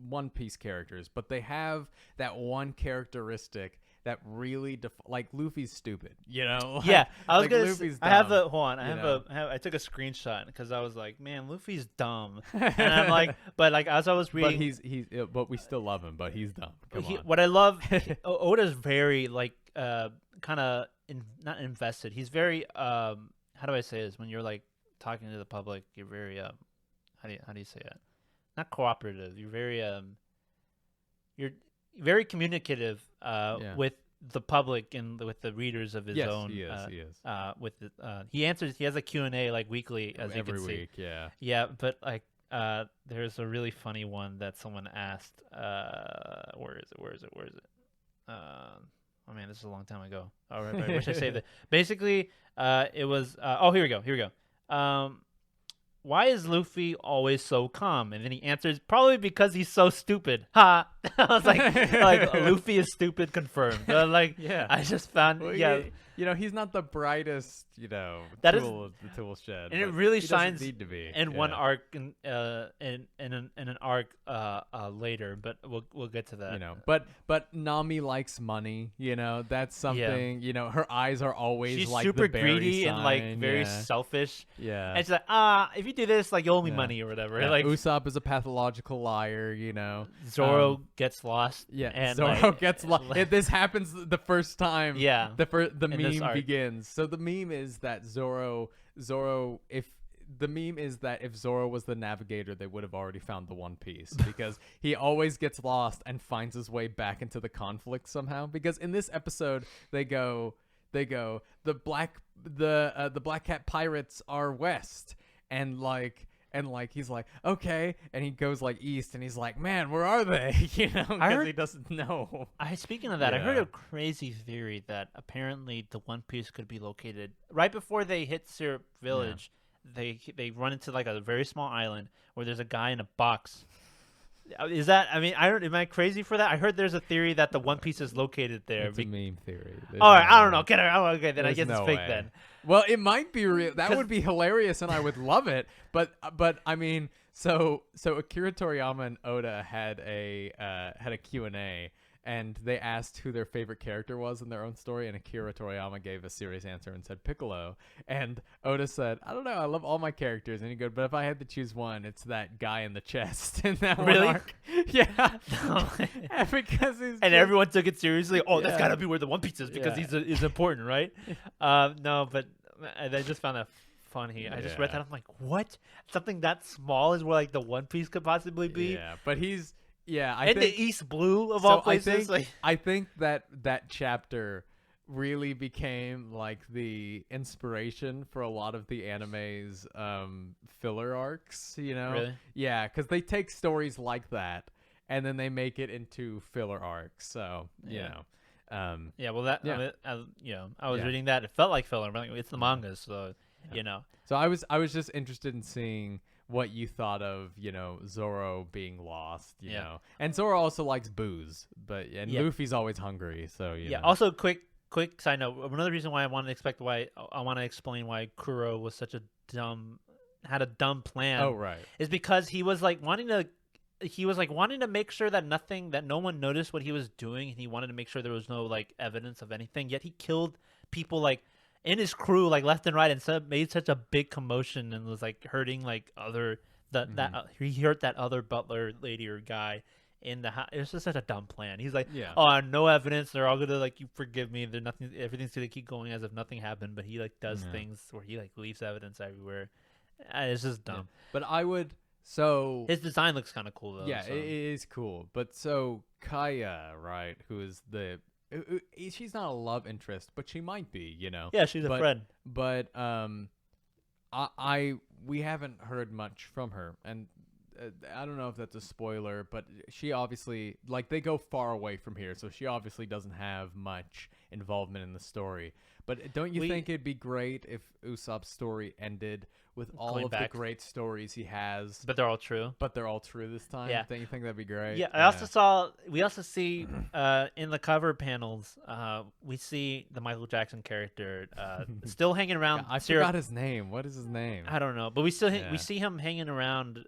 D: One Piece characters, but they have that one characteristic that really like Luffy's stupid, Like,
C: yeah, I was
D: like
C: gonna.
D: Luffy's
C: I have
D: dumb,
C: a hold on. I took a screenshot because I was like, man, Luffy's dumb, and I'm like, but like as I was reading,
D: but we still love him, but he's dumb. Come on.
C: What I love, Oda's very like kind of not invested. He's very how do I say this? When you're like talking to the public, you're very how do you say it? Not cooperative. You're very communicative with the public and with the readers of his own.
D: He is.
C: He has a Q&A like weekly, as you can see.
D: Every week, yeah.
C: Yeah, but like there's a really funny one that someone asked. Where is it? Oh man, this is a long time ago. All right, I wish I saved it. Basically, it was. Here we go. Why is Luffy always so calm? And then he answers, probably because he's so stupid. Ha! I was like Luffy is stupid confirmed. Like,
D: Yeah.
C: I just found,
D: Well,
C: yeah.
D: he's not the brightest,
C: That is-
D: tool of the tool shed.
C: And it
D: but
C: really
D: he doesn't
C: shines
D: need to be.
C: in one
D: Yeah.
C: arc in an arc later, but we'll get to that.
D: But Nami likes money, that's something, her eyes are always
C: She's
D: like
C: super
D: the berry
C: greedy and like
D: sign,
C: very
D: yeah.
C: selfish.
D: Yeah.
C: And she's like, if you do this, like you owe me
D: Yeah.
C: money or whatever.
D: Yeah,
C: Like
D: Usopp is a pathological liar,
C: Zoro gets lost.
D: Yeah,
C: and
D: Zoro
C: like,
D: gets lost. This happens the first time.
C: Yeah,
D: the
C: in this
D: meme
C: arc.
D: begins. So the meme is that Zoro, if Zoro was the navigator, they would have already found the One Piece because he always gets lost and finds his way back into the conflict somehow. Because in this episode, they go, the black cat pirates are west, and he's like, okay, and he goes like east, and he's like, man, where are they? Because he doesn't know.
C: Speaking of that, I heard
D: Yeah.
C: a crazy theory that apparently the One Piece could be located right before they hit Syrup Village. They run into like a very small island where there's a guy in a box. Is that? I mean, am I crazy for that? I heard there's a theory that the One Piece is located there.
D: It's a meme theory.
C: All right, I don't know. Get it? Oh, okay, then I
D: There's
C: guess
D: no
C: it's fake
D: way.
C: then.
D: Well, it might be real. That
C: 'Cause-
D: would be hilarious, and I would love it. But I mean, so Akira Toriyama and Oda had a Q&A, and they asked who their favorite character was in their own story, and Akira Toriyama gave a serious answer and said Piccolo, and Oda said, I don't know, I love all my characters, and he goes, but if I had to choose one, it's that guy in the chest in that
C: Really?
D: one arc. Yeah. Because he's
C: And
D: just-
C: everyone took it seriously. Oh, that's
D: Yeah.
C: gotta be where the One Piece is because
D: Yeah.
C: he's important, right? No, but I just found that funny. I just read
D: Yeah.
C: that. I'm like, what? Something that small is where like the One Piece could possibly be?
D: Yeah, but he's I
C: And
D: think
C: the East Blue of
D: so
C: all places.
D: I think that chapter really became like the inspiration for a lot of the anime's filler arcs,
C: Really?
D: Yeah, because they take stories like that and then they make it into filler arcs. So
C: Yeah.
D: know,
C: Yeah, well, that
D: Yeah.
C: I was
D: Yeah.
C: reading that. It felt like filler. But it's the manga, so
D: So I was just interested in seeing what you thought of, Zoro being lost, you
C: Yeah.
D: know. And Zoro also likes booze, and
C: Yeah.
D: Luffy's always hungry, so
C: Yeah.
D: know.
C: Also, quick side note. Another reason why I want to explain why Kuro was had a dumb plan.
D: Oh right.
C: Is because he was like wanting to make sure that no one noticed what he was doing, and he wanted to make sure there was no like evidence of anything. Yet he killed people like in his crew like left and right, and made such a big commotion and was like hurting like he hurt that other butler lady or guy in the house. It was just such a dumb plan. He's like,
D: Yeah.
C: oh, no evidence. They're all gonna like, you forgive me. Everything's gonna keep going as if nothing happened. But he like does things where he like leaves evidence everywhere. It's just dumb.
D: But I would so
C: His design looks kind of cool though.
D: yeah,
C: so.
D: it is cool. But so Kaya, right, who is she's not a love interest, but she might be,
C: Yeah, she's a friend.
D: But we haven't heard much from her, and I don't know if that's a spoiler, but she obviously they go far away from here, so she obviously doesn't have much involvement in the story. But don't you think it'd be great if Usopp's story ended with all
C: Going
D: of
C: back.
D: the great stories he has,
C: But they're all true.
D: but they're all true this time?
C: Yeah.
D: Don't you think that'd be great?
C: Yeah, we also see in the cover panels, we see the Michael Jackson character still hanging around.
D: I forgot his name. What is his name?
C: I don't know, but we still
D: Yeah.
C: we see him hanging around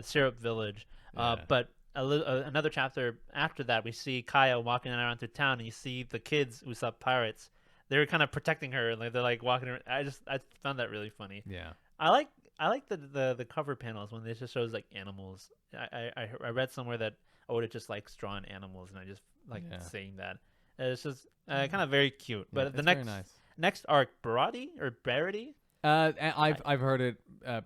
C: Syrup Village.
D: Yeah.
C: But another chapter after that, we see Kaya walking around through town, and you see the kids Usopp pirates. They're kind of protecting her, and they're like walking around. I found that really funny.
D: Yeah.
C: I like the cover panels when it just shows like animals. I read somewhere that Oda just likes drawing animals, and I just like saying that. It's just kind of very cute. But the
D: it's
C: next
D: very nice.
C: next arc, Barati or Barity?
D: And I've heard it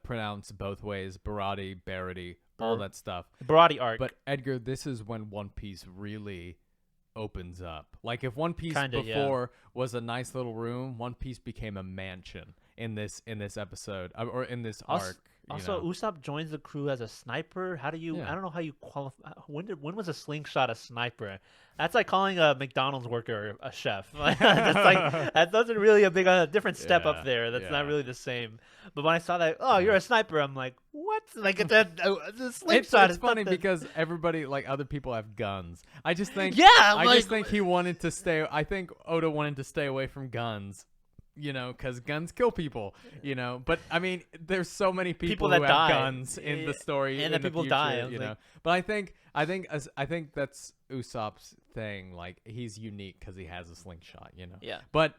D: pronounced both ways: Barati, Barity, all that stuff.
C: Barati arc.
D: But Edgar, this is when One Piece really opens up. Like if One Piece
C: Kinda,
D: before was a nice little room, One Piece became a mansion in this episode or in this arc.
C: Also, Usopp joins the crew as a sniper. How do you? I don't know how you qualify. When was a slingshot a sniper? That's like calling a McDonald's worker a chef. That's like that's really a big different step up there. That's not really the same. But when I saw that, you're a sniper, I'm like, what? Like the slingshot.
D: It's funny because everybody, like other people, have guns. I just think just think he wanted to stay. I think Oda wanted to stay away from guns. Because guns kill people, But, I mean, there's so many people who have guns in the story.
C: And the people die,
D: But I think that's Usopp's thing. Like, he's unique because he has a slingshot,
C: Yeah.
D: But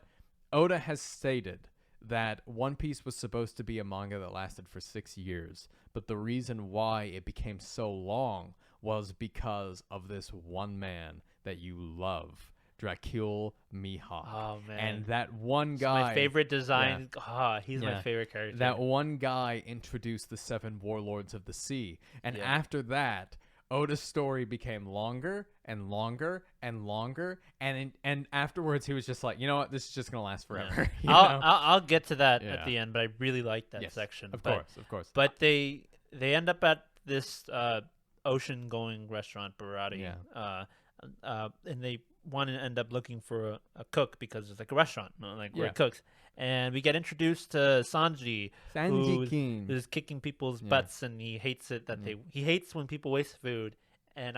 D: Oda has stated that One Piece was supposed to be a manga that lasted for 6 years. But the reason why it became so long was because of this one man that you love. Dracule Mihawk.
C: Oh man!
D: And that one guy,
C: my favorite design. He's my favorite character.
D: That one guy introduced the 7 warlords of the sea, and after that, Oda's story became longer and longer and longer, and afterwards he was just like, you know what, this is just gonna last forever.
C: I'll get to that at the end, but I really like that section.
D: Of course.
C: But they end up at this ocean-going restaurant, Barati. And they want to end up looking for a cook because it's like a restaurant, where it cooks. And we get introduced to Sanji who's kicking people's butts, and he hates it that he hates when people waste food. And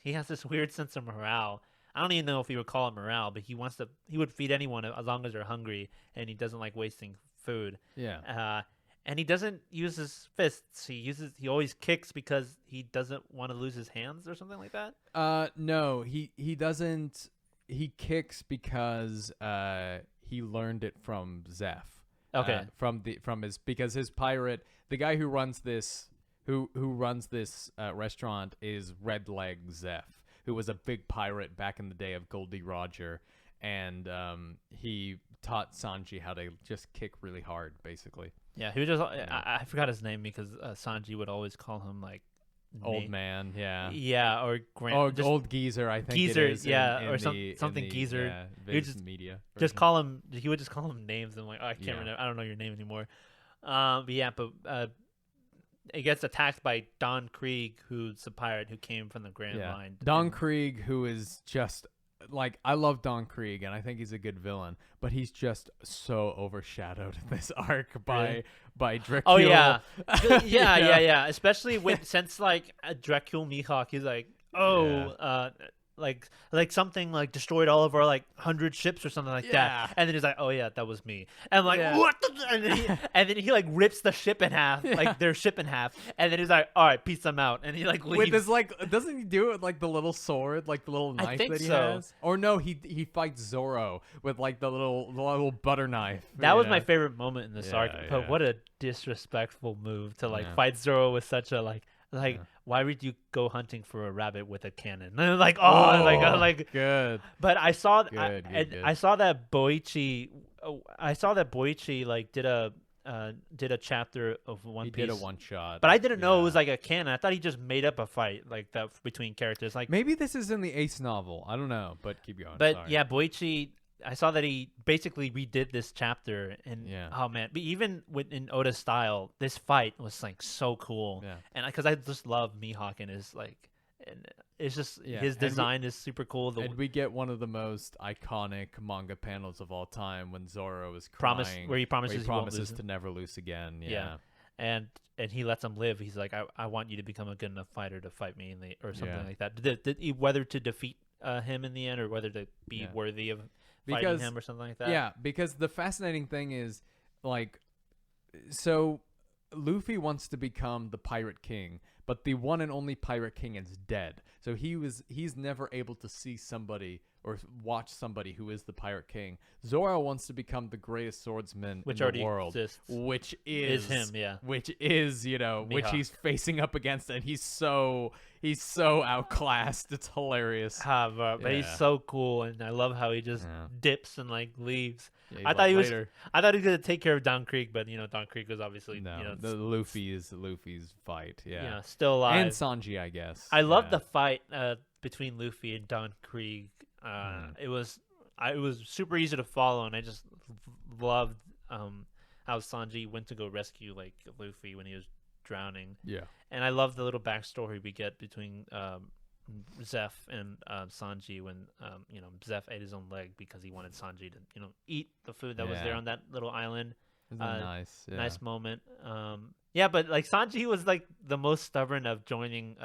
C: he has this weird sense of morale. I don't even know if he would call it morale, but he would feed anyone as long as they're hungry, and he doesn't like wasting food. And he doesn't use his fists. He always kicks because he doesn't want to lose his hands or something like that.
D: No, he doesn't. He kicks because he learned it from Zeph.
C: Okay.
D: Because his pirate, the guy who runs this restaurant is Red Leg Zeph, who was a big pirate back in the day of Goldie Roger, and he taught Sanji how to just kick really hard, basically.
C: Yeah, he was just. I forgot his name because Sanji would always call him like
D: old man.
C: Or
D: old geezer. I think
C: geezer.
D: It is
C: something geezer.
D: Yeah, Viz media.
C: Just call him. He would just call him names. And like, I can't remember. I don't know your name anymore. But it gets attacked by Don Krieg, who's a pirate who came from the Grand Line.
D: Don Krieg, who is just. Like, I love Don Krieg, and I think he's a good villain, but he's just so overshadowed in this arc by Dracule.
C: Oh, yeah. Yeah. Especially since, like, Dracule Mihawk, he's like, like something like destroyed all of our like 100 ships or something like that, and then he's like, oh yeah, that was me, and I'm like, what and then he like rips the ship in half, like their ship in half, and then he's like, all right, peace, I'm out, and he like leaves.
D: With his like, doesn't he do it with like the little sword, like the little knife that he has? Or no, he fights Zoro with like the little butter knife.
C: That was my favorite moment in this arc, but what a disrespectful move to like fight Zoro with such a like why would you go hunting for a rabbit with a cannon? Like, like
D: good.
C: But I saw
D: good.
C: I saw that Boichi like did a chapter of One Piece.
D: He did a one shot.
C: But I didn't know it was like a canon. I thought he just made up a fight like that between characters. Like,
D: maybe this is in the Ace novel. I don't know, but keep going.
C: But
D: sorry.
C: yeah, Boichi, I saw that he basically redid this chapter, and oh man! But even in Oda's style, this fight was like so cool, and because I just love Mihawk and his like, and it's just his design is super cool.
D: And we get one of the most iconic manga panels of all time when Zoro is crying,
C: where he promises
D: to never lose again.
C: And he lets him live. He's like, I want you to become a good enough fighter to fight me or something like that. Whether to defeat him in the end or whether to be worthy of fighting him or something like that.
D: Yeah, because the fascinating thing is, like, so Luffy wants to become the Pirate King, but the one and only Pirate King is dead. So he's never able to see somebody or watch somebody who is the Pirate King. Zoro wants to become the greatest swordsman in the world,
C: exists.
D: which is
C: him,
D: which is
C: Mihawk.
D: which he's facing up against, and he's so outclassed. It's hilarious.
C: But he's so cool, and I love how he just dips and like leaves.
D: Yeah,
C: I thought he was gonna take care of Don Krieg, but Don Krieg was obviously
D: the Luffy's fight.
C: Still alive.
D: And Sanji, I guess.
C: I love the fight between Luffy and Don Krieg. It was super easy to follow, and I just loved how Sanji went to go rescue like Luffy when he was drowning.
D: Yeah.
C: And I love the little backstory we get between Zeph and Sanji when Zeph ate his own leg because he wanted Sanji to eat the food that was there on that little island.
D: Isn't that nice? Yeah.
C: Nice moment. But like Sanji was like the most stubborn of joining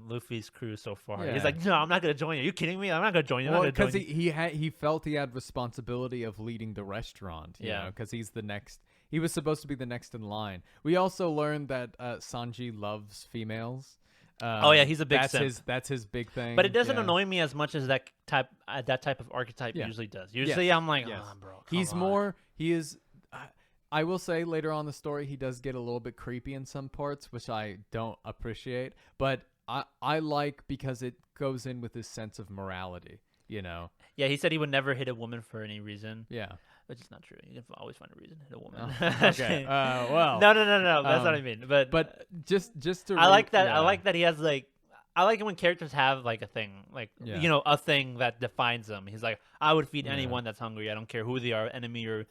C: Luffy's crew so far.
D: Yeah.
C: He's like, no, I'm not gonna join you. Are you kidding me? I'm not gonna join you.
D: Well, because he felt he had responsibility of leading the restaurant. You know, because he's the next. He was supposed to be the next in line. We also learned that Sanji loves females.
C: He's a big simp.
D: That's his big thing.
C: But it doesn't annoy me as much as that type of archetype usually does. Usually I'm like, oh, bro,
D: he's more. He is. I will say later on in the story he does get a little bit creepy in some parts, which I don't appreciate. But I like because it goes in with his sense of morality. You know.
C: Yeah, he said he would never hit a woman for any reason.
D: Yeah.
C: Which is not true. You can always find a reason to hit a woman.
D: Oh, okay. Well.
C: No. That's what I mean. But
D: just to.
C: I like that. Yeah. I like that he has like. I like it when characters have like a thing, like a thing that defines them. He's like, I would feed anyone that's hungry. I don't care who they are, enemy or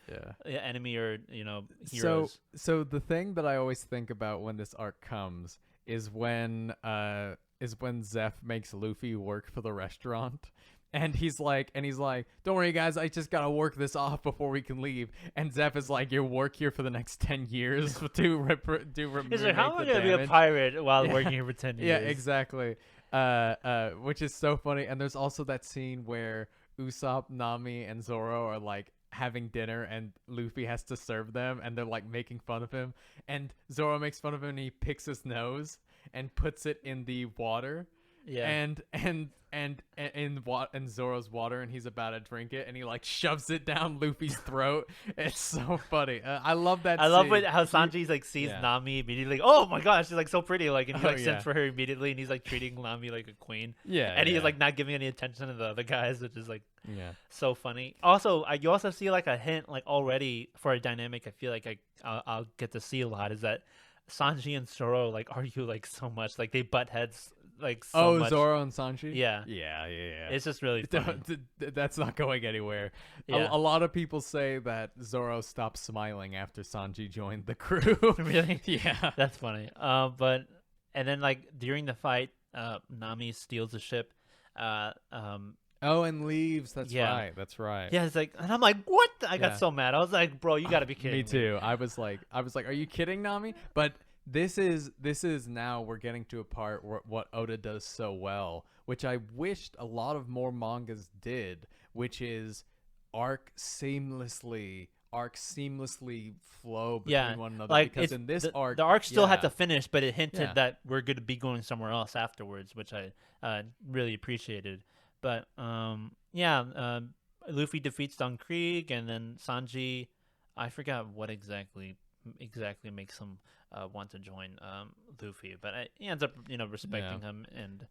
C: heroes.
D: So the thing that I always think about when this arc comes is when Zeph makes Luffy work for the restaurant. And he's like, don't worry, guys, I just gotta work this off before we can leave. And Zeph is like, you work here for the next 10 years to
C: He's like, how am I gonna be a pirate while working here for 10 years?
D: Yeah, exactly. Which is so funny. And there's also that scene where Usopp, Nami, and Zoro are like having dinner, and Luffy has to serve them, and they're like making fun of him. And Zoro makes fun of him, and he picks his nose and puts it in the water. Yeah. And Zoro's water, and he's about to drink it, and he like shoves it down Luffy's throat. It's so funny. I love that.
C: I love how Sanji like sees Nami immediately. Like, oh my gosh, she's like so pretty. Like, and he sends for her immediately, and he's like treating Nami like a queen. Yeah. And he's like not giving any attention to the other guys, which is like so funny. Also, you also see like a hint like already for a dynamic. I feel like I'll get to see a lot is that Sanji and Zoro like argue like so much. Like they butt heads. Like so much.
D: Zoro and Sanji?
C: Yeah.
D: It's
C: just really funny.
D: That's not going anywhere. Yeah. A lot of people say that Zoro stopped smiling after Sanji joined the crew.
C: Really?
D: Yeah.
C: That's funny. And then like during the fight, Nami steals the ship.
D: And leaves. That's right.
C: Yeah, it's like, and I'm like, what? I got so mad. I was like, bro, you got to be kidding me.
D: Me too. I was like, are you kidding, Nami? But This is now we're getting to a part where what Oda does so well, which I wished a lot of more mangas did, which is arc seamlessly flow between one another.
C: Like
D: because in this arc,
C: the arc still had to finish, but it hinted that we're going to be going somewhere else afterwards, which I really appreciated. But Luffy defeats Don Krieg, and then Sanji, I forgot what exactly makes him want to join Luffy, but he ends up respecting him. And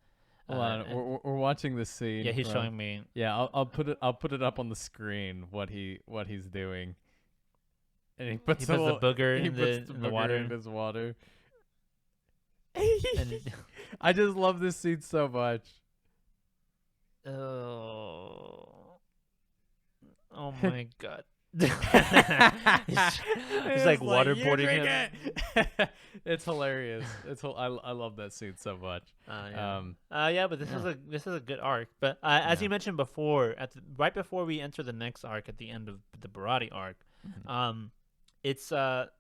D: hold on, we're watching this scene.
C: Yeah, he's showing me.
D: Yeah, I'll put it up on the screen what he's doing. And he puts the booger in the water. In his water. I just love this scene so much.
C: Oh my god. he's like waterboarding him.
D: It's hilarious. I love that scene so much.
C: But this is a good arc. But as you mentioned before, right before we enter the next arc at the end of the Barati arc, it's the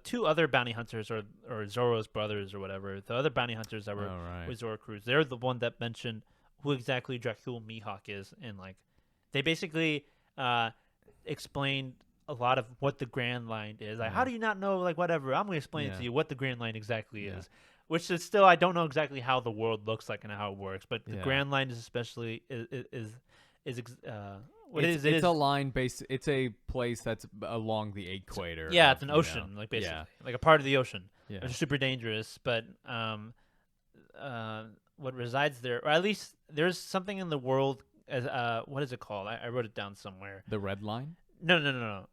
C: two other bounty hunters or Zoro's brothers or whatever. The other bounty hunters that were with Zoro crews. They're the one that mentioned who exactly Dracul Mihawk is, and like they basically explained a lot of what the Grand Line is. Like, how do you not know? Like, whatever. I'm gonna explain it to you what the Grand Line exactly is. Which is still, I don't know exactly how the world looks like and how it works. But the Grand Line is especially it's
D: a line based. It's a place that's along the equator.
C: Yeah, it's an ocean, like basically, like a part of the ocean.
D: Yeah,
C: it's super dangerous. But what resides there, or at least there's something in the world. As what is it called? I wrote it down somewhere.
D: The Red Line?
C: No.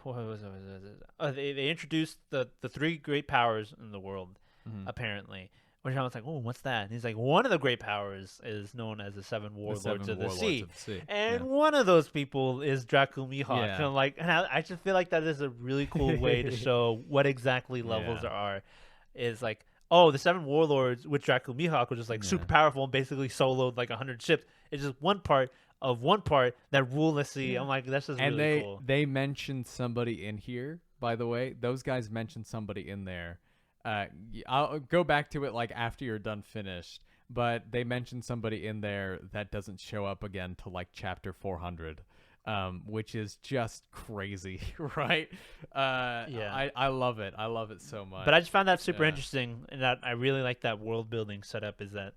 C: What was it? They introduced the three great powers in the world, apparently. which I was like, oh, what's that? And he's like, one of the great powers is known as the Seven Warlords of the Sea. And one of those people is Draco Mihawk.
D: Yeah.
C: And I'm like, and I just feel like that is a really cool way to show what exactly levels there are. Is like, oh, the Seven Warlords with Draco Mihawk was just like super powerful and basically soloed like 100 ships. It's just one part that rule the sea. I'm like, that's just really cool.
D: And they mentioned somebody in here, by the way. Those guys mentioned somebody in there. I'll go back to it like after you're done finished, but they mentioned somebody in there that doesn't show up again till like chapter 400, which is just crazy, right? I love it. I love it so much.
C: But I just found that super interesting, and that I really like that world building setup. Is that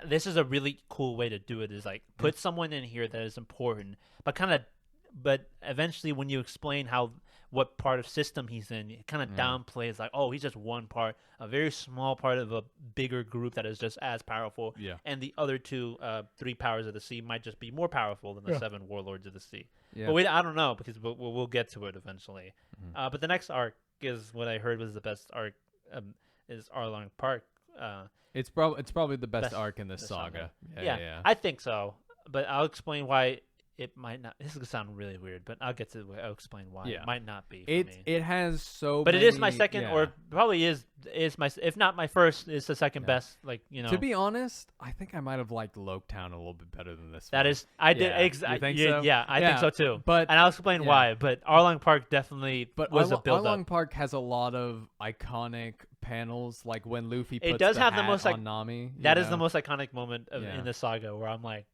C: this is a really cool way to do it? Is like put someone in here that is important, but eventually when you explain what part of system he's in, it kind of downplays like, oh, he's just one part, a very small part of a bigger group that is just as powerful. Yeah. And the other three powers of the sea might just be more powerful than the seven warlords of the sea. Yeah. But I don't know, because we'll get to it eventually. But the next arc is what I heard was the best arc, is Arlong Park.
D: It's probably the best arc in this saga. Yeah,
C: I think so. But I'll explain why. It might not. This is gonna sound really weird, but I'll explain why it might not be.
D: It has so.
C: But
D: many,
C: it is my second, or probably is my, if not my first, is the second best. Like, you know.
D: To be honest, I think I might have liked Loketown a little bit better than this.
C: That
D: one.
C: Is, I did.
D: You think so?
C: Yeah, I think so too.
D: But
C: and I'll explain why. But Arlong Park definitely was a build up.
D: Arlong Park has a lot of iconic panels, like when Luffy puts
C: the most
D: on Nami.
C: That is the most iconic moment in the saga, where I'm like.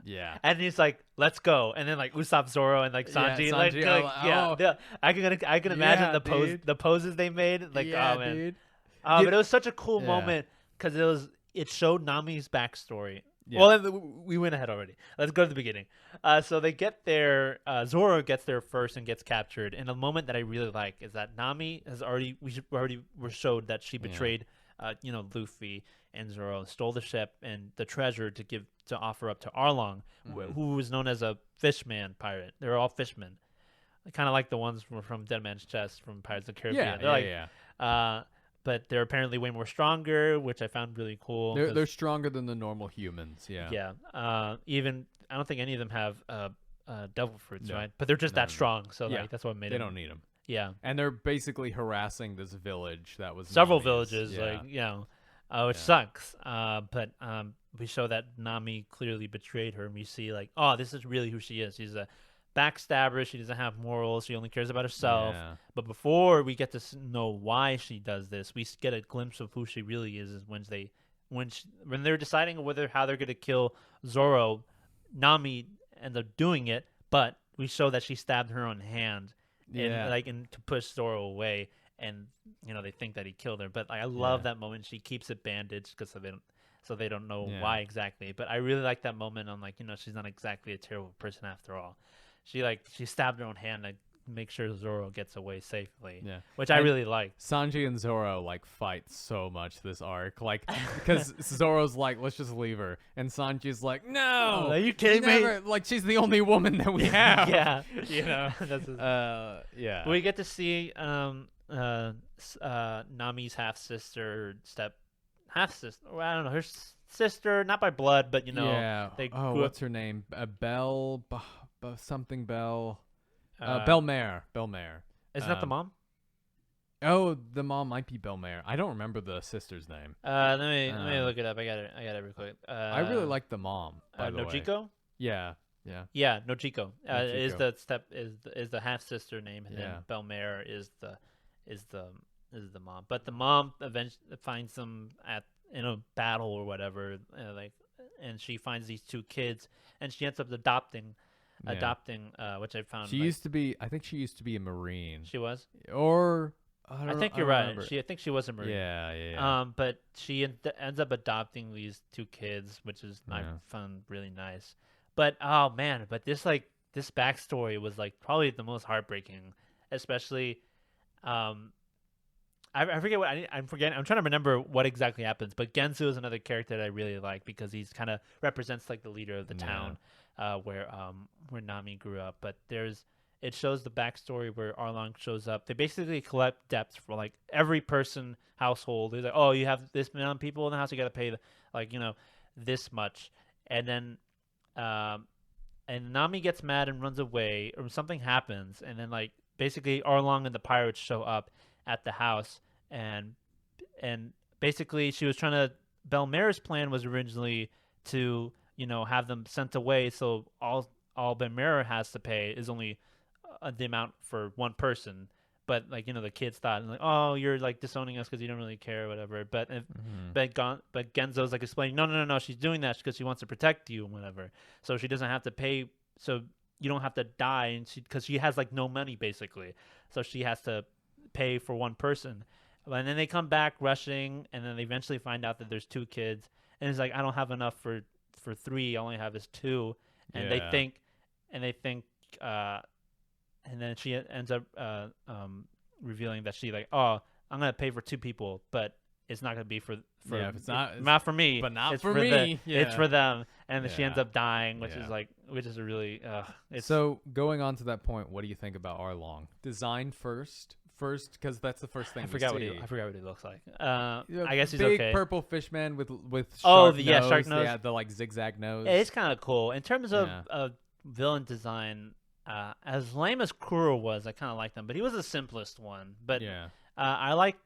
D: Yeah.
C: And he's like, "Let's go," and then like Usopp, Zoro, and like Sanji, I can imagine the poses they made. Like, oh man,
D: dude.
C: But it was such a cool moment because it showed Nami's backstory. Yeah. Well, we went ahead already. Let's go to the beginning. So they get there. Zoro gets there first and gets captured. And the moment that I really like is that Nami has were showed that she betrayed, Luffy and Zoro, stole the ship and the treasure to offer up to Arlong, who was known as a fishman pirate. They're all fishmen, kind of like the ones from Dead Man's Chest from Pirates of the Caribbean. But they're apparently way more stronger, which I found really cool.
D: They're stronger than the normal humans.
C: Yeah. Even I don't think any of them have devil fruits, right? But they're just that strong. So that's what made
D: them. They don't need them.
C: Yeah.
D: And they're basically harassing this village that was
C: several villages, which sucks. But we show that Nami clearly betrayed her, and we see like, oh, this is really who she is. She's a backstabber. She doesn't have morals. She only cares about herself. Yeah. But before we get to know why she does this, we get a glimpse of who she really is when they're deciding how they're going to kill Zoro. Nami ends up doing it, but we show that she stabbed her own hand, and to push Zoro away. And they think that he killed her, but I love that moment. She keeps it bandaged because they don't know why exactly. But I really like that moment. I'm like, she's not exactly a terrible person after all. She stabbed her own hand to make sure Zoro gets away safely. Yeah, which I really like.
D: Sanji and Zoro fight so much this arc, because Zoro's like, let's just leave her, and Sanji's like, no,
C: are you kidding me?
D: Like, she's the only woman that we have.
C: That's we get to see Nami's half sister. I don't know, her sister, not by blood, but they
D: what's her name? Belle, something Belle. Belmare.
C: Isn't that the mom?
D: Oh, the mom might be Belmare. I don't remember the sister's name.
C: Let me look it up. I got it real quick.
D: I really like the mom. By the way.
C: Nojiko?
D: Yeah.
C: Nojiko. Is the half sister name, and then Belmare is the mom. But the mom eventually finds them in a battle or whatever, and she finds these two kids, and she ends up adopting, which I found.
D: I think she used to be a Marine.
C: She was?
D: Or
C: I think you're right. I think she was a Marine.
D: Yeah.
C: But she ends up adopting these two kids, which is I found really nice. But this backstory was probably the most heartbreaking, especially. I forget what I'm forgetting. I'm trying to remember what exactly happens. But Gensu is another character that I really like because he's kind of represents the leader of the town, where Nami grew up. But it shows the backstory where Arlong shows up. They basically collect debts for like every person household. They're like, oh, you have this amount of people in the house, you got to pay like this much, and then and Nami gets mad and runs away, or something happens, and then like basically Arlong and the pirates show up at the house, and basically she was trying to. Belmare's plan was originally to have them sent away, so all Belmare has to pay is only the amount for one person. But like the kids thought like, oh, you're like disowning us because you don't really care or whatever. But but Genzo's like explaining, no, she's doing that because she wants to protect you and whatever. So she doesn't have to pay. So you don't have to die, and because she has like no money basically. So she has to pay for one person. And then they come back rushing, and then they eventually find out that there's 2 kids, and it's like, I don't have enough for 3. I only have this 2, and they think, and then she ends up revealing that she like, oh, I'm gonna pay for 2 people, but it's not gonna be for
D: if it's
C: not for me,
D: but not
C: it's
D: for me.
C: It's for them, and then she ends up dying, which is a really
D: So going on to that point, what do you think about Arlong? Design first, because that's the first thing
C: I forgot what he looks like. I guess he's
D: big
C: okay.
D: purple fishman with shark nose.
C: Shark nose.
D: Yeah, the like zigzag nose.
C: Yeah, it's kind of cool in terms of villain design. As lame as Kuro was, I kind of liked him, but he was the simplest one. But I liked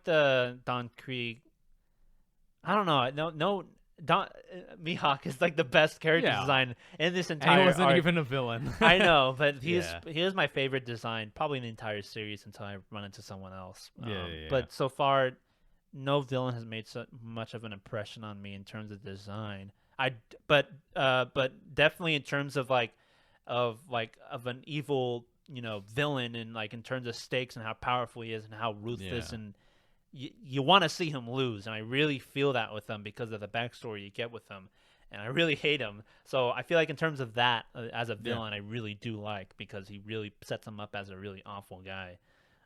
C: Don Krieg. I don't know. Don Mihawk is like the best character design in this entire.
D: And he wasn't
C: arc.
D: even a villain.
C: I know, but he is my favorite design, probably in the entire series until I run into someone else. But so far, no villain has made so much of an impression on me in terms of design. But definitely in terms of of an evil villain, and like in terms of stakes and how powerful he is and how ruthless and you want to see him lose, and I really feel that with him because of the backstory you get with him, and I really hate him. So I feel like in terms of that as a villain, I really do like, because he really sets him up as a really awful guy.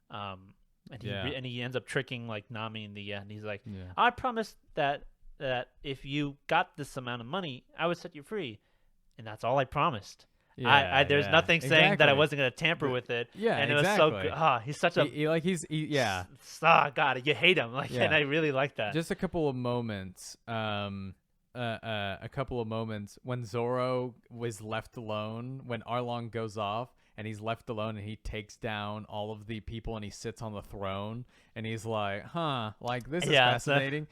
C: And he ends up tricking like Nami in the end. He's like, I promised that if you got this amount of money, I would set you free, and that's all I promised. There's nothing saying that I wasn't going to tamper with it. Yeah, and it was so good. He's such a God, you hate him, and I really like that.
D: Just a couple of moments. A couple of moments when Zoro was left alone, when Arlong goes off and he's left alone, and he takes down all of the people and he sits on the throne, and he's like, like this is fascinating,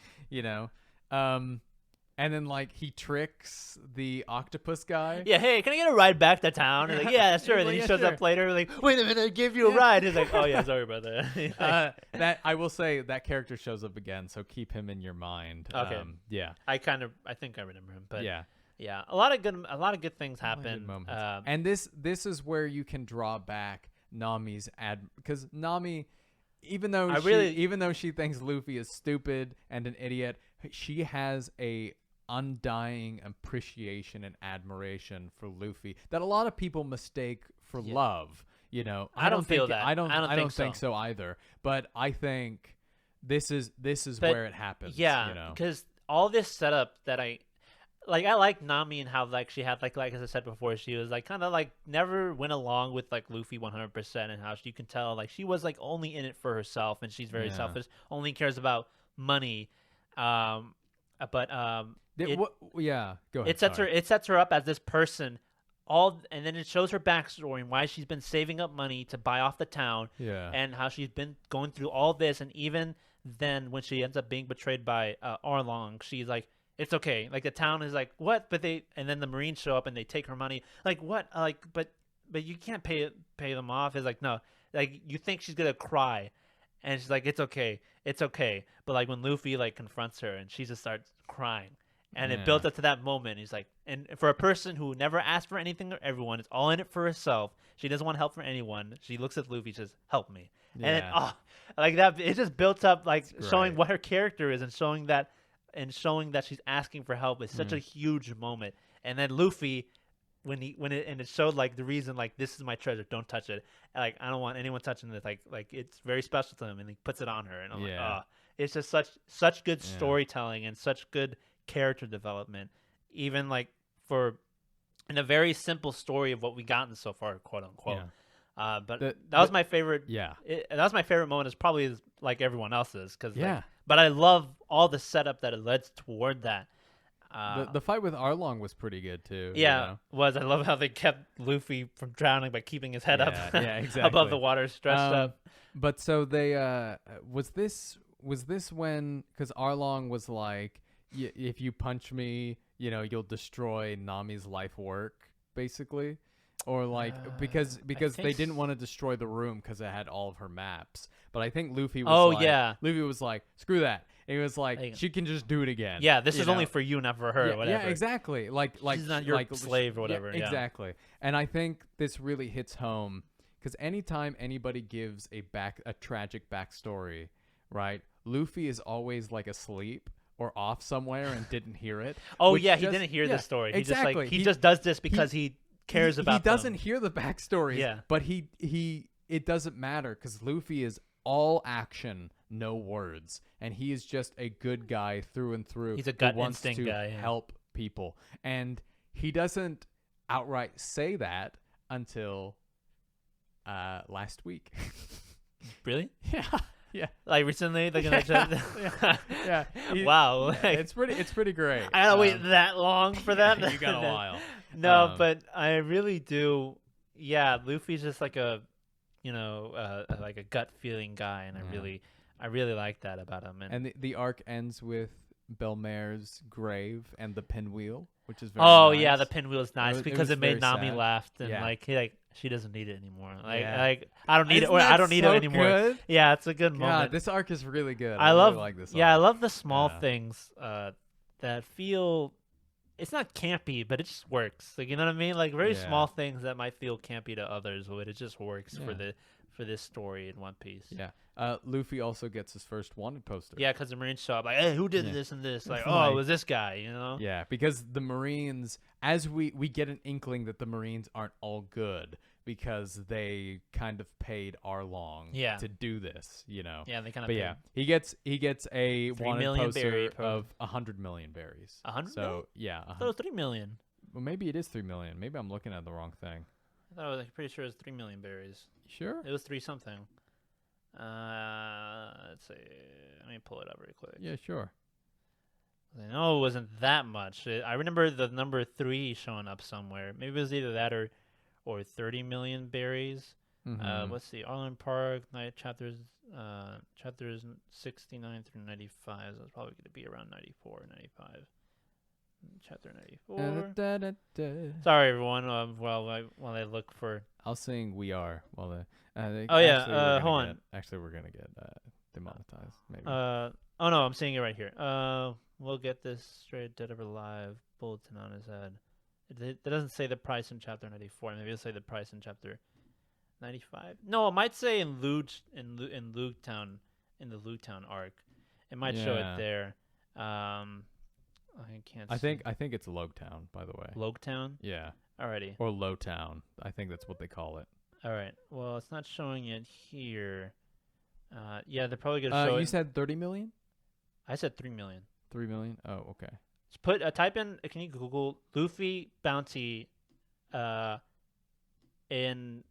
D: And then, like, he tricks the octopus guy.
C: Yeah, hey, can I get a ride back to town? And like, yeah, sure. And then he shows up later, like, wait a minute, I give you a ride. He's like, oh, yeah, sorry about that.
D: That I will say, that character shows up again, so keep him in your mind.
C: Okay. I think I remember him, but yeah, a lot of good things happen.
D: And this is where you can draw back Nami's because Nami, even though she thinks Luffy is stupid and an idiot, she has a undying appreciation and admiration for Luffy that a lot of people mistake for love. I don't feel that. I don't think so either. But I think this is where it happens.
C: Yeah, because all this setup that I like Nami, and how like she had like as I said before, she was like kind of like never went along with like Luffy 100%, and how you can tell like she was like only in it for herself, and she's very selfish, only cares about money. Go ahead. It sets her up as this person, and then it shows her backstory and why she's been saving up money to buy off the town, and how she's been going through all this, and even then when she ends up being betrayed by Arlong, she's like, it's okay. Like the town is like, what? And then the Marines show up and they take her money. Like what? Like but you can't pay them off. It's like, no. Like you think she's gonna cry. And she's like, it's okay. But like when Luffy like confronts her, and she just starts crying, and it built up to that moment. He's like, and for a person who never asked for anything or everyone, is all in it for herself. She doesn't want help from anyone. She looks at Luffy, says, "Help me," and then like that. It just built up, like showing what her character is, and showing that she's asking for help is such a huge moment. And then Luffy, when it showed like the reason, like, this is my treasure, don't touch it. Like I don't want anyone touching this. Like it's very special to him, and he puts it on her, and I'm like, it's just such good storytelling and such good character development. Even like for and a very simple story of what we gotten so far, quote unquote.
D: Yeah.
C: But that was my favorite.
D: Yeah.
C: That was my favorite moment. Is probably like everyone else's, because
D: Yeah.
C: but I love all the setup that it led toward that.
D: The fight with Arlong was pretty good too.
C: Yeah, I love how they kept Luffy from drowning by keeping his head up
D: Yeah, exactly.
C: above the water, stretched up.
D: But so they was this when, because Arlong was like, if you punch me, you'll destroy Nami's life work, basically, or like because they didn't want to destroy the room because it had all of her maps. But I think Luffy was Luffy was like, screw that. And he was like, she can just do it again.
C: Yeah, this is only for you, not for her.
D: Yeah,
C: or whatever.
D: Yeah, exactly. Like
C: she's not your slave or whatever.
D: Yeah, exactly. And I think this really hits home, because anytime anybody gives a tragic backstory, right? Luffy is always like asleep or off somewhere and didn't hear it.
C: Oh yeah, he didn't hear the story.
D: Exactly.
C: He just does this because he cares about.
D: He doesn't hear the backstory.
C: Yeah.
D: But it doesn't matter, because Luffy is all action, no words, and he is just a good guy through and through.
C: He's a gut
D: who wants
C: instinct
D: to
C: guy. Yeah.
D: help people, and he doesn't outright say that until last week.
C: Really?
D: Yeah.
C: Like recently, like
D: Yeah.
C: Wow. Like,
D: It's pretty great.
C: I gotta wait that long for that.
D: You got a while.
C: No, but I really do. Yeah, Luffy's just like a, like a gut feeling guy, and I really like that about him. And
D: the arc ends with Belmer's grave and the pinwheel, which is very nice.
C: Yeah, the pinwheel is nice because it made
D: very
C: Nami
D: sad.
C: laugh, and
D: Yeah.
C: she doesn't need it anymore.
D: Yeah.
C: Like I don't need
D: Isn't
C: it.
D: that
C: I don't need
D: so
C: it anymore.
D: good?
C: Yeah, it's a good
D: God,
C: moment.
D: this arc is really good.
C: I
D: really
C: love
D: like this arc.
C: Yeah, I love the small
D: Yeah.
C: things that feel. It's not campy, but it just works. Like, you know what I mean? Like very
D: Yeah.
C: small things that might feel campy to others, but it just works
D: Yeah.
C: for this story in One Piece.
D: Yeah. Luffy also gets his first wanted poster.
C: Yeah, because the Marines show up like, hey, who did
D: Yeah.
C: this and this? Like,
D: Like-
C: it was this guy, you know?
D: Yeah, because the Marines, as we get an inkling that the Marines aren't all good, because they kind of paid Arlong to do this,
C: Yeah, they kind of.
D: But yeah, he gets a
C: 3
D: wanted
C: million
D: poster
C: berry
D: of 100 million berries.
C: 100
D: So
C: million?
D: yeah,
C: I thought it was 3 million.
D: well, maybe it is 3 million. Maybe I'm looking at the wrong thing.
C: I thought I was pretty sure it was 3 million berries.
D: Sure.
C: It was 3 something. Let's see. Let me pull it up real quick.
D: Yeah, sure.
C: I know it wasn't that much. I remember the number 3 showing up somewhere. Maybe it was either that or 30 million berries.
D: Mhm.
C: Let's see. Arlen Park, night chapters 69 through 95. So it's probably going to be around 94 or 95. Chapter 94. Sorry, everyone. While I look for.
D: I'll sing "We Are" while the.
C: Oh yeah. Hold on.
D: Actually, we're gonna get demonetized. Maybe.
C: Oh no, I'm seeing it right here. We'll get this straight. Dead or Alive bulletin on his head. It doesn't say the price in chapter 94. Maybe it'll say the price in chapter 95. No, it might say in Lugetown, in the Lugetown arc. It might show it there. I can't.
D: I think it's Logtown, by the way.
C: Logetown.
D: Yeah.
C: Alrighty.
D: Or Lowtown. I think that's what they call it.
C: All right. Well, it's not showing it here. Yeah, they're probably gonna show it.
D: You said 30 million?
C: I said 3 million.
D: 3 million? Oh, okay.
C: Just put type in. Can you Google Luffy bounty, in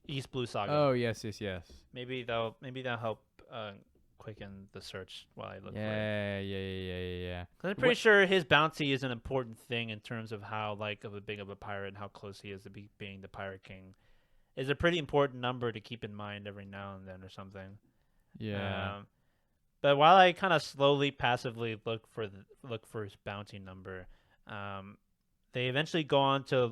C: East Blue Saga?
D: Oh yes.
C: Maybe that'll help quicken the search while I look for it.
D: Yeah.
C: 'Cause I'm pretty sure his bounty is an important thing in terms of how big of a pirate and how close he is to being the Pirate King. Is a pretty important number to keep in mind every now and then or something.
D: Yeah.
C: But while I kind of slowly, passively look for his bounty number, they eventually go on to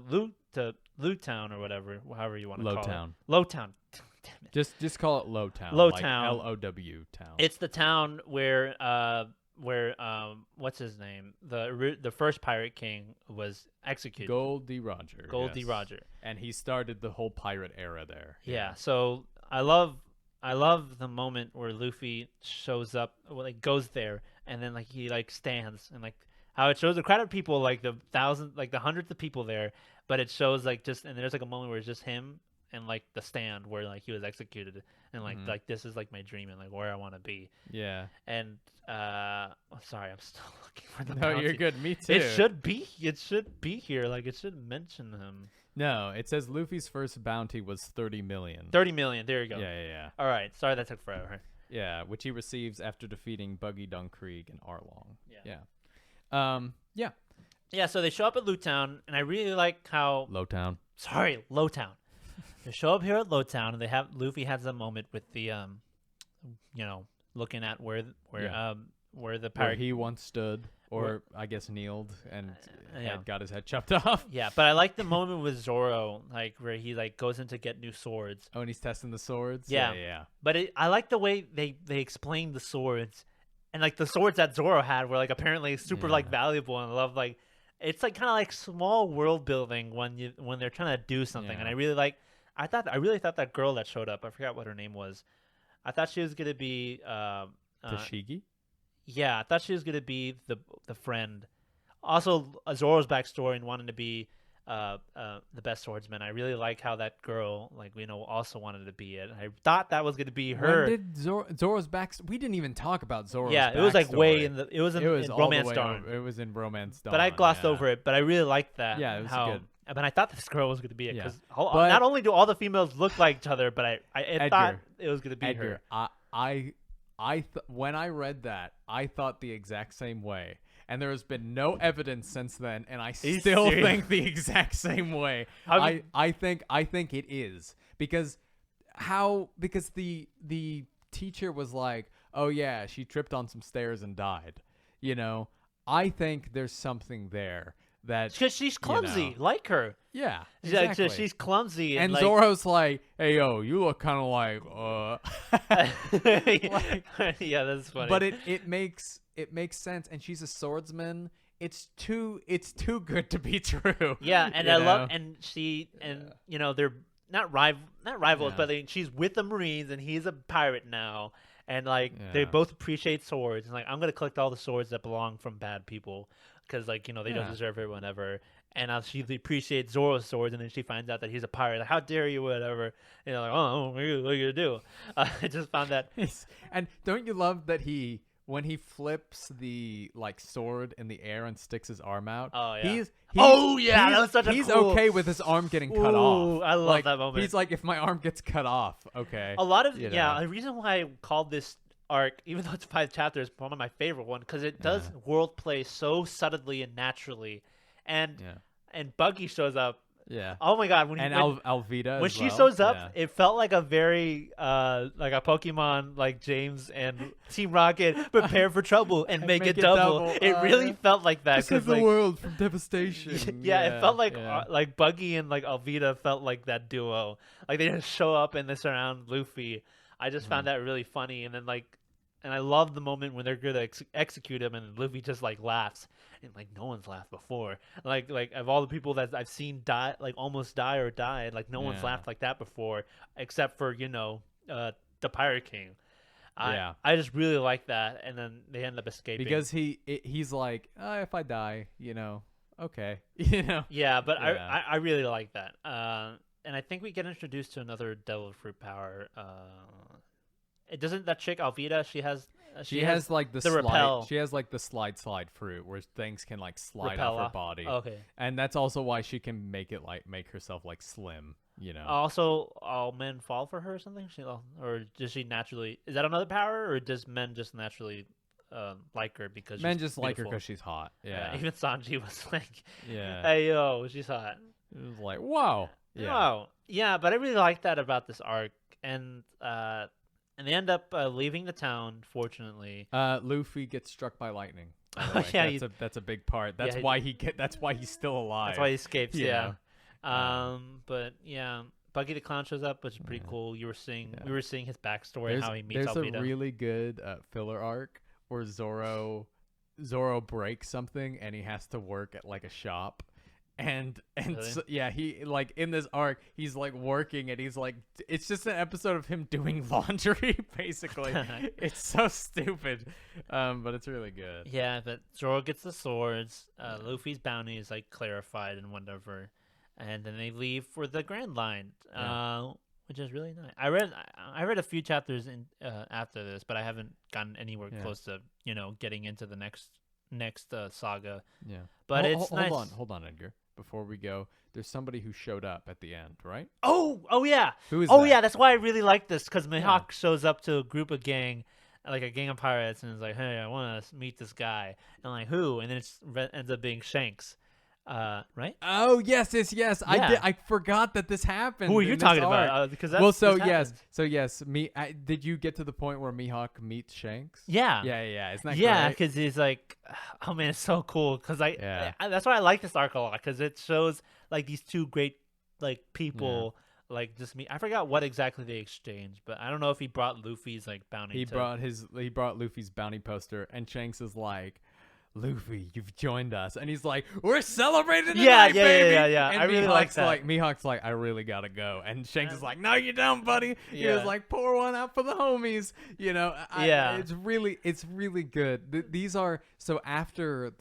C: Lugetown or whatever, however you want to call it. Lowtown. Damn it.
D: Just call it Lowtown.
C: Lowtown.
D: Like LOW town.
C: It's the town where what's his name? The first Pirate King was executed.
D: Goldie Roger.
C: Goldie
D: yes.
C: Roger.
D: And he started the whole pirate era there.
C: Yeah. So I love the moment where Luffy shows up, goes there, and then he stands and how it shows a crowd of people, the hundreds of people there, but it shows and there's a moment where it's just him and like the stand where like he was executed, and like this is like my dream and like where I want to be.
D: Yeah.
C: And sorry, I'm still looking for the.
D: No, you're
C: bounty.
D: good. Me too.
C: It should be here. Like it should mention him.
D: No, it says Luffy's first bounty was 30 million.
C: 30 million. There you go.
D: Yeah.
C: All right. Sorry that took forever.
D: Yeah, which he receives after defeating Buggy Dunkrieg and Arlong.
C: Yeah.
D: Yeah.
C: Yeah. So they show up at Lowtown, and I really like how.
D: Lowtown.
C: Sorry, Lowtown. They show up here at Lowtown, and they have Luffy has a moment with the looking at where the
D: Where
C: pirate
D: he once stood, or I guess kneeled, and
C: yeah.
D: had got his head chopped off.
C: Yeah, but I like the moment with Zoro, like where he like goes in to get new swords.
D: Oh, and he's testing the swords?
C: Yeah.
D: Yeah.
C: But I like the way they explain the swords, and like the swords that Zoro had were like apparently super like valuable, and I love like it's like kind of like small world building when they're trying to do something, and I really thought that girl that showed up, I forgot what her name was. I thought she was gonna be
D: Tashigi?
C: Yeah, I thought she was gonna be the friend. Also, Zoro's backstory and wanting to be the best swordsman. I really like how that girl, like also wanted to be it. I thought that was gonna be her.
D: When did Zoro's backstory? We didn't even talk about Zoro's.
C: Yeah, it was like way
D: backstory.
C: it was in
D: all
C: Romance
D: the way
C: Dawn.
D: It was in Romance Dawn.
C: But I glossed over it. But I really liked that.
D: Yeah, it was
C: how,
D: good.
C: But I thought this girl was gonna be it
D: Yeah.
C: because
D: But-
C: not only do all the females look like each other, but I thought it was gonna be
D: Edgar,
C: her.
D: when I read that, I thought the exact same way. And there has been no evidence since then, and I
C: you
D: still
C: serious?
D: think the exact same way. I think it is because the teacher was like, "Oh yeah, she tripped on some stairs and died." I think there's something there that
C: Because she's clumsy, like her.
D: yeah,
C: Yeah,
D: exactly.
C: she's clumsy,
D: and
C: like,
D: Zoro's like, "Hey yo, you look kind of like
C: yeah, that's funny.
D: But it makes sense, and she's a swordsman. It's too good to be true.
C: yeah, and
D: you
C: I
D: know?
C: love they're not rivals,
D: Yeah.
C: but she's with the Marines and he's a pirate now, and like they
D: Yeah.
C: both appreciate swords. And like I'm gonna collect all the swords that belong from bad people because they don't
D: Yeah.
C: deserve it, whatever. And she appreciates Zoro's swords, and then she finds out that he's a pirate. Like, how dare you, whatever. Like, oh, what are you gonna do? I just found that.
D: And don't you love that when he flips the sword in the air and sticks his arm out?
C: Oh, yeah.
D: He's
C: that was such a
D: he's
C: cool-
D: okay with his arm getting cut
C: Ooh,
D: off.
C: I love that moment.
D: He's like, if my arm gets cut off, okay.
C: A lot of
D: You
C: yeah.
D: know.
C: The reason why I called this arc, even though it's 5 chapters, one of my favorite one, because it does world play so subtly and naturally, and Buggy shows up.
D: Yeah.
C: Oh my god!
D: Alvida.
C: When
D: as
C: she
D: well.
C: shows up,
D: Yeah.
C: it felt like a very like a Pokemon, like James and Team Rocket prepare for trouble and make it double. It really felt like that.
D: Save
C: 'cause,
D: the
C: like,
D: world from devastation.
C: yeah, it felt like
D: yeah.
C: Buggy and like Alvida felt like that duo. Like they just show up and they surround Luffy. I just found that really funny, and then and I love the moment when they're gonna execute him, and Luffy just like laughs, and like no one's laughed before. Like of all the people that I've seen die, like almost die or died, like no one's laughed like that before, except for the Pirate King. I just really like that, and then they end up escaping
D: because he's like, if I die, okay,
C: Yeah, but
D: Yeah.
C: I really like that. And I think we get introduced to another Devil Fruit power. It doesn't that chick Alvida? She has
D: like the
C: repel.
D: She has like the slide fruit where things can like slide
C: Repel
D: off her
C: off.
D: body.
C: Okay.
D: And that's also why she can make herself like slim.
C: Also, all men fall for her or something? Or does she naturally? Is that another power, or does men just naturally like her because
D: men
C: she's
D: just like her
C: beautiful?
D: because she's hot. Yeah.
C: Even Sanji was like,
D: Yeah.
C: "Hey yo, she's hot."
D: It was like, wow. Yeah.
C: Wow. Yeah, but I really like that about this arc, and they end up leaving the town. Fortunately,
D: Luffy gets struck by lightning. by the way.
C: Yeah,
D: that's a big part. That's
C: yeah,
D: why That's why he's still alive.
C: that's why he escapes.
D: You
C: Yeah.
D: know?
C: But yeah, Buggy the Clown shows up, which is pretty cool. We were seeing his backstory and how he meets
D: There's
C: Alvida.
D: a really good filler arc where Zoro breaks something and he has to work at like a shop. And
C: Really?
D: so, yeah, he like in this arc, he's like working and he's like, it's just an episode of him doing laundry, basically. It's so stupid, but it's really good.
C: Yeah, but Zoro gets the swords. Luffy's bounty is like clarified and whatever. and then they leave for the Grand Line,
D: Yeah.
C: which is really nice. I read a few chapters in after this, but I haven't gotten anywhere close to getting into the next saga.
D: Yeah.
C: But it's nice.
D: Hold on, Edgar. Before we go, there's somebody who showed up at the end, right?
C: Oh yeah.
D: Who is
C: Oh
D: that?
C: yeah, that's why I really like this, because Mihawk shows up to a group of gang, like a gang of pirates, and is like, "Hey, I want to meet this guy," and like, who? And then it ends up being Shanks, right?
D: Oh yes.
C: Yeah.
D: I forgot that this happened.
C: Who are
D: in
C: you
D: this
C: talking
D: arc.
C: about? Because
D: Did you get to the point where Mihawk meets Shanks?
C: Yeah.
D: Yeah. Isn't that
C: Yeah,
D: great?
C: because he's like, oh man, it's so cool. Because
D: Yeah.
C: that's why I like this arc a lot, because it shows like these two great like people. Like just me, I forgot what exactly they exchanged, but I don't know if he brought Luffy's like bounty.
D: He brought Luffy's bounty poster, and Shanks is like, "Luffy, you've joined us," and he's like, "We're celebrating tonight, baby!"
C: Yeah.
D: And
C: I really like that.
D: Mihawk's like, "I really gotta go," and Shanks is like, "No, you don't, buddy." He was
C: Yeah.
D: like, "Pour one out for the homies,"
C: Yeah.
D: It's really good. These are so after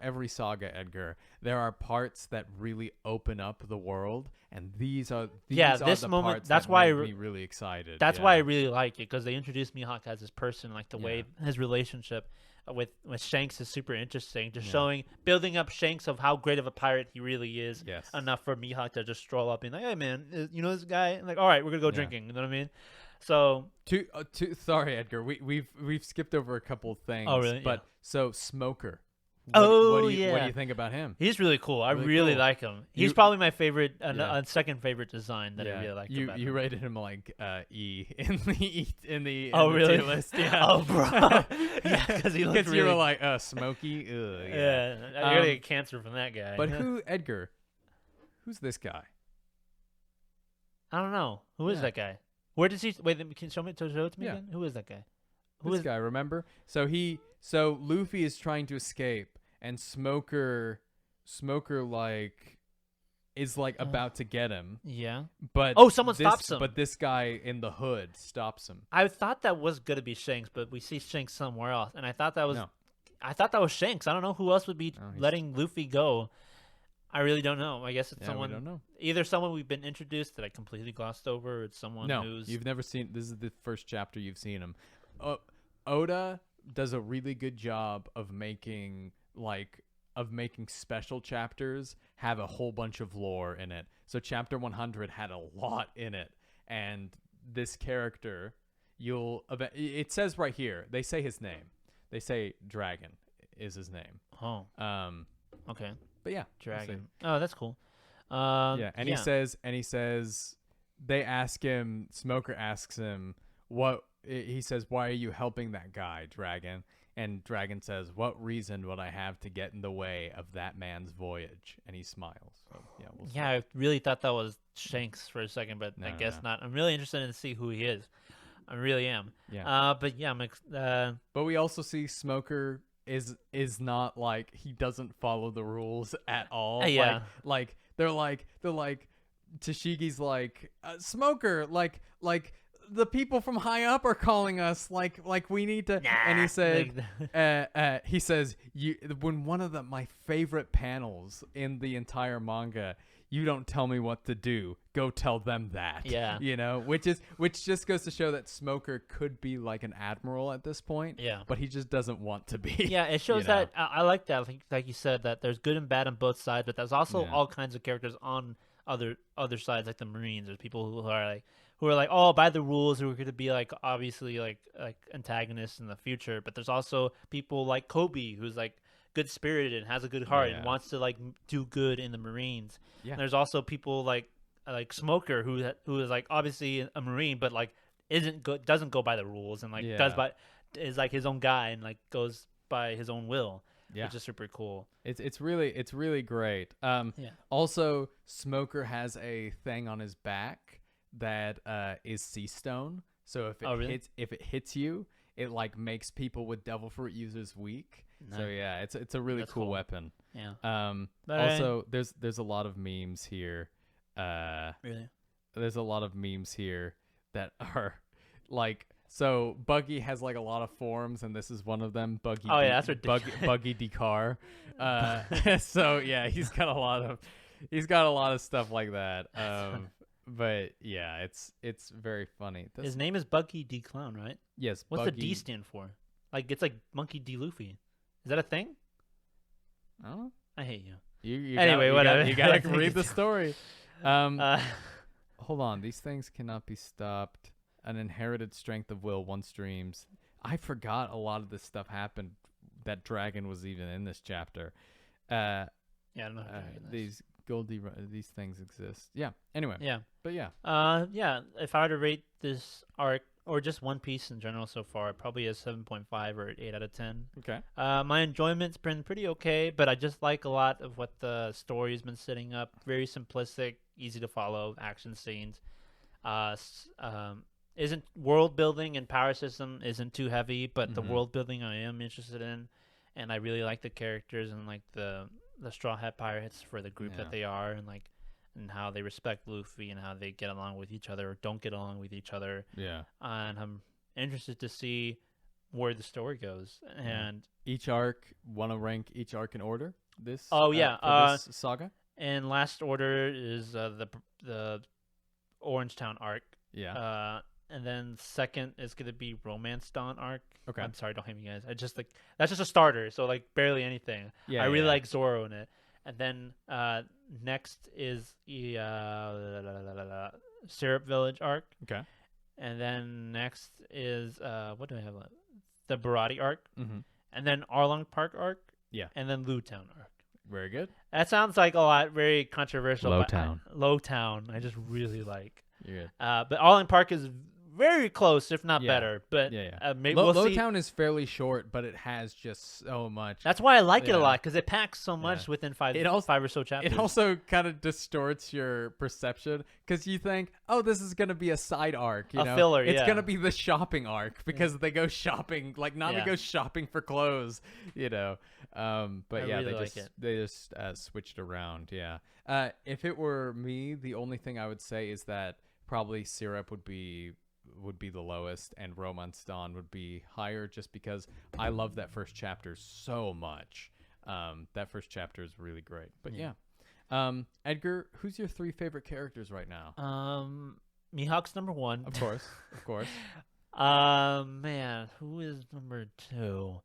D: every saga, Edgar, there are parts that really open up the world, and these are
C: this
D: the
C: moment.
D: parts
C: That's
D: that
C: why
D: make me really excited.
C: That's
D: Yeah.
C: why I really like it, because they introduced Mihawk as this person, like the way his relationship with Shanks is super interesting. Just building up Shanks of how great of a pirate he really is.
D: Yes.
C: Enough for Mihawk to just stroll up and like, hey man, you know this guy? And like, all right, we're gonna go drinking. You know what I mean? So
D: Sorry, Edgar. We've skipped over a couple things.
C: Oh, really?
D: But so Smoker.
C: Oh,
D: what do
C: yeah.
D: you think about him?
C: he's really cool. I
D: Really
C: really
D: cool.
C: like him. He's
D: You-
C: probably my favorite,
D: Yeah.
C: second favorite design that I really like.
D: You
C: about him.
D: rated him like E in the
C: Oh
D: the
C: really?
D: tier list. Yeah.
C: Oh bro. Yeah, because he looks
D: Because
C: really.
D: you were like Smoky. Ugh,
C: yeah, I really get cancer from that guy.
D: But Edgar? Who's this guy?
C: I don't know. Who is
D: Yeah.
C: that guy? Where does he? Wait, can you show it to me
D: Yeah.
C: again? Who is that guy?
D: This guy, remember? So Luffy is trying to escape, and Smoker like is like about to get him,
C: Yeah.
D: but
C: Someone stops him.
D: But this guy in the hood stops him.
C: I thought that was gonna be Shanks, but we see Shanks somewhere else, and I thought that was.
D: No.
C: I thought that was Shanks. I don't know who else would be
D: he's-
C: letting Luffy go. I really don't know. I guess it's
D: Yeah,
C: someone.
D: we don't know.
C: Either someone we've been introduced that I completely glossed over, or it's someone
D: No,
C: who's.
D: you've never seen. This is the first chapter you've seen him. Oda does a really good job of making special chapters have a whole bunch of lore in it. So chapter 100 had a lot in it, and this character, it says right here. They say his name. They say Dragon is his name.
C: Oh. Okay.
D: But yeah,
C: Dragon. Oh, that's cool.
D: and he says they ask him. Smoker asks him what. He says, "Why are you helping that guy, Dragon?" And Dragon says, "What reason would I have to get in the way of that man's voyage?" And he smiles. So, we'll see.
C: Yeah, I really thought that was Shanks for a second, but I
D: No,
C: guess
D: no.
C: not. I'm really interested to see who he is. I really am.
D: Yeah.
C: But yeah,
D: But we also see Smoker is not like, he doesn't follow the rules at all.
C: Yeah.
D: Like they're like Tashigi's like, Smoker, like the people from high up are calling us, like we need to. And he said, he says, when one of my favorite panels in the entire manga, you don't tell me what to do, go tell them that.
C: Yeah.
D: Which just goes to show that Smoker could be like an admiral at this point.
C: Yeah.
D: But he just doesn't want to be.
C: Yeah, it shows that I like that. Like you said, that there's good and bad on both sides, but there's also all kinds of characters on other sides, like the Marines. There's people who are like, oh, by the rules, who are going to be like obviously like antagonists in the future. But there's also people like Kobe, who's like good spirited and has a good heart and wants to like do good in the Marines.
D: Yeah.
C: And there's also people like Smoker, who is like obviously a Marine, but like doesn't go by the rules and like is like his own guy and like goes by his own will.
D: Yeah.
C: Which is super cool.
D: It's really great. Also, Smoker has a thing on his back that is sea stone. So if it hits you, it like makes people with devil fruit users weak.
C: Nice.
D: So yeah, it's a really cool weapon.
C: Yeah.
D: Also, there's a lot of memes here.
C: Really?
D: There's a lot of memes here that are like, so Buggy has like a lot of forms, and this is one of them. Buggy.
C: Oh yeah, that's ridiculous.
D: Buggy Decar. So yeah, he's got a lot of. He's got a lot of stuff like that. But yeah, it's very funny.
C: His name is Buggy D Clown, right?
D: Yes.
C: What's
D: Buggy,
C: the D stand for? Like it's like Monkey D Luffy. Is that a thing?
D: Oh,
C: I hate you.
D: you
C: Anyway, whatever.
D: You gotta
C: I think
D: read the
C: it's-
D: story. Hold on. These things cannot be stopped. An inherited strength of will once dreams. I forgot a lot of this stuff happened. That dragon was even in this chapter.
C: Yeah, I don't know. How to do this.
D: These things exist. Yeah. Anyway.
C: Yeah.
D: But yeah.
C: Yeah. If I were to rate this arc or just One Piece in general so far, probably a 7.5 or 8 out of 10.
D: Okay.
C: My enjoyment's been pretty okay, but I just like a lot of what the story's been setting up. Very simplistic, easy to follow action scenes. Isn't world building and power system isn't too heavy, but the world building I am interested in, and I really like the characters and like the Straw Hat Pirates for the group that they are, and how they respect Luffy and how they get along with each other or don't get along with each other.
D: Yeah.
C: And I'm interested to see where the story goes. And
D: each arc, want to rank each arc in order? This.
C: Oh, yeah,
D: For this saga.
C: and last order is the Orange Town arc.
D: Yeah.
C: And then second is gonna be Romance Dawn arc.
D: Okay.
C: I'm sorry, don't hate me, guys. I just that's just a starter, so like barely anything.
D: Yeah.
C: I really
D: yeah.
C: like Zoro in it. And then next is Syrup Village arc.
D: Okay.
C: And then next is what do I have left? The Barati arc.
D: Mm-hmm.
C: And then Arlong Park arc.
D: Yeah.
C: And then Lewtown arc.
D: Very good.
C: That sounds like a lot very controversial.
D: Lowtown.
C: Lowtown. I just really like.
D: You're good.
C: But Arlong Park is very close, if not
D: Yeah.
C: better. But
D: Yeah.
C: maybe we'll see.
D: Lowtown is fairly short, but it has just so much.
C: That's why I like it
D: Yeah.
C: a lot, because it packs so much
D: Yeah.
C: within five or so chapters.
D: It also kind of distorts your perception because you think, oh, this is going to be a side arc. You
C: A
D: know?
C: filler,
D: It's
C: yeah.
D: going to be the shopping arc because they go shopping. Like, Nami
C: Yeah.
D: goes shopping for clothes, you know. But
C: I
D: yeah,
C: really like it.
D: they just switched around. Yeah. If it were me, the only thing I would say is that probably Syrup would be the lowest and Romance Dawn would be higher just because I love that first chapter so much. That first chapter is really great. But yeah. Edgar, who's your 3 favorite characters right now?
C: Mihawk's number 1.
D: Of course. Of course.
C: Man, who is number 2?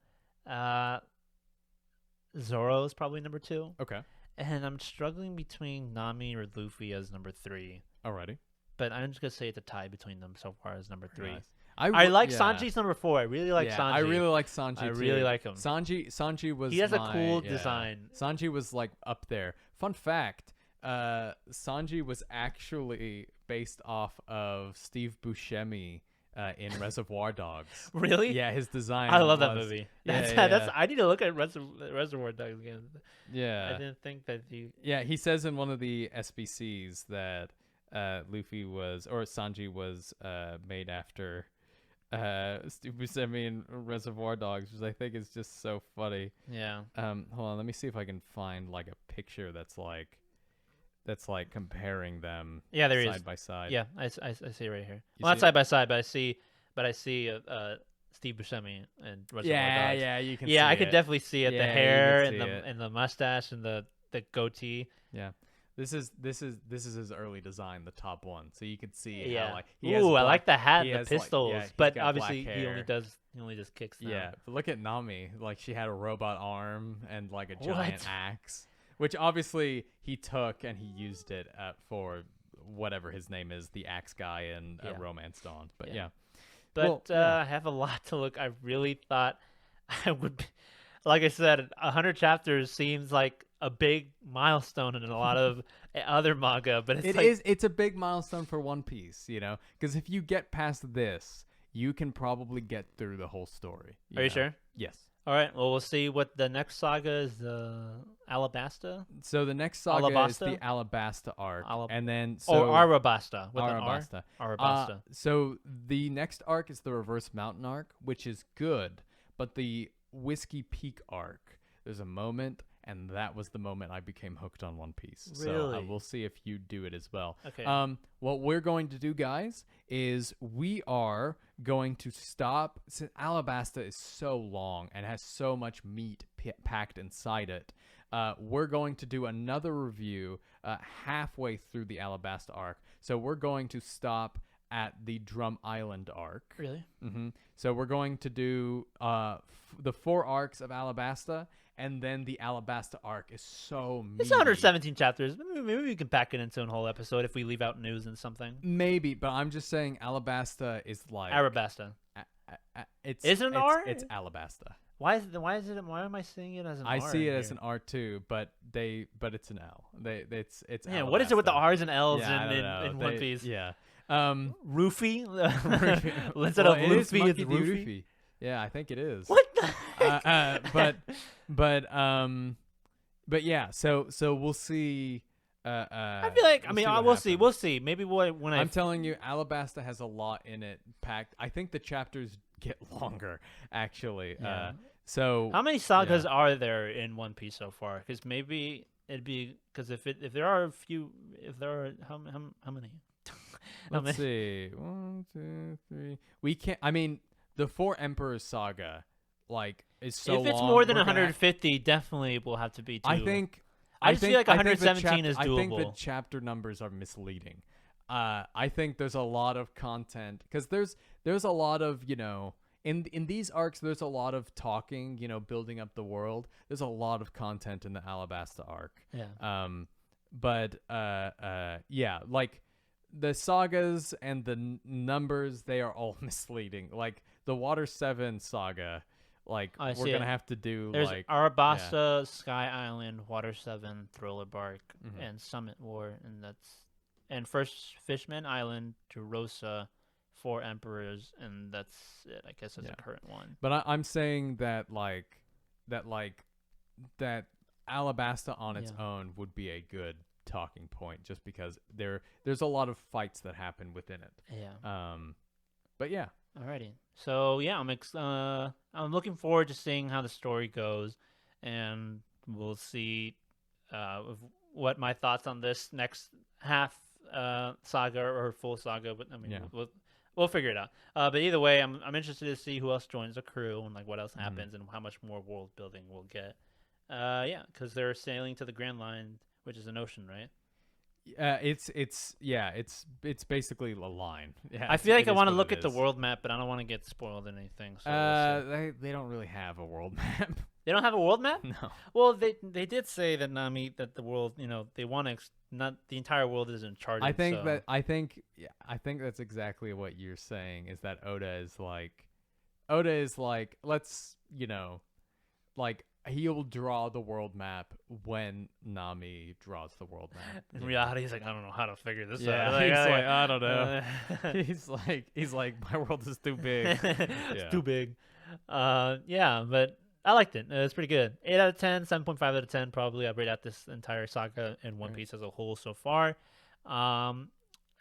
C: Zoro is probably number 2.
D: Okay.
C: And I'm struggling between Nami or Luffy as number 3.
D: Alrighty.
C: But I'm just going to say it's a tie between them so far as number 3.
D: Nice.
C: I like
D: yeah.
C: Sanji's number 4. I really like Sanji.
D: I really like Sanji
C: I
D: too.
C: really like him.
D: Sanji was
C: He has a cool design.
D: Sanji was like up there. Fun fact, Sanji was actually based off of Steve Buscemi in Reservoir Dogs.
C: Really?
D: Yeah, his design.
C: I love that
D: was-
C: movie.
D: Yeah,
C: That's I need to look at Reservoir Dogs again.
D: Yeah.
C: I didn't think that you.
D: Yeah, he says in one of the SBCs that Luffy was, or Sanji was made after Steve Buscemi in Reservoir Dogs, which I think is just so funny.
C: Yeah.
D: Hold on, let me see if I can find like a picture that's like comparing them.
C: Yeah, there he
D: side
C: is.
D: by side.
C: Yeah, I see it right here.
D: You
C: Well, not
D: see it?
C: side by side, but I see Steve Buscemi and Reservoir
D: Yeah,
C: Dogs.
D: yeah, you can.
C: Yeah,
D: see
C: I could
D: it.
C: definitely see it.
D: Yeah,
C: The
D: you
C: hair
D: can
C: and
D: see
C: the
D: it.
C: and the mustache and the goatee.
D: Yeah. This is his early design, the top one. So you can see
C: Yeah.
D: how like he has
C: Ooh, I
D: black-
C: like the hat
D: he
C: and the
D: has, like-
C: pistols.
D: yeah, he's
C: but
D: got
C: obviously
D: black
C: he only
D: hair.
C: just kicks now.
D: Yeah, but look at Nami. Like she had a robot arm and like a giant
C: What?
D: axe, which obviously he took and he used it for whatever his name is, the axe guy in
C: Yeah.
D: Romance Dawn. But
C: Yeah.
D: yeah.
C: But
D: Well,
C: I have a lot to look. I really thought I would be, like I said, 100 chapters seems like a big milestone in a lot of other manga, but
D: It's a big milestone for One Piece, you know, because if you get past this, you can probably get through the whole story.
C: Are you
D: know?
C: sure?
D: Yes.
C: All right. Well, we'll see what the next saga is. Alabasta
D: So the next saga is
C: Alabasta?
D: the Alabasta arc,
C: Alab-
D: and then
C: or Arabasta with
D: Arabasta.
C: an R. Arabasta.
D: So the next arc is the Reverse Mountain arc, which is good, but the Whiskey Peak arc, there's a moment, and that was the moment I became hooked on One Piece. So
C: Really?
D: we'll see if you do it as well.
C: Okay.
D: What we're going to do, guys, is we are going to stop. Since Alabasta is so long and has so much meat packed inside it, we're going to do another review halfway through the Alabasta arc. So we're going to stop at the Drum Island arc.
C: Really?
D: Mm-hmm. So we're going to do the 4 arcs of Alabasta, and then the Alabasta arc is so meaty.
C: It's 117 chapters. Maybe we can pack it into a whole episode if we leave out news and something.
D: Maybe, but I'm just saying Alabasta is like
C: Arabasta.
D: Is
C: it an R?
D: It's Alabasta.
C: Why am I seeing it as an R?
D: I see it
C: here?
D: as an R too, but it's an L. It's
C: Yeah, what is it with the
D: Alabasta.
C: R's and L's
D: Yeah, I don't know.
C: in One Piece?
D: Yeah.
C: Roofy? Instead
D: Well,
C: of
D: it is
C: Luffy, it's
D: Monkey D.
C: Roofy?
D: Luffy. Yeah, I think it is.
C: What the heck?
D: But yeah. So we'll see.
C: I feel like we'll see. We'll see. Maybe when
D: I'm telling you, Alabasta has a lot in it packed. I think the chapters get longer, actually.
C: Yeah.
D: So
C: how many sagas are there in One Piece so far? Because maybe it'd be if there are how many?
D: Let's see. 1, 2, 3. We can't. I mean, the 4 Emperors saga, is so long.
C: If it's more than
D: we're gonna
C: 150, definitely will have to be 2.
D: I think.
C: I just feel like 117 is
D: I think the
C: doable.
D: chapter numbers are misleading. I think there's a lot of content because there's a lot of in these arcs there's a lot of talking, building up the world. There's a lot of content in the Alabasta arc.
C: Yeah.
D: Yeah, the sagas and the numbers, they are all misleading. Like the Water 7 saga, we're gonna have to do
C: There's Arabasta, Sky Island, Water 7, Thriller Bark, and Summit War, and First Fishman Island to Rosa, 4 Emperors, and that's it. I guess that's the current one.
D: But I'm saying that that Alabasta on its own would be a good talking point, just because there's a lot of fights that happen within it.
C: Yeah.
D: But yeah.
C: Alrighty. So yeah, I'm looking forward to seeing how the story goes, and we'll see what my thoughts on this next half saga or full saga. But we'll figure it out. But either way, I'm interested to see who else joins the crew and what else happens and how much more world building we'll get. Yeah, because they're sailing to the Grand Line, which is an ocean, right?
D: It's basically a line. Yeah,
C: I feel like I want to look at the world map, but I don't want to get spoiled or anything. So
D: they don't really have a world map.
C: They don't have a world map?
D: No.
C: Well, they did say that Nami, that the world, they want to not the entire world is uncharted.
D: I think that's exactly what you're saying, is that Oda is like let's he'll draw the world map when Nami draws the world map.
C: In reality, he's like, I don't know how to figure this out.
D: Yeah, he's like, I don't know. he's like, my world is too big.
C: It's too big. Yeah, but I liked it. It's pretty good. 8 out of 10, 7.5 out of 10 probably. I'd rate out this entire saga and One Piece as a whole so far. I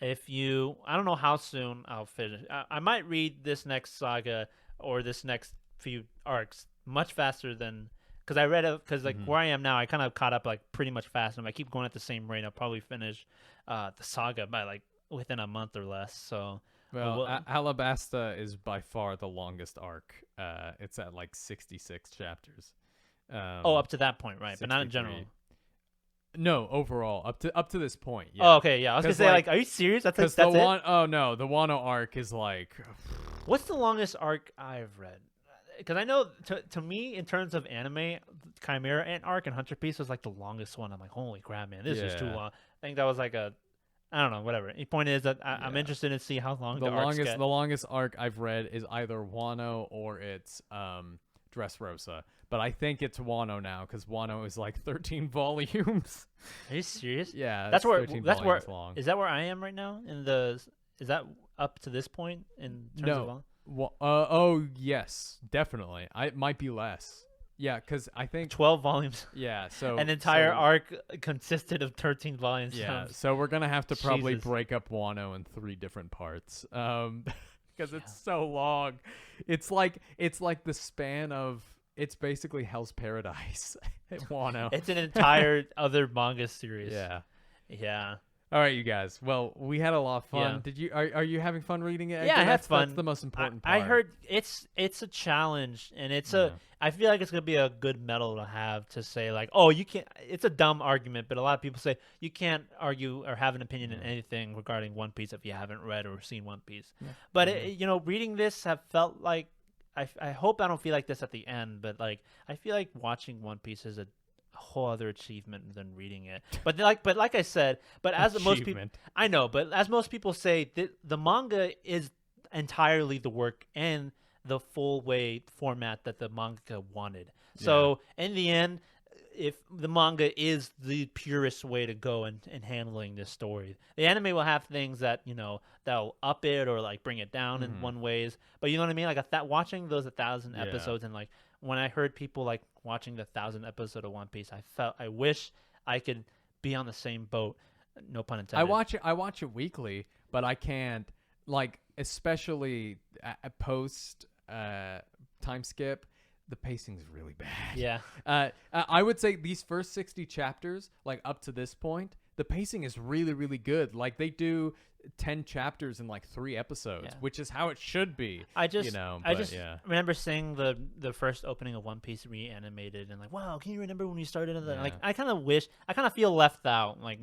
C: don't know how soon I'll finish. I might read this next saga or this next few arcs much faster than. Because I read it, where I am now, I kind of caught up pretty much fast. And if I keep going at the same rate, I'll probably finish the saga by within a month or less. So,
D: Alabasta is by far the longest arc. It's at 66 chapters.
C: Up to that point, right? 63. But not in general.
D: No, overall, up to this point. Yeah.
C: Oh, okay, yeah. I was gonna say, are you serious? That's it.
D: Oh no, the Wano arc is
C: What's the longest arc I've read? Because I know, to me, in terms of anime, Chimera Ant arc and Hunter Piece was the longest one. I'm like, holy crap, man, this is too long. I think that was I don't know, whatever. The point is that I'm interested to see how long the arcs get.
D: The longest arc I've read is either Wano or it's Dressrosa. But I think it's Wano now, because Wano is 13 volumes.
C: Are you serious?
D: Yeah,
C: that's where
D: long.
C: Is that where I am right now? Is that up to this point in terms of volume?
D: Oh yes, definitely. It might be less. Yeah, because I think
C: 12 volumes.
D: Yeah, so
C: an entire arc consisted of 13 volumes.
D: Yeah, so we're gonna have to probably break up Wano in 3 different parts, because it's so long. It's like the span of. It's basically Hell's Paradise at Wano.
C: It's an entire other manga series.
D: Yeah.
C: Yeah.
D: All right, you guys. Well, we had a lot of fun.
C: Yeah.
D: Did you? Are you having fun reading it?
C: Yeah, I had
D: That's
C: fun.
D: the most important
C: I
D: part.
C: heard it's a challenge, and it's
D: Yeah.
C: I feel like it's gonna be a good medal to have to say like, oh, you can't. It's a dumb argument, but a lot of people say you can't argue or have an opinion in anything regarding One Piece if you haven't read or seen One Piece.
D: Yeah.
C: But reading this have felt like I hope I don't feel like this at the end, but like I feel like watching One Piece is a whole other achievement than reading it. But like I said, but as most people,
D: Achievement.
C: I know, but as most people say, the manga is entirely the work and the full way format that the manga wanted. So in the end, if the manga is the purest way to go in handling this story, the anime will have things that that'll up it or like bring it down in one ways. But you know what I mean? Like watching those 1,000 episodes and like when I heard people like watching the 1,000 episode of One Piece, I wish I could be on the same boat. No pun intended.
D: I watch it weekly, but I can't especially post time skip. The pacing's really bad.
C: Yeah.
D: I would say these first 60 chapters, like up to this point, the pacing is really, really good. Like they do 10 chapters in like 3 episodes, which is how it should be.
C: I just
D: yeah.
C: remember seeing the first opening of One Piece reanimated and like, wow, can you remember when you started? Like I kind of feel left out, like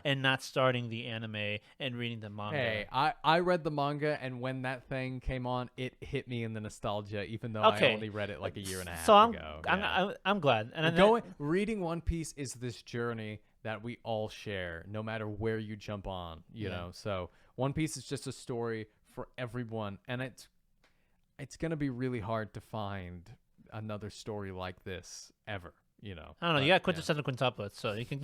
C: and not starting the anime and reading the manga.
D: Hey, I read the manga, and when that thing came on, it hit me in the nostalgia, even though I only read it like a year and a half ago.
C: I'm glad. And
D: reading One Piece is this journey that we all share, no matter where you jump on, you know. So One Piece is just a story for everyone, and it's gonna be really hard to find another story like this ever,
C: I don't know. You got quintessential quintuplets, so you can.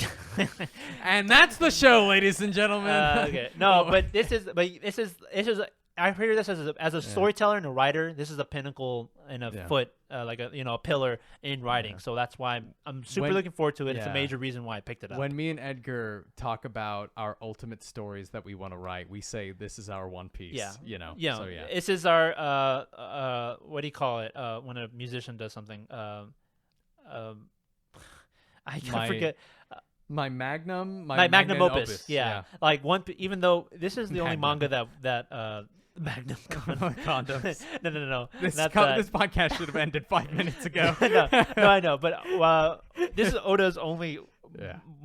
D: And that's the show, ladies and gentlemen.
C: Okay, no, but this is. I hear this as a storyteller and a writer. This is a pinnacle and a foot, like a pillar in writing. Yeah. So that's why I'm super looking forward to it. It's a major reason why I picked it up.
D: When me and Edgar talk about our ultimate stories that we want to write, we say this is our One Piece.
C: Yeah.
D: Yeah. So yeah.
C: This is our what do you call it? When a musician does something. I forget.
D: My magnum
C: opus. Yeah. Like even though this is the only manga that Magnum
D: condoms.
C: No.
D: This podcast should have ended 5 minutes ago.
C: no, I know, but this is Oda's only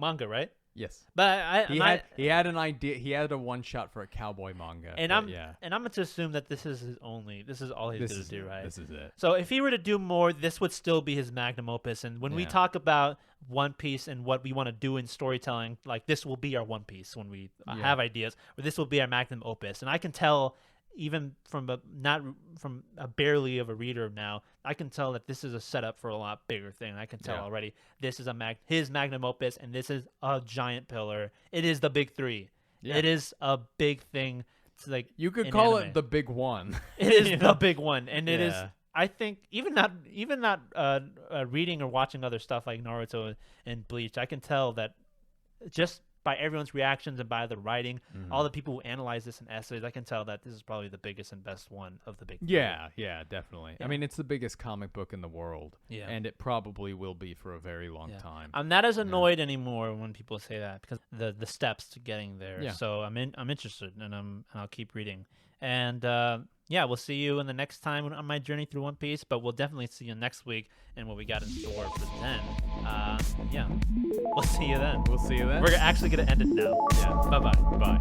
C: manga, right?
D: Yes.
C: But
D: he had an idea. He had a one shot for a cowboy manga.
C: And I'm going to assume that this is all he's going to do, right?
D: This is it.
C: So if he were to do more, this would still be his magnum opus. And when we talk about One Piece and what we want to do in storytelling, like this will be our One Piece when we have ideas, or this will be our magnum opus. And I can tell, even from a barely of a reader now, I can tell that this is a setup for a lot bigger thing. I can tell already this is his magnum opus, and this is a giant pillar. It is the big 3. Yeah. It is a big thing. It's like
D: you could call it the big one.
C: It is the big one, and it is. I think even not reading or watching other stuff like Naruto and Bleach, I can tell that just by everyone's reactions and by the writing, all the people who analyze this in essays, I can tell that this is probably the biggest and best one of the big 3.
D: Yeah, definitely. Yeah. I mean, it's the biggest comic book in the world,
C: and
D: it probably will be for a very long time.
C: I'm not as annoyed anymore when people say that because the steps to getting there.
D: Yeah.
C: So I'm interested, and I'll keep reading. And we'll see you in the next time on my journey through One Piece, but we'll definitely see you next week and what we got in store for then. We'll see you then. We're actually going to end it now. Yeah. Bye-bye. Bye.